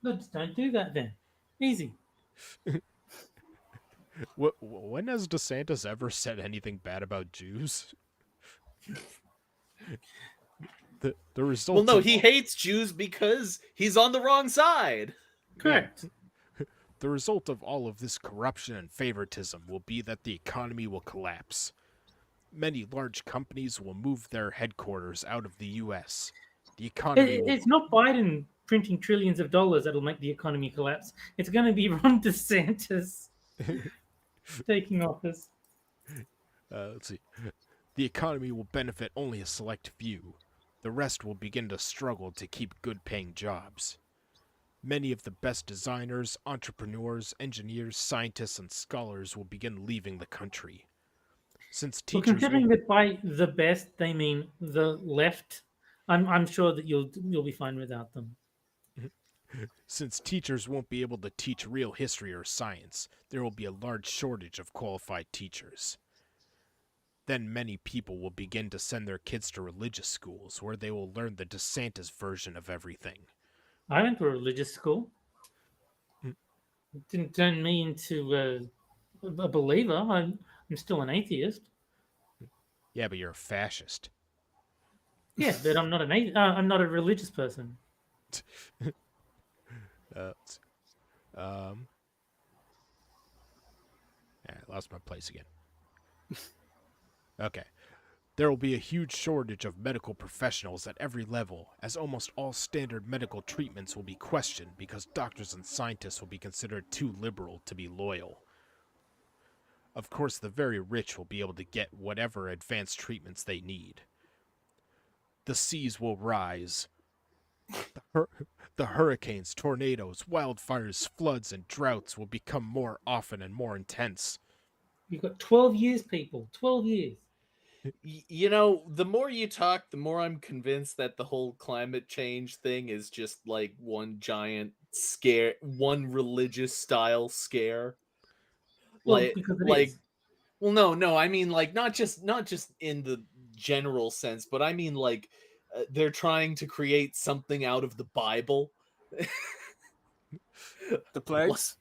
Speaker 3: No, just don't do that then. Easy.
Speaker 1: When has DeSantis ever said anything bad about Jews? The result.
Speaker 2: Well, no, he hates Jews because he's on the wrong side.
Speaker 3: Correct.
Speaker 1: The result of all of this corruption and favoritism will be that the economy will collapse. Many large companies will move their headquarters out of the U.S. The economy will...
Speaker 3: It's not Biden printing trillions of dollars that'll make the economy collapse. It's going to be Ron DeSantis taking office.
Speaker 1: Let's see. The economy will benefit only a select few. The rest will begin to struggle to keep good-paying jobs. Many of the best designers, entrepreneurs, engineers, scientists, and scholars will begin leaving the country. Since
Speaker 3: Well,
Speaker 1: teachers
Speaker 3: considering that by the best they mean the left, I'm sure that you'll be fine without them.
Speaker 1: Since teachers won't be able to teach real history or science, there will be a large shortage of qualified teachers. Then many people will begin to send their kids to religious schools where they will learn the DeSantis version of everything.
Speaker 3: I went to a religious school.
Speaker 1: Hmm.
Speaker 3: It didn't turn me into a believer. I'm still an atheist.
Speaker 1: Yeah, but you're a fascist.
Speaker 3: Yeah, but I'm not I'm not a religious person.
Speaker 1: I lost my place again. Okay. There will be a huge shortage of medical professionals at every level, as almost all standard medical treatments will be questioned because doctors and scientists will be considered too liberal to be loyal. Of course, the very rich will be able to get whatever advanced treatments they need. The seas will rise. The hurricanes, tornadoes, wildfires, floods, and droughts will become more often and more intense.
Speaker 3: You've got 12 years, people. 12 years.
Speaker 2: You know, the more you talk, the more I'm convinced that the whole climate change thing is just like one giant scare, one religious style scare.
Speaker 3: Well, because it is.
Speaker 2: Well, no, I mean like not just in the general sense, but I mean like they're trying to create something out of the Bible.
Speaker 5: The plagues?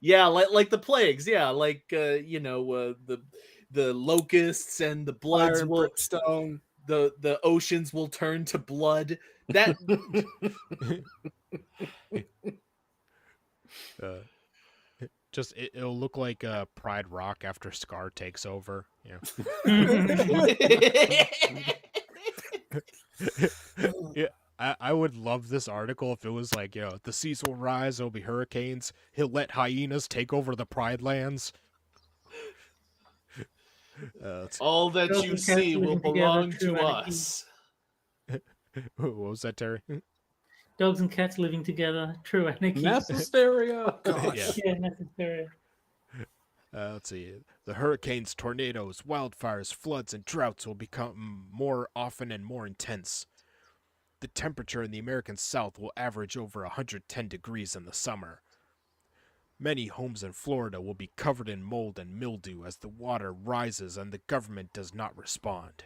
Speaker 2: Yeah, like the plagues. Yeah, like the locusts and the bloods
Speaker 5: Fire and
Speaker 2: will
Speaker 5: brimstone.
Speaker 2: the oceans will turn to blood. That
Speaker 1: It'll look like Pride Rock after Scar takes over. Yeah. Yeah. I would love this article if it was like, the seas will rise, there'll be hurricanes, he'll let hyenas take over the Pride lands.
Speaker 2: all that
Speaker 3: Girls
Speaker 2: you
Speaker 3: and cats
Speaker 2: see will
Speaker 3: living together,
Speaker 2: belong
Speaker 3: true
Speaker 2: to
Speaker 3: anarchy.
Speaker 2: us.
Speaker 1: What was that, Terry?
Speaker 3: Dogs and cats living together. True anarchy.
Speaker 4: Mass hysteria.
Speaker 1: Yeah.
Speaker 3: Yeah, that's hysteria.
Speaker 1: Let's see. The hurricanes, tornadoes, wildfires, floods, and droughts will become more often and more intense. The temperature in the American South will average over 110 degrees in the summer. Many homes in Florida will be covered in mold and mildew as the water rises and the government does not respond.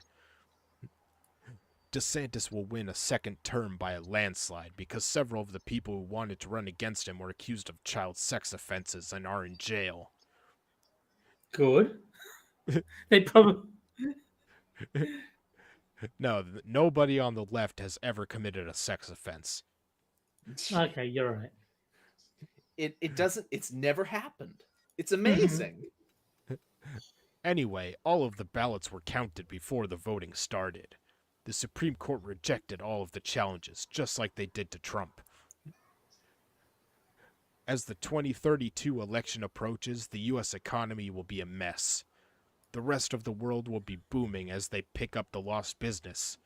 Speaker 1: DeSantis will win a second term by a landslide because several of the people who wanted to run against him were accused of child sex offenses and are in jail.
Speaker 3: Good. They probably.
Speaker 1: No, nobody on the left has ever committed a sex offense.
Speaker 3: Okay, you're right.
Speaker 2: It doesn't. It's never happened. It's amazing.
Speaker 1: Anyway, all of the ballots were counted before the voting started. The Supreme Court rejected all of the challenges, just like they did to Trump. As the 2032 election approaches, the U.S. economy will be a mess. The rest of the world will be booming as they pick up the lost business.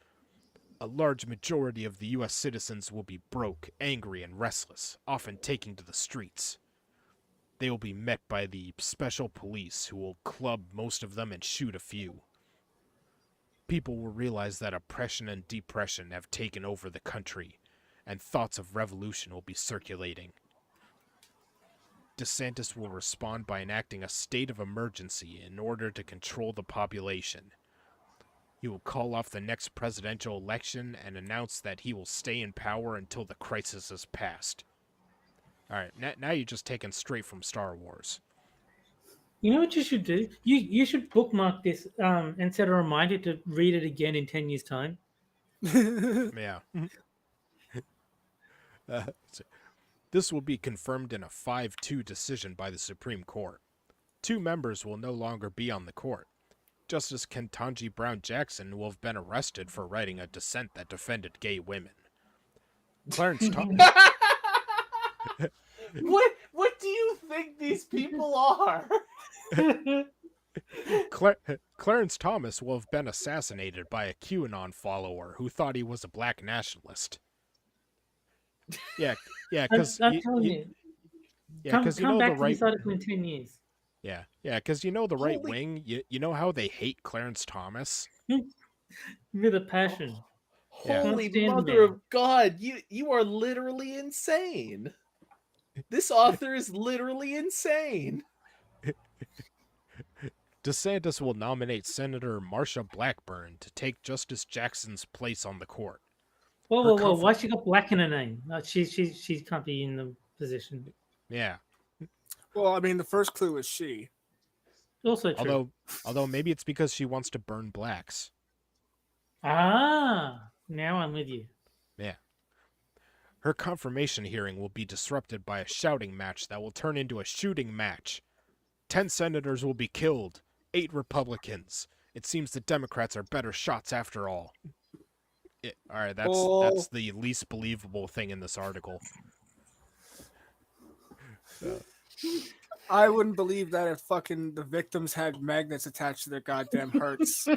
Speaker 1: A large majority of the U.S. citizens will be broke, angry, and restless, often taking to the streets. They will be met by the special police, who will club most of them and shoot a few. People will realize that oppression and depression have taken over the country, and thoughts of revolution will be circulating. DeSantis will respond by enacting a state of emergency in order to control the population. He will call off the next presidential election and announce that he will stay in power until the crisis is passed. Alright, now you're just taking straight from Star Wars.
Speaker 3: You know what you should do? You should bookmark this and set a reminder to read it again in 10 years' time.
Speaker 1: Yeah. This will be confirmed in a 5-2 decision by the Supreme Court. 2 members will no longer be on the court. Justice Ketanji Brown Jackson will have been arrested for writing a dissent that defended gay women. Clarence Thomas.
Speaker 2: What do you think these people are?
Speaker 1: Clarence Thomas will have been assassinated by a QAnon follower who thought he was a black nationalist. Yeah, because
Speaker 3: I'm telling you.
Speaker 1: Yeah, because you know the right.
Speaker 3: This article in 10 years.
Speaker 1: Yeah, because you know the right wing. You know how they hate Clarence Thomas.
Speaker 3: With a passion.
Speaker 2: Holy mother of God! You are literally insane. This author is literally insane.
Speaker 1: DeSantis will nominate Senator Marsha Blackburn to take Justice Jackson's place on the court.
Speaker 3: Whoa! Why she got black in her name? No, she can't be in the position.
Speaker 1: Yeah.
Speaker 5: Well, I mean, the first clue is she.
Speaker 3: Also true.
Speaker 1: Although maybe it's because she wants to burn blacks.
Speaker 3: Ah, now I'm with you.
Speaker 1: Yeah. Her confirmation hearing will be disrupted by a shouting match that will turn into a shooting match. 10 senators will be killed. 8 Republicans. It seems the Democrats are better shots after all. Alright, that's the least believable thing in this article.
Speaker 5: I wouldn't believe that if fucking the victims had magnets attached to their goddamn hearts.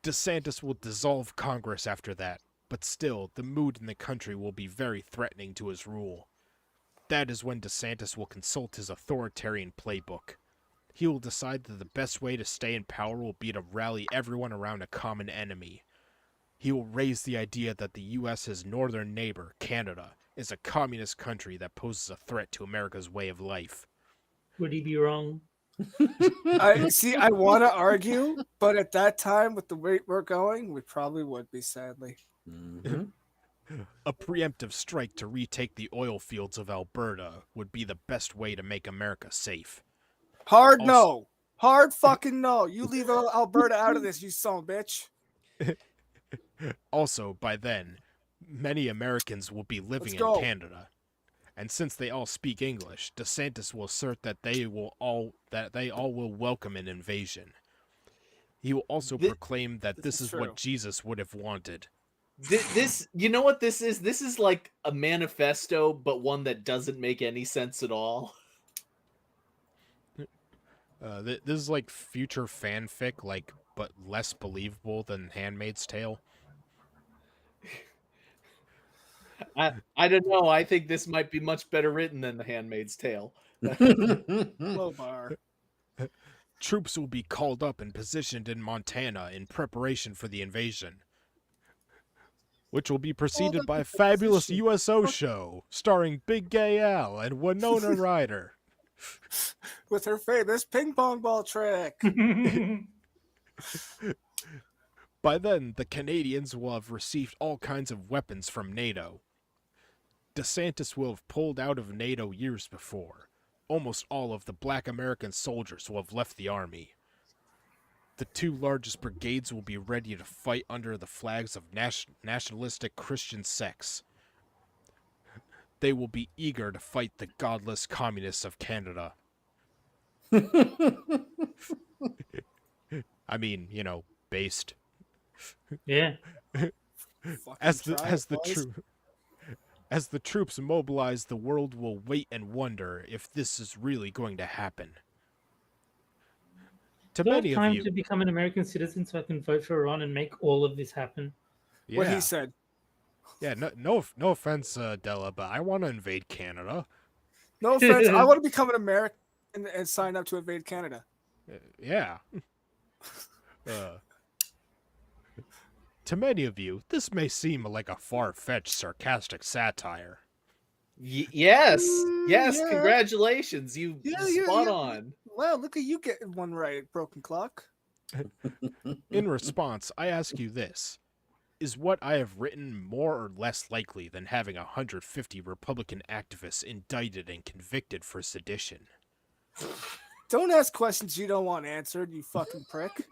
Speaker 1: DeSantis will dissolve Congress after that, but still, the mood in the country will be very threatening to his rule. That is when DeSantis will consult his authoritarian playbook. He will decide that the best way to stay in power will be to rally everyone around a common enemy. He will raise the idea that the U.S.'s northern neighbor, Canada, is a communist country that poses a threat to America's way of life.
Speaker 3: Would he be wrong?
Speaker 5: I want to argue, but at that time, with the rate we're going, we probably would be, sadly.
Speaker 4: Mm-hmm.
Speaker 1: A preemptive strike to retake the oil fields of Alberta would be the best way to make America safe.
Speaker 5: Hard no. Hard fucking no. You leave Alberta out of this, you son of a bitch.
Speaker 1: Also, by then, many Americans will be living in Canada. And since they all speak English, DeSantis will assert that they all will welcome an invasion. He will also proclaim that this is what Jesus would have wanted.
Speaker 2: This, you know what this is? This is like a manifesto, but one that doesn't make any sense at all.
Speaker 1: This is like future fanfic, but less believable than Handmaid's Tale.
Speaker 2: I don't know. I think this might be much better written than The Handmaid's Tale.
Speaker 5: Low bar.
Speaker 1: Troops will be called up and positioned in Montana in preparation for the invasion. which will be preceded
Speaker 5: up
Speaker 1: by a
Speaker 5: with the
Speaker 1: fabulous
Speaker 5: position.
Speaker 1: USO show starring Big Gay Al and Winona Ryder.
Speaker 5: With her famous ping pong ball trick.
Speaker 1: By then, the Canadians will have received all kinds of weapons from NATO. DeSantis will have pulled out of NATO years before. Almost all of the black American soldiers will have left the army. The two largest brigades will be ready to fight under the flags of nationalistic Christian sects. They will be eager to fight the godless communists of Canada. I mean, based.
Speaker 3: Yeah.
Speaker 1: As the troops mobilize, the world will wait and wonder if this is really going to happen. To
Speaker 3: Do I have
Speaker 1: many of
Speaker 3: time
Speaker 1: you,
Speaker 3: to become an American citizen so I can vote for Iran and make all of this happen?
Speaker 5: What he said.
Speaker 1: Yeah, no offense, Della, but I want to invade Canada.
Speaker 5: No offense. I want to become an American and sign up to invade Canada.
Speaker 1: Yeah. To many of you, this may seem like a far-fetched, sarcastic satire.
Speaker 2: Yes,
Speaker 5: yeah.
Speaker 2: congratulations, you spot on.
Speaker 5: Wow, look at you getting one right, Broken Clock.
Speaker 1: In response, I ask you this. Is what I have written more or less likely than having 150 Republican activists indicted and convicted for sedition?
Speaker 5: Don't ask questions you don't want answered, you fucking prick.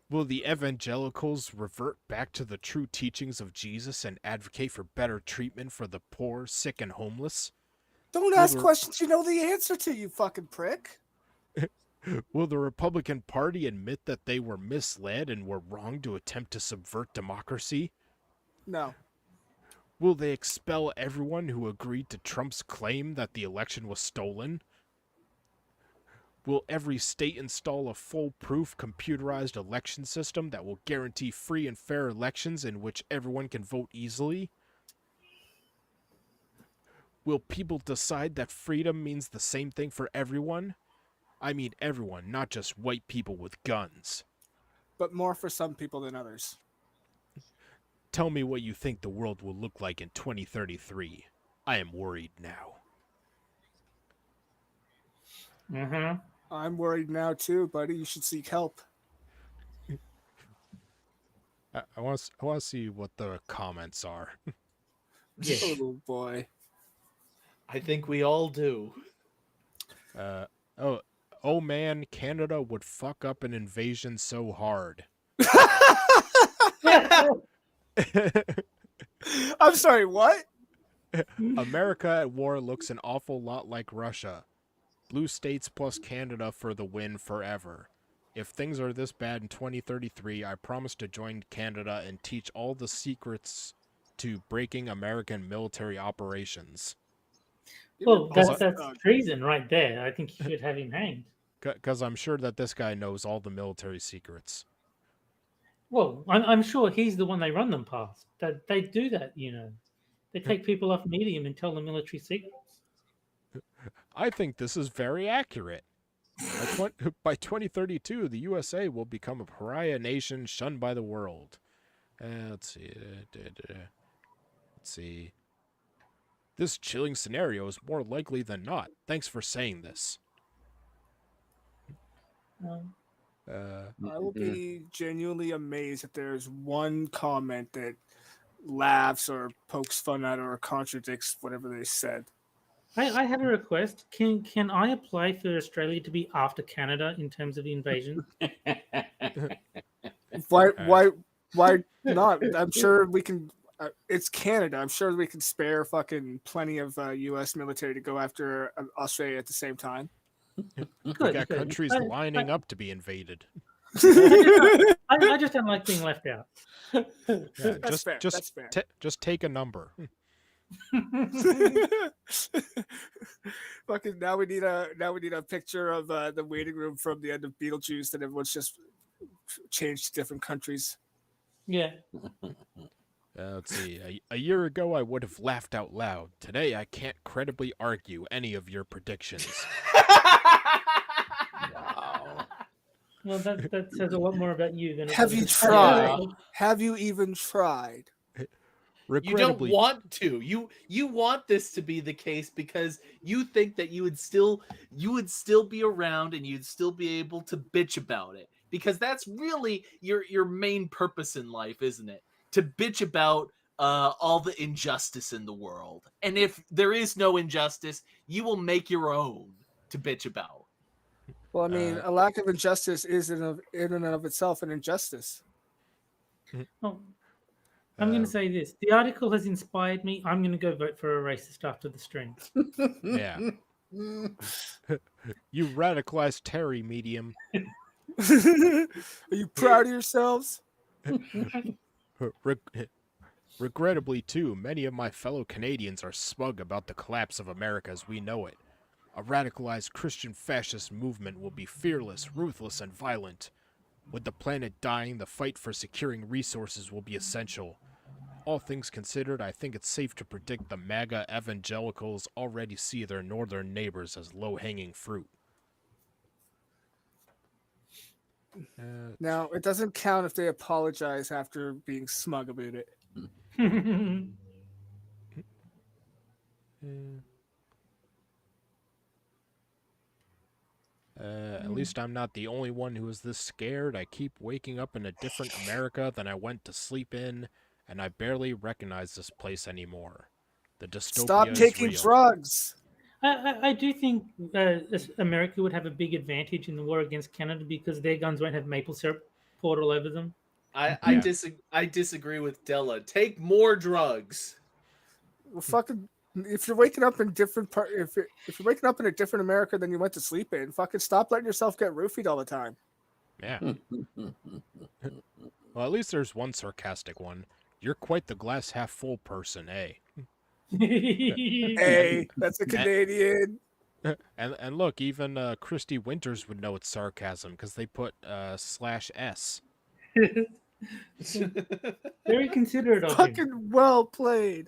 Speaker 1: Will the evangelicals revert back to the true teachings of Jesus and advocate for better treatment for the poor, sick, and homeless?
Speaker 5: Don't ask questions you know the answer to, you fucking prick.
Speaker 1: Will the Republican Party admit that they were misled and were wrong to attempt to subvert democracy?
Speaker 5: No.
Speaker 1: Will they expel everyone who agreed to Trump's claim that the election was stolen? Will every state install a foolproof computerized election system that will guarantee free and fair elections in which everyone can vote easily? Will people decide that freedom means the same thing for everyone? I mean everyone, not just white people with guns.
Speaker 5: But more for some people than others.
Speaker 1: Tell me what you think the world will look like in 2033. I am worried now.
Speaker 3: Mm-hmm.
Speaker 5: I'm worried now too, buddy. You should seek help.
Speaker 1: I want to see what the comments are.
Speaker 3: Yeah.
Speaker 5: Oh boy.
Speaker 2: I think we all do.
Speaker 1: Oh man, Canada would fuck up an invasion so hard.
Speaker 5: I'm sorry, what?
Speaker 1: America at war looks an awful lot like Russia. Blue states plus Canada for the win forever. If things are this bad in 2033, I promise to join Canada and teach all the secrets to breaking American military operations.
Speaker 3: Well, that's treason right there. I think you should have him hanged.
Speaker 1: Because I'm sure that this guy knows all the military secrets.
Speaker 3: Well, I'm sure he's the one they run them past. That they do that, They take people off Medium and tell them military secrets.
Speaker 1: I think this is very accurate. By 2032, the USA will become a pariah nation shunned by the world. Let's see. This chilling scenario is more likely than not. Thanks for saying this.
Speaker 5: I will be genuinely amazed if there's one comment that laughs or pokes fun at or contradicts whatever they said.
Speaker 3: I have a request. Can I apply for Australia to be after Canada in terms of the invasion?
Speaker 5: Why not? I'm sure we can. It's Canada. I'm sure we can spare fucking plenty of U.S. military to go after Australia at the same time.
Speaker 1: We got countries lining up to be invaded.
Speaker 3: I just don't like being left out.
Speaker 1: Yeah,
Speaker 5: That's fair. That's fair.
Speaker 1: Just take a number.
Speaker 5: Fucking now we need a picture of the waiting room from the end of Beetlejuice that everyone's just changed to different countries.
Speaker 3: Yeah.
Speaker 1: Let's see. A year ago, I would have laughed out loud. Today, I can't credibly argue any of your predictions.
Speaker 4: Wow.
Speaker 3: Well, that says a lot more about you than it
Speaker 5: Have
Speaker 3: does
Speaker 5: you
Speaker 3: about
Speaker 5: tried?
Speaker 3: me.
Speaker 5: Have you even tried?
Speaker 2: You don't
Speaker 1: Regrettably,
Speaker 2: want to. You want this to be the case because you think that you would still be around and you'd still be able to bitch about it. Because that's really your main purpose in life, isn't it? To bitch about all the injustice in the world. And if there is no injustice, you will make your own to bitch about.
Speaker 5: Well, I mean,
Speaker 1: Uh,
Speaker 5: a lack of injustice is in and of itself an injustice.
Speaker 3: Oh, I'm going
Speaker 1: uh,
Speaker 3: to say this. The article has inspired me. I'm going to go vote for a racist after the stream.
Speaker 1: yeah. You radicalized Terry, medium.
Speaker 5: Are you proud of yourselves?
Speaker 1: Reg- Regrettably, too, many of my fellow Canadians are smug about the collapse of America as we know it. A radicalized Christian fascist movement will be fearless, ruthless, and violent. With the planet dying, the fight for securing resources will be essential. All things considered, I think it's safe to predict the MAGA evangelicals already see their northern neighbors as low-hanging fruit.
Speaker 5: Now, it doesn't count if they apologize after being smug about it.
Speaker 1: At least I'm not the only one who is this scared. I keep waking up in a different America than I went to sleep in, and I barely recognize this place anymore. The dystopia
Speaker 5: Stop
Speaker 1: is
Speaker 5: taking
Speaker 1: real.
Speaker 5: drugs.
Speaker 3: I do think America would have a big advantage in the war against Canada because their guns won't have maple syrup poured all over them.
Speaker 2: I disagree with Della. Take more drugs.
Speaker 5: Well, fucking, if you're waking up in different if you're waking up in a different America than you went to sleep in, fucking stop letting yourself get roofied all the time.
Speaker 1: Yeah. Well, at least there's one sarcastic one. You're quite the glass half full person, eh?
Speaker 5: Hey, that's a Canadian.
Speaker 1: And look, even Christy Winters would know it's sarcasm because they put /S.
Speaker 3: Very considerate of him.
Speaker 5: Fucking well played.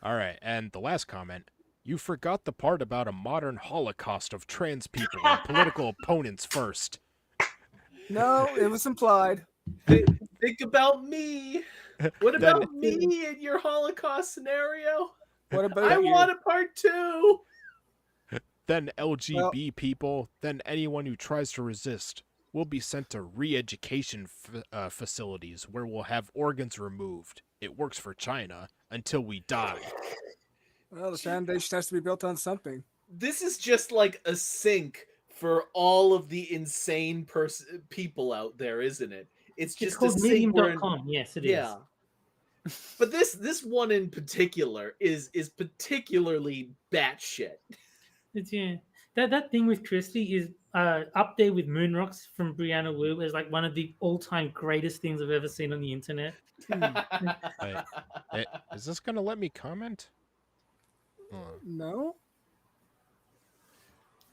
Speaker 1: All right, and the last comment. You forgot the part about a modern holocaust of trans people and political opponents first.
Speaker 5: No, it was implied.
Speaker 2: Think about me. What
Speaker 1: Then-
Speaker 2: about me in your Holocaust scenario?
Speaker 5: What about
Speaker 2: I
Speaker 5: you?
Speaker 2: want a part 2.
Speaker 1: Then LGB people, then anyone who tries to resist will be sent to re-education facilities where we'll have organs removed. It works for China until we die.
Speaker 5: Well, the foundation has to be built on something.
Speaker 2: This is just like a sink for all of the insane people out there, isn't it? It's
Speaker 3: It's
Speaker 2: just a
Speaker 3: called
Speaker 2: sink where
Speaker 3: medium.com. Yes, it is.
Speaker 2: yeah. But this one in particular is particularly batshit.
Speaker 3: It's that thing with Christie is up there with Moon Rocks from Brianna Wu as like one of the all-time greatest things I've ever seen on the internet.
Speaker 1: Wait, is this gonna let me comment?
Speaker 5: No?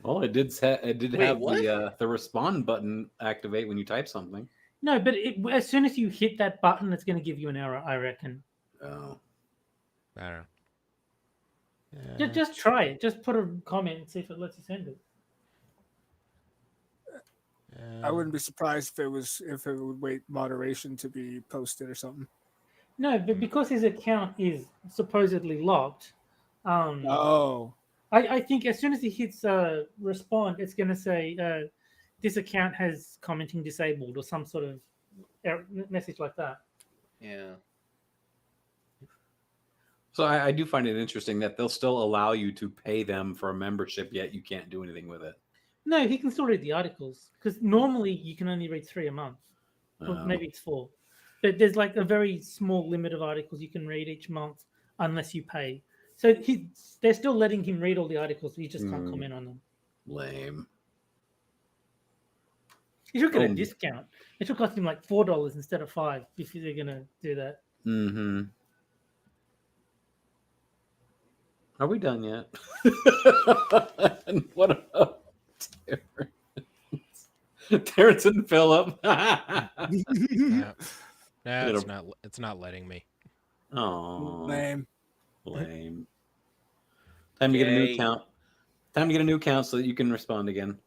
Speaker 4: Well, it did have
Speaker 2: what?
Speaker 4: the respond button activate when you type something.
Speaker 3: No, but as soon as you hit that button, it's going to give you an error, I reckon.
Speaker 4: Oh.
Speaker 1: I don't know.
Speaker 3: Just try it. Just put a comment and see if it lets you send it.
Speaker 5: I wouldn't be surprised if it would wait moderation to be posted or something.
Speaker 3: No, but because his account is supposedly locked,
Speaker 5: Oh.
Speaker 3: I think as soon as he hits respond, it's going to say this account has commenting disabled or some sort of message like that.
Speaker 2: Yeah.
Speaker 4: So I do find it interesting that they'll still allow you to pay them for a membership, yet you can't do anything with it.
Speaker 3: No, he can still read the articles because normally you can only read 3 a month. Or maybe it's 4. But there's like a very small limit of articles you can read each month unless you pay. So they're still letting him read all the articles, but you just can't comment on them.
Speaker 4: Lame.
Speaker 3: He should get a discount. It should cost him like $4 instead of $5 if they're gonna do that.
Speaker 4: Mm-hmm. Are we done yet? And what about Terrence and Phillip?
Speaker 1: Nah, it's not letting me.
Speaker 4: Oh,
Speaker 5: Lame.
Speaker 4: lame. Time to get a new account. Time to get a new account so that you can respond again.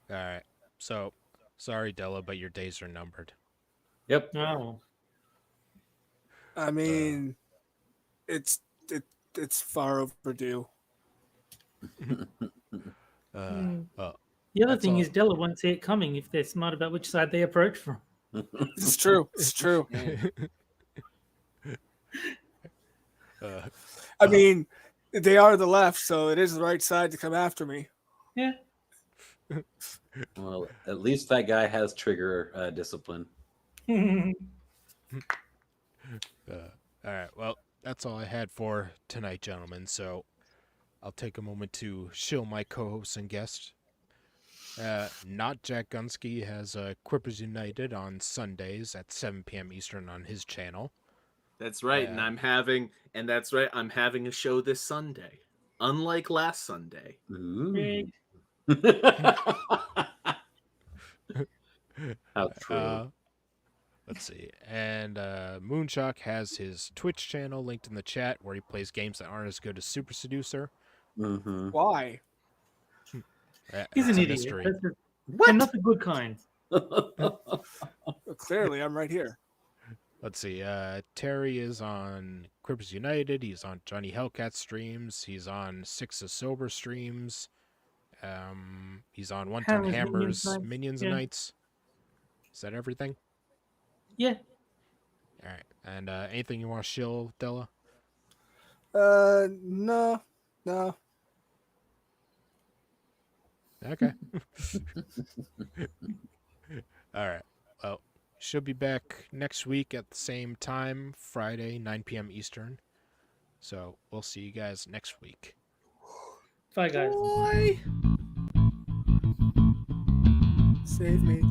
Speaker 1: All right. So, sorry, Della, but your days are numbered.
Speaker 4: Yep.
Speaker 3: Oh.
Speaker 5: I mean, it's it's far overdue.
Speaker 1: Well,
Speaker 3: The other
Speaker 1: that's
Speaker 3: thing
Speaker 1: all.
Speaker 3: is Della won't see it coming if they're smart about which side they approach from.
Speaker 5: It's true. It's true.
Speaker 1: uh,
Speaker 5: I mean, they are the left, so it is the right side to come after me.
Speaker 3: Yeah.
Speaker 4: Well, at least that guy has trigger discipline.
Speaker 1: all right. Well, that's all I had for tonight, gentlemen. So, I'll take a moment to shill my co-hosts and guests. Not Jack Gunsky has Quippers United on Sundays at 7 p.m. Eastern on his channel.
Speaker 2: That's right, and I'm having a show this Sunday, unlike last Sunday.
Speaker 3: Rick.
Speaker 4: How true.
Speaker 1: Let's see. And Moonshock has his Twitch channel linked in the chat where he plays games that aren't as good as Super Seducer.
Speaker 4: Mm-hmm.
Speaker 5: Why?
Speaker 3: He's
Speaker 1: It's
Speaker 3: an
Speaker 1: a
Speaker 3: idiot.
Speaker 1: mystery.
Speaker 3: And not the good kind.
Speaker 5: Well, clearly, I'm right here.
Speaker 1: Let's see. Terry is on Quippers United. He's on Johnny Hellcat streams. He's on Six of Sober streams. He's on One Ton Hammers, Minions and Nights. Is that everything?
Speaker 3: Yeah.
Speaker 1: All right. And anything you want to shill, Della?
Speaker 5: No.
Speaker 1: Okay. All right. Well, she'll be back next week at the same time, Friday, 9 p.m. Eastern. So we'll see you guys next week.
Speaker 3: Bye, guys.
Speaker 2: Boy.
Speaker 5: Save me.